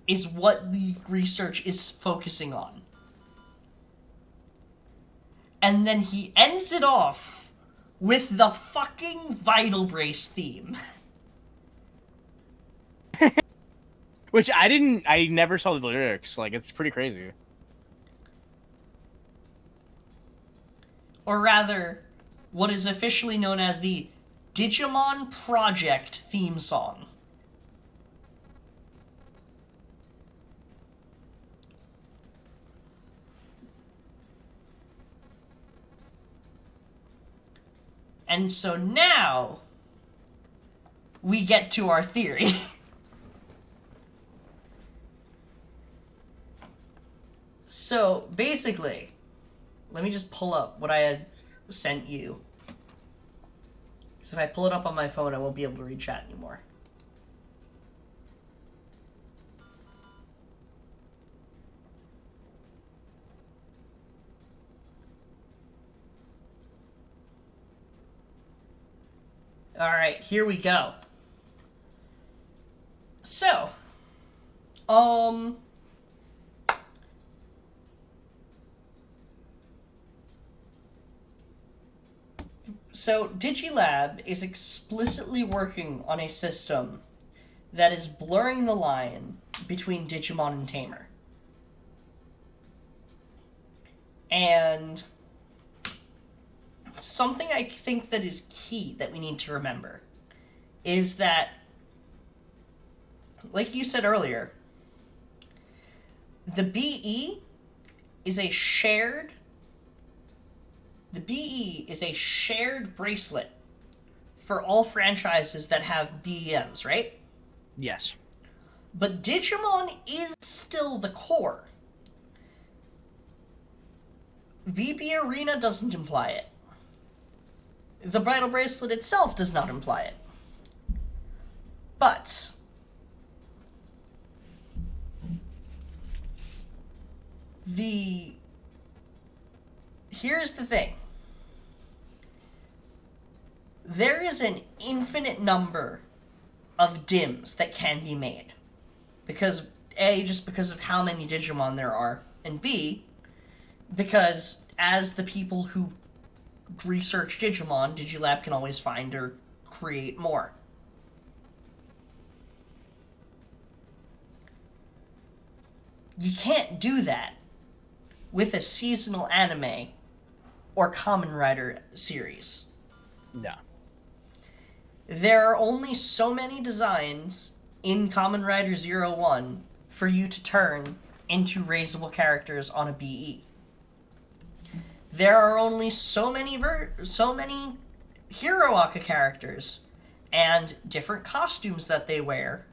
is what the research is focusing on. And then he ends it off with the fucking Vital Brace theme. Which I never saw the lyrics. Like, it's pretty crazy. Or rather, what is officially known as the Digimon Project theme song. And so now, we get to our theory. So, basically, let me just pull up what I had sent you. So if I pull it up on my phone, I won't be able to read chat anymore. Alright, here we go. So, So, Digilab is explicitly working on a system that is blurring the line between Digimon and Tamer. And something I think that is key that we need to remember is that, like you said earlier, the BE is a shared bracelet for all franchises that have BEMs, right? Yes. But Digimon is still the core. VB Arena doesn't imply it. The bridal bracelet itself does not imply it. But here's the thing. There is an infinite number of DIMs that can be made. Because A, just because of how many Digimon there are, and B, because as the people who research Digimon, Digilab can always find or create more. You can't do that with a seasonal anime or Kamen Rider series. No. There are only so many designs in Kamen Rider 01 for you to turn into raisable characters on a BE. There are only so many Hiroaka characters and different costumes that they wear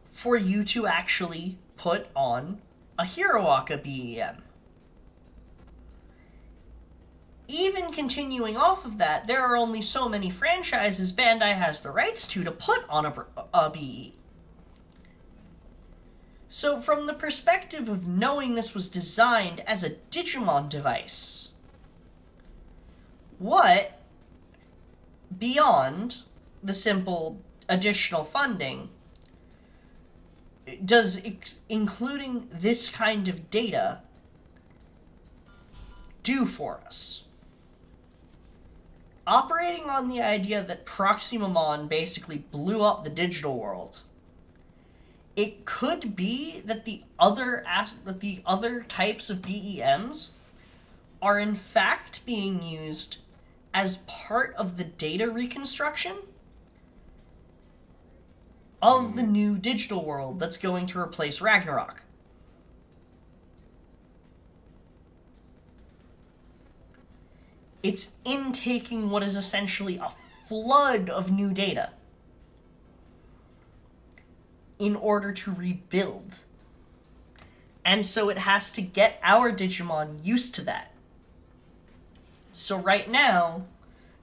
for you to actually put on a Hiroaka BEM. Even continuing off of that, there are only so many franchises Bandai has the rights to put on a BE. So from the perspective of knowing this was designed as a Digimon device, what, beyond the simple additional funding, does including this kind of data do for us? Operating on the idea that Proximamon basically blew up the digital world, it could be that the other types of BEMs are in fact being used as part of the data reconstruction of the new digital world that's going to replace Ragnarok. It's intaking what is essentially a flood of new data in order to rebuild. And so it has to get our Digimon used to that. So right now,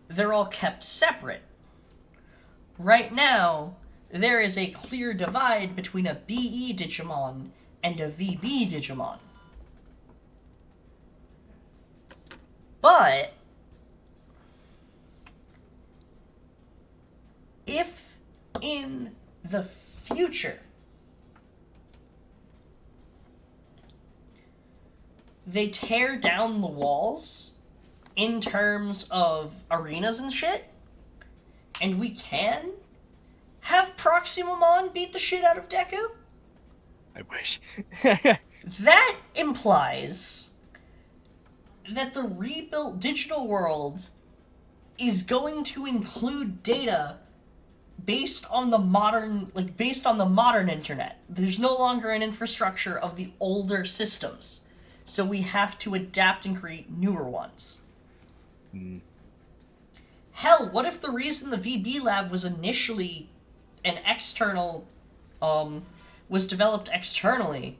they're all kept separate. Right now, there is a clear divide between a BE Digimon and a VB Digimon. But if in the future they tear down the walls in terms of arenas and shit, and we can have Proximamon beat the shit out of Deku, I wish. that implies that the rebuilt digital world is going to include data based on the modern internet. There's no longer an infrastructure of the older systems, so we have to adapt and create newer ones. Hell, what if the reason the VB lab was initially an external, was developed externally,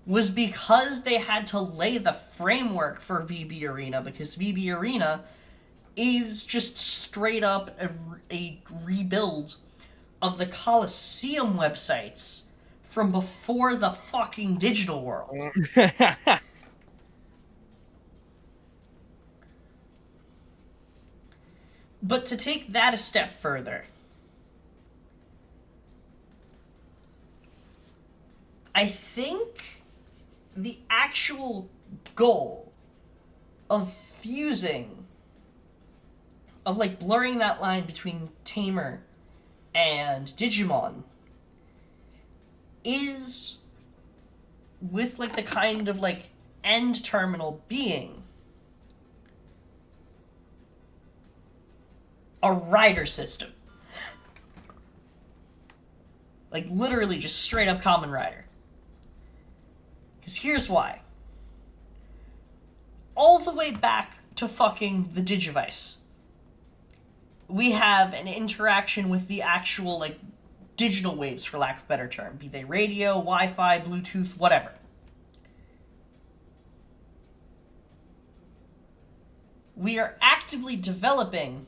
was because they had to lay the framework for VB Arena, because VB Arena is just straight up a rebuild of the Coliseum websites from before the fucking digital world. But to take that a step further, I think the actual goal of fusing of like blurring that line between Tamer and Digimon is with like the kind of like end terminal being a rider system. Like literally just straight up Kamen Rider. Because here's why. All the way back to fucking the Digivice, we have an interaction with the actual, like, digital waves, for lack of a better term. Be they radio, Wi-Fi, Bluetooth, whatever. We are actively developing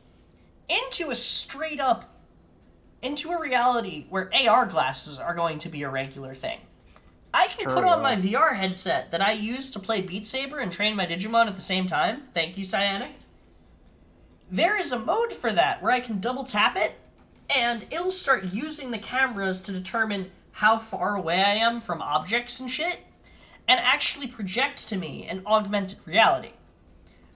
into a reality where AR glasses are going to be a regular thing. I can put on my VR headset that I use to play Beat Saber and train my Digimon at the same time. Thank you, Cyanic. There is a mode for that where I can double tap it, and it'll start using the cameras to determine how far away I am from objects and shit, and actually project to me an augmented reality.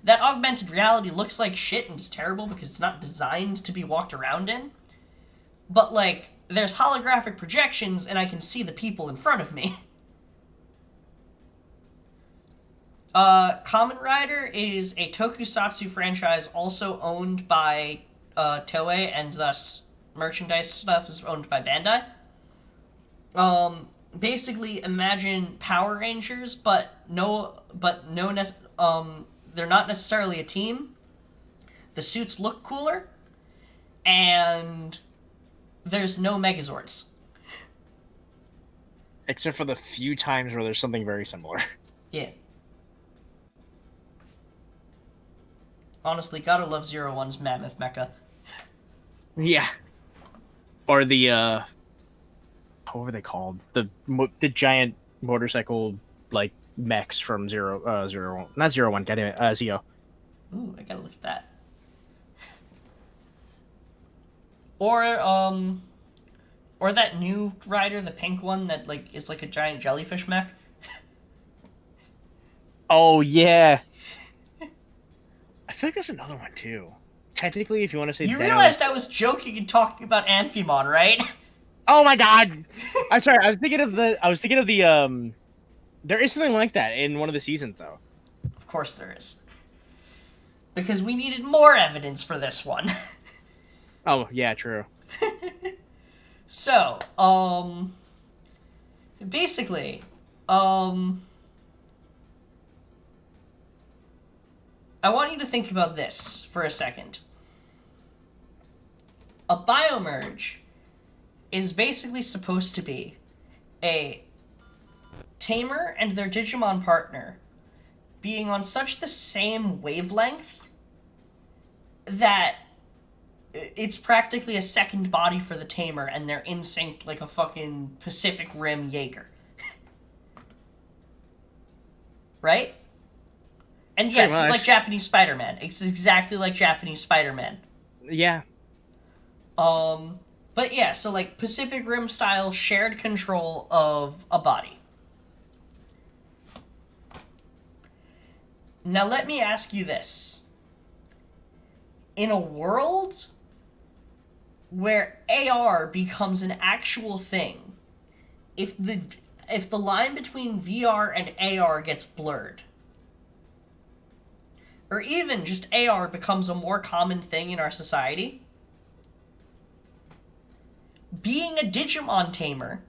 That augmented reality looks like shit and is terrible because it's not designed to be walked around in. But, like, there's holographic projections and I can see the people in front of me. Kamen Rider is a tokusatsu franchise also owned by Toei, and thus merchandise stuff is owned by Bandai. Basically imagine Power Rangers, but they're not necessarily a team. The suits look cooler, and there's no Megazords. Except for the few times where there's something very similar. Yeah. Honestly, gotta love Zero One's Mammoth Mecha. Yeah. Or the, what were they called? The giant motorcycle, like, mechs from not Zero One, goddamn it, Zeo. Ooh, I gotta look at that. Or that new rider, the pink one that, like, is like a giant jellyfish mech. Oh, yeah. I feel like there's another one, too. Technically, if you want to say... You realized I was joking and talking about Amphimon, right? Oh my god! I'm sorry, I was thinking of the, there is something like that in one of the seasons, though. Of course there is. Because we needed more evidence for this one. Oh, yeah, true. So, basically, I want you to think about this for a second. A biomerge is basically supposed to be a tamer and their Digimon partner being on such the same wavelength that it's practically a second body for the tamer and they're in sync like a fucking Pacific Rim Jaeger. Right? And yes, it's like Japanese Spider-Man. It's exactly like Japanese Spider-Man. Yeah. But yeah, so like Pacific Rim style shared control of a body. Now let me ask you this. In a world where AR becomes an actual thing, if the line between VR and AR gets blurred, or even just AR becomes a more common thing in our society, being a Digimon tamer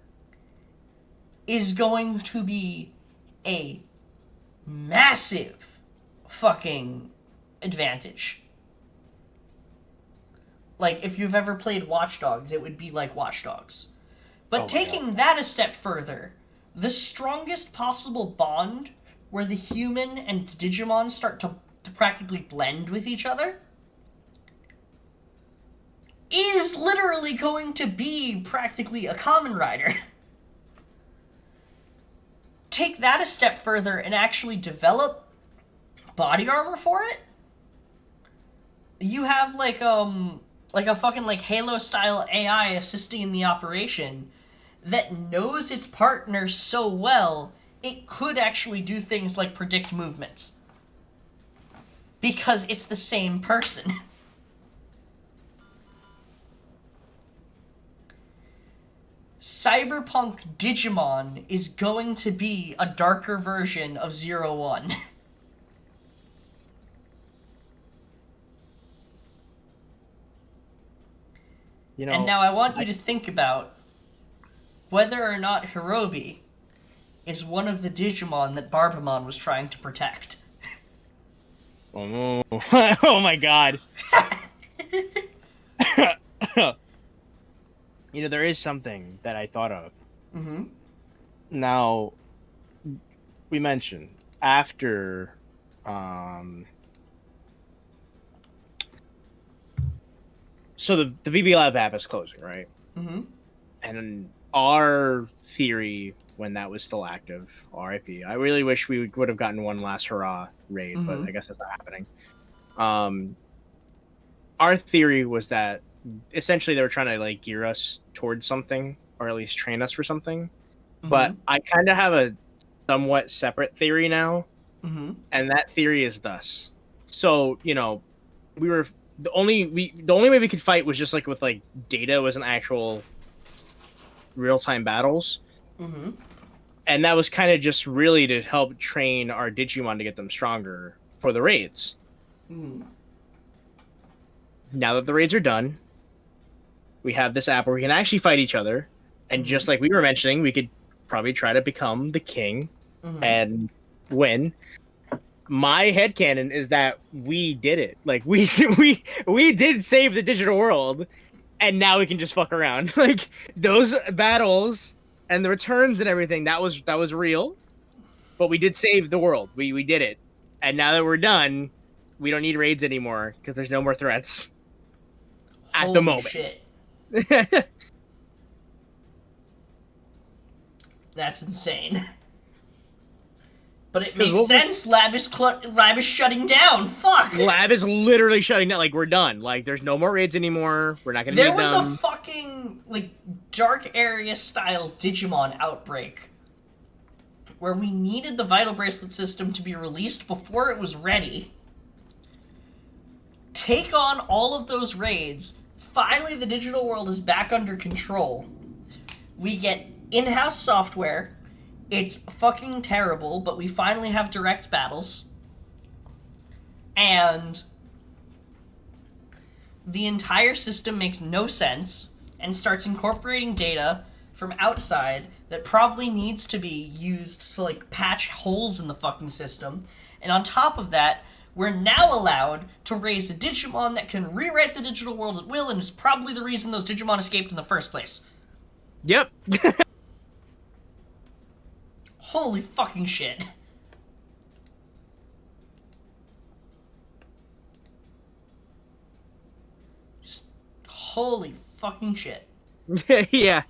is going to be a massive fucking advantage. Like, if you've ever played Watch Dogs, it would be like Watch Dogs. But taking that a step further, the strongest possible bond where the human and the Digimon start to practically blend with each other is literally going to be practically a Kamen Rider. Take that a step further and actually develop body armor for it. You have like a fucking like Halo style AI assisting in the operation that knows its partner so well it could actually do things like predict movements. Because it's the same person. Cyberpunk Digimon is going to be a darker version of 01. You know, And now I want you to think about whether or not Hirobi is one of the Digimon that Barbamon was trying to protect. oh, oh my god. You know, there is something that I thought of. Mm-hmm. Now, we mentioned after, so the VB Lab app is closing, right? Mm-hmm. And our theory when that was still active, RIP. I really wish we would have gotten one last hurrah raid, but I guess that's not happening. Our theory was that essentially they were trying to like gear us towards something, or at least train us for something. But I kind of have a somewhat separate theory now, and that theory is thus. So you know, we were the only way we could fight was just like with like data, wasn't actual real time battles. And that was kind of just really to help train our Digimon to get them stronger for the raids. Now that the raids are done, we have this app where we can actually fight each other. And just like we were mentioning, we could probably try to become the king and win. My headcanon is that we did it. Like we did save the digital world, and now we can just fuck around. Like those battles and the returns and everything, that was real. But we did save the world. We did it. And now that we're done, we don't need raids anymore because there's no more threats. At the moment. Shit. That's insane. But it makes sense. Lab is shutting down. Fuck. Lab is literally shutting down. Like, we're done. Like, there's no more raids anymore. We're not gonna need them. There was a fucking, like, dark area style Digimon outbreak where we needed the Vital Bracelet system to be released before it was ready. Take on all of those raids. Finally, the digital world is back under control. We get in-house software. It's fucking terrible, but we finally have direct battles. And the entire system makes no sense and starts incorporating data from outside that probably needs to be used to, like, patch holes in the fucking system. And on top of that, we're now allowed to raise a Digimon that can rewrite the digital world at will, and is probably the reason those Digimon escaped in the first place. Yep. Holy fucking shit. Just holy fucking shit. Yeah.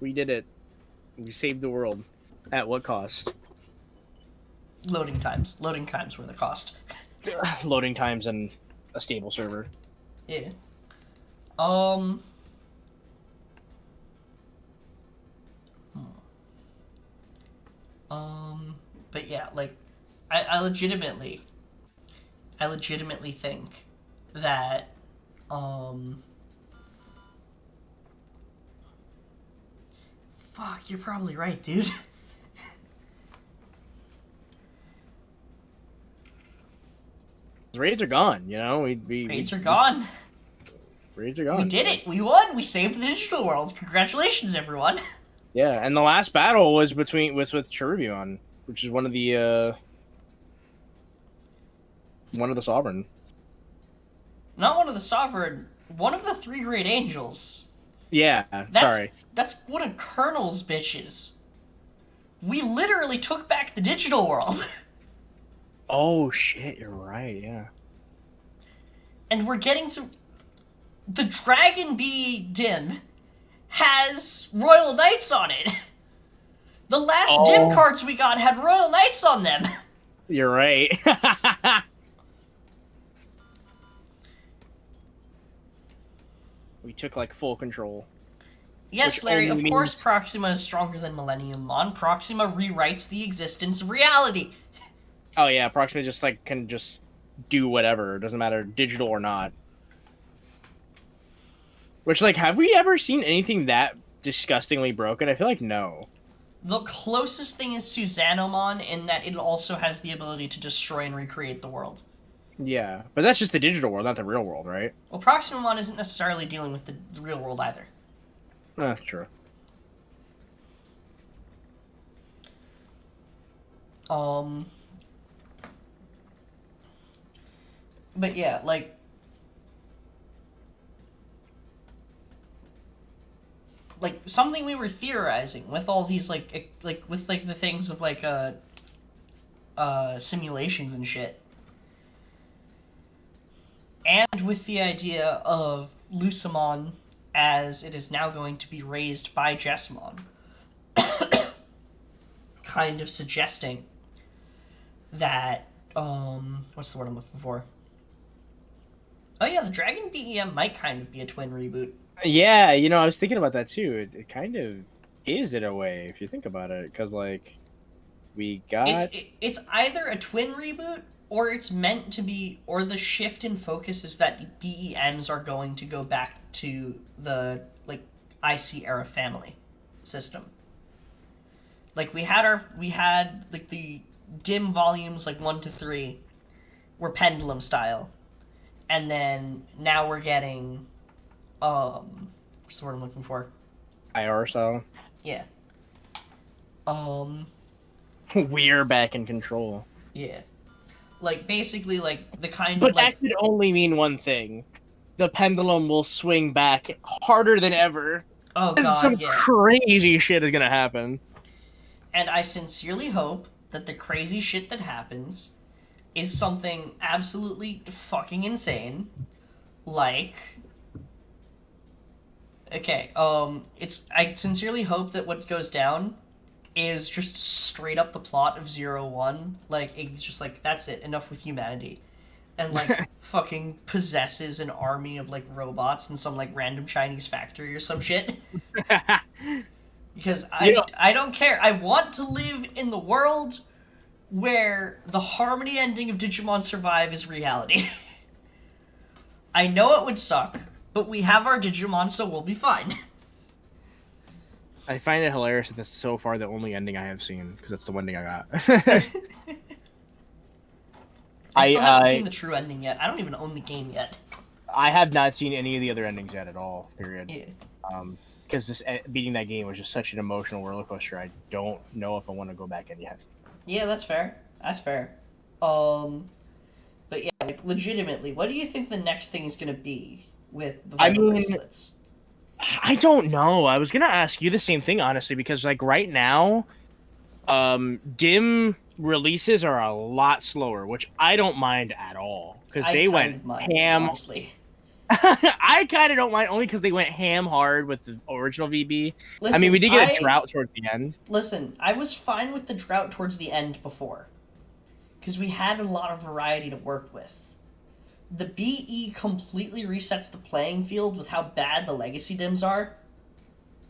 We did it. We saved the world. At what cost? Loading times. Loading times were the cost. Loading times and a stable server. Yeah. But yeah, like, I legitimately think that, fuck, you're probably right, dude. Raids are gone, you know? Raids are gone. Raids are gone. We did it. We won. We saved the digital world. Congratulations, everyone. Yeah, and the last battle was with Cherubion, which is one of the Sovereign. Not one of the Sovereign. One of the 3 Great Angels. Yeah, sorry. That's one of Colonel's bitches. We literally took back the digital world. Oh shit, you're right, yeah. And we're getting to... The Dragon Bee Dim has Royal Knights on it. The last Dim cards we got had Royal Knights on them. You're right. We took, like, full control. Yes, Larry, of course Proxima is stronger than Millennium Mon. Proxima rewrites the existence of reality. Oh yeah, Proxima just, like, can just do whatever. It doesn't matter, digital or not. Which, like, have we ever seen anything that disgustingly broken? I feel like no. The closest thing is Susanomon in that it also has the ability to destroy and recreate the world. Yeah, but that's just the digital world, not the real world, right? Well, Proximamon isn't necessarily dealing with the real world either. True. Um, but yeah, like something we were theorizing with all these with like the things of like simulations and shit, and with the idea of Lucamon as it is now going to be raised by Jessamon, kind of suggesting that what's the word I'm looking for? Oh yeah, the Dragon BEM might kind of be a twin reboot. Yeah, I was thinking about that too. It kind of is in a way, if you think about it, because like we got It's either a twin reboot or it's meant to be, or the shift in focus is that BEMs are going to go back to the like IC era family system. Like we had like the dim volumes like 1 to 3 were pendulum style, and then now we're getting what's the word I'm looking for? IR style. Yeah. Um We're back in control. yeah. Like basically like the kind But of like that could only mean one thing. The pendulum will swing back harder than ever. oh And god, some yeah. crazy shit is gonna happen. And I sincerely hope that the crazy shit that happens is something absolutely fucking insane. Like okay, I sincerely hope that what goes down is just straight up the plot of 01. Like it's just like that's it, enough with humanity. And like fucking possesses an army of like robots in some like random Chinese factory or some shit. Because I don't care. I want to live in the world where the Harmony ending of Digimon Survive is reality. I know it would suck, but we have our Digimon, so we'll be fine. I find it hilarious that that's so far the only ending I have seen because that's the ending I got. I still haven't seen the true ending yet. I don't even own the game yet. I have not seen any of the other endings yet at all. Period. Yeah. Because this beating that game was just such an emotional roller coaster. I don't know if I want to go back in yet. Yeah, that's fair. That's fair. But yeah, like legitimately, what do you think the next thing is gonna be with the Vital bracelets? I don't know. I was gonna ask you the same thing, honestly, because like right now, dim releases are a lot slower, which I don't mind at all because they went ham. Honestly. I kind of don't mind only because they went ham hard with the original VB. Listen, I mean, we did get a drought towards the end. Listen, I was fine with the drought towards the end before, because we had a lot of variety to work with. The BE completely resets the playing field with how bad the legacy dims are.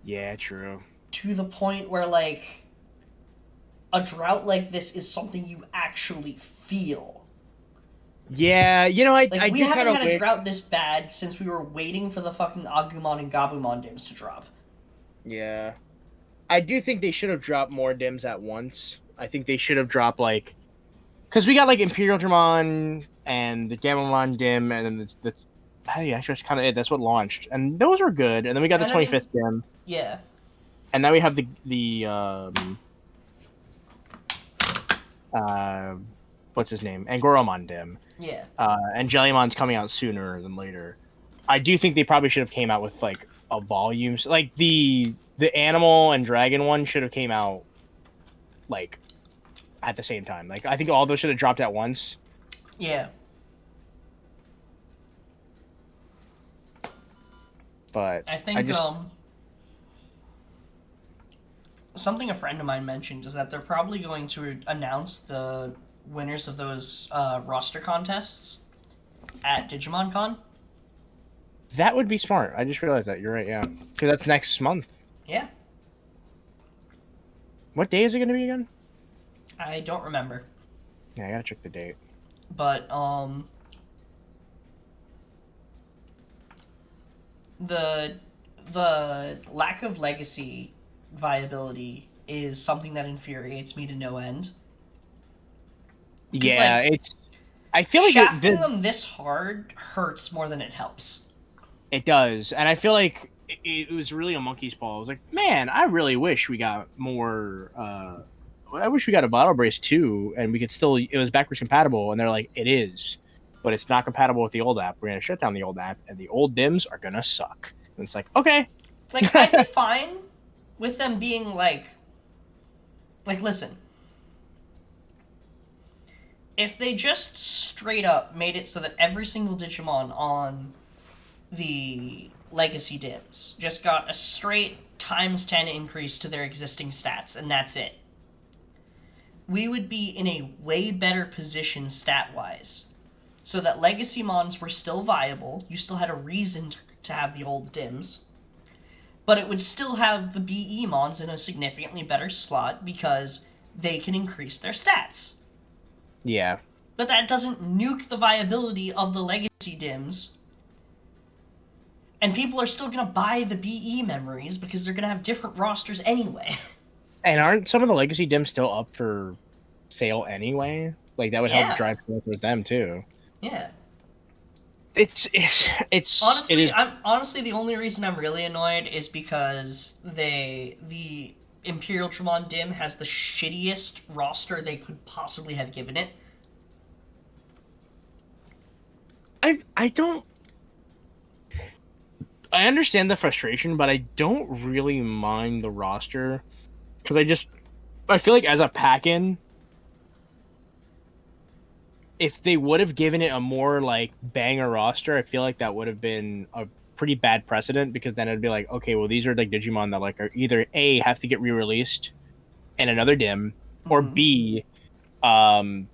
Yeah, true. To the point where, like, a drought like this is something you actually feel. Yeah, we haven't had a drought this bad since we were waiting for the fucking Agumon and Gabumon dims to drop. Yeah. I do think they should have dropped more dims at once. I think they should have dropped, like... Because we got, like, Imperial Dramon and the Gamamon dim, and then the hey, actually, that's kind of it. That's what launched. And those were good. And then we got the 25th dim. Yeah. And now we have the what's his name? Angoromon dim. Yeah. And Jellymon's coming out sooner than later. I do think they probably should have came out with, like, a volume. Like, the Animal and Dragon one should have came out, like, at the same time. Like, I think all those should have dropped at once. Yeah. But I think something a friend of mine mentioned is that they're probably going to announce the winners of those roster contests at Digimon Con. That would be smart. I just realized that. You're right, yeah. Because that's next month. Yeah. What day is it going to be again? I don't remember. Yeah, I gotta check the date. But, the the lack of legacy viability is something that infuriates me to no end. Because Yeah, like it's. I feel like shafting them this hard hurts more than it helps. it does, and I feel like it was really a monkey's paw. I was like, man, I really wish we got more. I wish we got a bottle brace too, and we could still. It was backwards compatible, and they're like, it is, but it's not compatible with the old app. We're gonna shut down the old app, and the old dims are gonna suck. And it's like, okay, It's like I'd be fine with them being like listen, if they just straight up made it so that every single Digimon on the legacy dims just got a straight times 10 increase to their existing stats and that's it, we would be in a way better position stat wise. So that legacy mons were still viable, you still had a reason to have the old dims, but it would still have the BE mons in a significantly better slot because they can increase their stats. yeah. But that doesn't nuke the viability of the legacy dims. And people are still going to buy the BE memories because they're going to have different rosters anyway. And aren't some of the legacy dims still up for sale anyway? Like that would help Yeah. drive growth with them too. Yeah. It Honestly, is. honestly the only reason I'm really annoyed is because the Imperial Dramon dim has the shittiest roster they could possibly have given it. I don't. I understand the frustration, but I don't really mind the roster because I feel like as a pack-in, if they would have given it a more like banger roster, I feel like that would have been a pretty bad precedent because then it'd be like, okay, well these are like Digimon that like are either A have to get re-released in another dim, or Mm-hmm. B,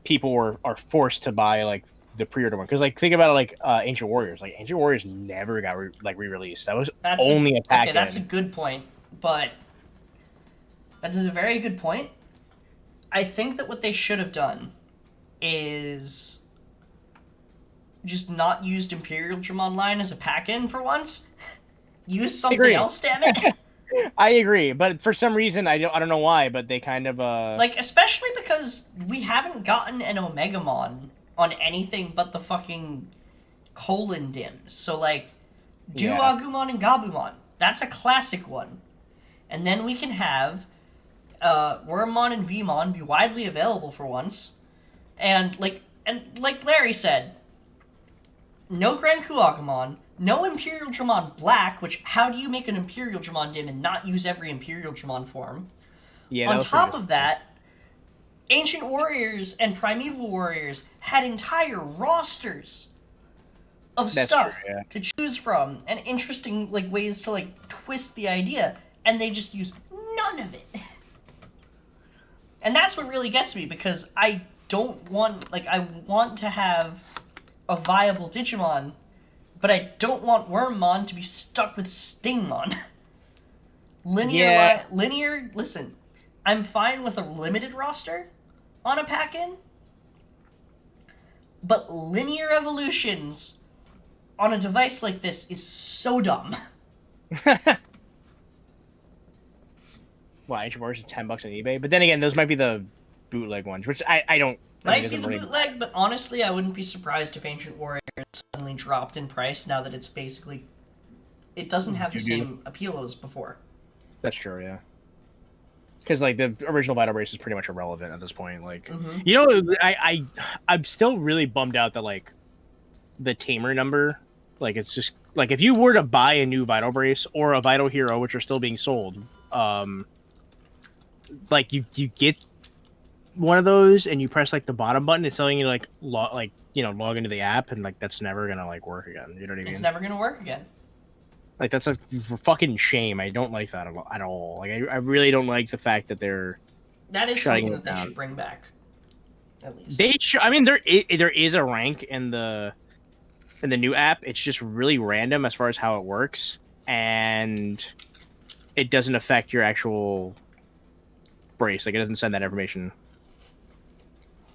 people are forced to buy like the pre-order one because like think about it like Ancient Warriors. Like Ancient Warriors never got re-released. That was That's a only a okay. That's a pack-in. good point, but that is a very good point. I think that what they should have done is just not used Imperial Dramon line as a pack-in for once. Use I something agree. else, damn it. I agree, but for some reason I don't know why, but they kind of Like, especially because we haven't gotten an Omegamon on anything but the fucking colon dims. So, like, do yeah. Agumon and Gabumon. That's a classic one. And then we can have Wormmon and Vmon be widely available for once. And like Larry said, no Grand Agumon, no Imperial Dramon Black, which how do you make an Imperial Dramon dim and not use every Imperial Dramon form? Yeah, that On was pretty top of that, Ancient Warriors and Primeval Warriors had entire rosters of That's true, stuff yeah. to choose from and interesting like ways to like twist the idea, and they just use none of it. And that's what really gets me because I don't want like I want to have a viable Digimon, but I don't want Wormmon to be stuck with Stingmon. Yeah, Linear. Listen, I'm fine with a limited roster on a pack-in, but linear evolutions on a device like this is so dumb. well, Ancient Warriors is $10 on eBay, but then again, those might be the bootleg ones, which I don't. I mean, it Might be doesn't the really. bootleg, but honestly, I wouldn't be surprised if Ancient Warriors suddenly dropped in price now that it's basically it doesn't have the Do. same appeal as before. That's true, yeah. Because like the original Vital Brace is pretty much irrelevant at this point. Like, Mm-hmm. you know, I'm still really bummed out that like the tamer number, like it's just like if you were to buy a new Vital Brace or a Vital Hero, which are still being sold, like you get one of those and you press like the bottom button, it's telling you like log into the app, and like that's never gonna like work again. You know what I It's mean? never gonna work again. Like that's a fucking shame. I don't like that at all. Like I really don't like the fact that they're That is shutting something it that they down. should bring back, at least. I mean, there is a rank in the new app. It's just really random as far as how it works, and it doesn't affect your actual brace. Like it doesn't send that information.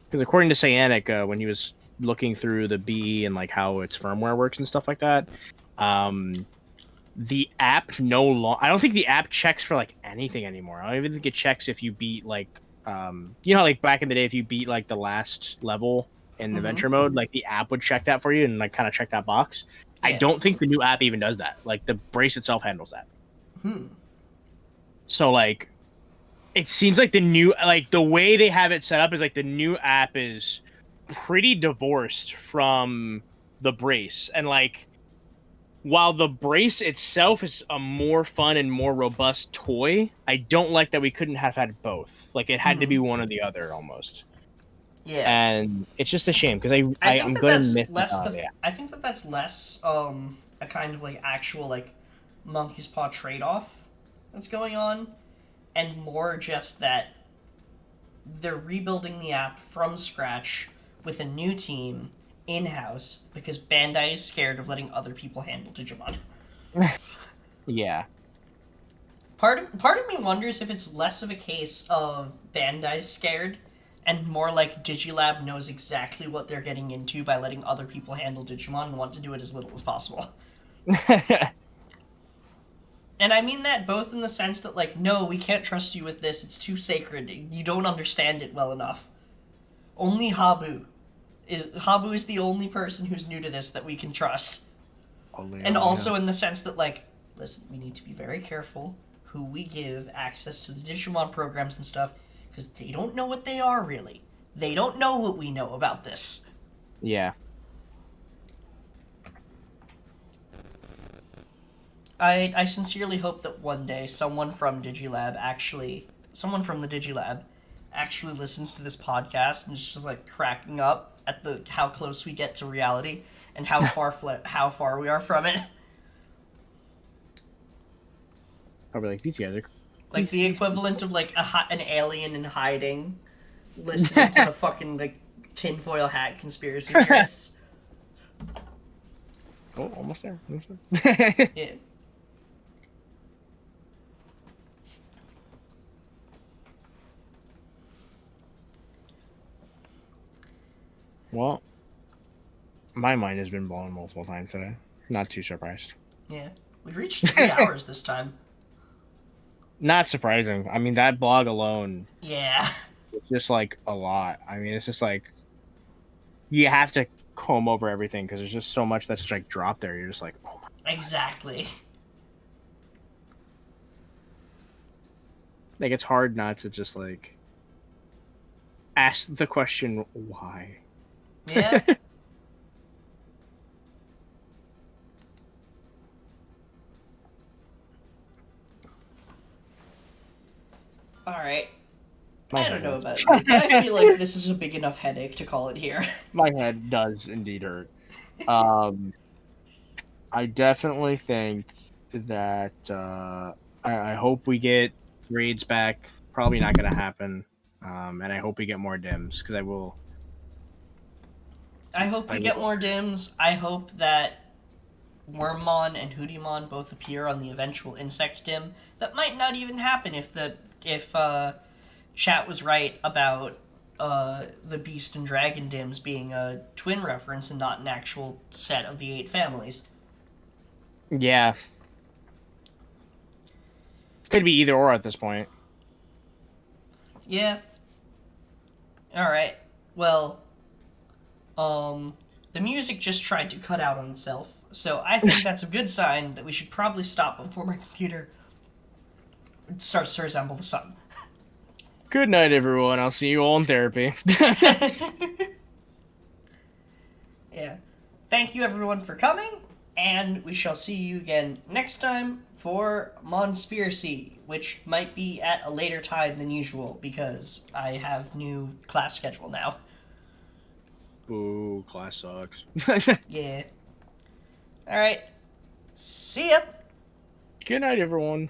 Because according to Cyanic, when he was looking through the BE and like how its firmware works and stuff like that, um, the app no longer. I don't think the app checks for like anything anymore. I don't even think it checks if you beat like you know, like back in the day, if you beat like the last level in adventure mode, like the app would check that for you and like kind of check that box. I Yeah. don't think the new app even does that. Like the brace itself handles that. So like it seems like the new, like the way they have it set up is like the new app is pretty divorced from the brace. And like while the brace itself is a more fun and more robust toy, I don't like that we couldn't have had both. Like it had to be one or the other almost. Yeah. And it's just a shame because I think I'm that gonna that's miss less the yeah. I think that that's less a kind of like actual like monkey's paw trade off that's going on, and more just that they're rebuilding the app from scratch with a new team in house because Bandai is scared of letting other people handle Digimon. Yeah. Part of me wonders if it's less of a case of Bandai's scared and more like Digilab knows exactly what they're getting into by letting other people handle Digimon and want to do it as little as possible. And I mean that both in the sense that, like, no, we can't trust you with this, it's too sacred, you don't understand it well enough. Only Habu is the only person who's new to this that we can trust. And also in the sense that, like, listen, we need to be very careful who we give access to the Digimon programs and stuff, because they don't know what they are, really. They don't know what we know about this. Yeah. I sincerely hope that one day someone from the Digilab actually listens to this podcast and is just like cracking up at the how close we get to reality and how far we are from it. Probably like these guys are Like the equivalent of like an alien in hiding, listening to the fucking like tinfoil hat conspiracy theorists. Oh, almost there. Yeah. Well, my mind has been blown multiple times today. Not too surprised. Yeah. We reached 3 hours this time. Not surprising. I mean, that blog alone, Yeah. it's just like a lot. I mean, it's just like you have to comb over everything because there's just so much that's just like dropped there. You're just like, oh my. Exactly. Like it's hard not to just like ask the question why. Yeah. All right. I don't know about you, but I feel like this is a big enough headache to call it here. My head does indeed hurt. I definitely think that I hope we get raids back. Probably not going to happen. And I hope we get more dims because I will. I hope we get more dims. I hope that Wormmon and Hoodymon both appear on the eventual insect dim. That might not even happen if chat was right about the Beast and Dragon dims being a twin reference and not an actual set of the 8 families. Yeah. Could be either or at this point. Yeah. Alright. Well, the music just tried to cut out on itself, so I think that's a good sign that we should probably stop before my computer starts to resemble the sun. Good night, everyone. I'll see you all in therapy. Yeah. Thank you, everyone, for coming, and we shall see you again next time for Monspiracy, which might be at a later time than usual because I have new class schedule now. Boo, class sucks. Yeah. Alright. See ya! Good night, everyone.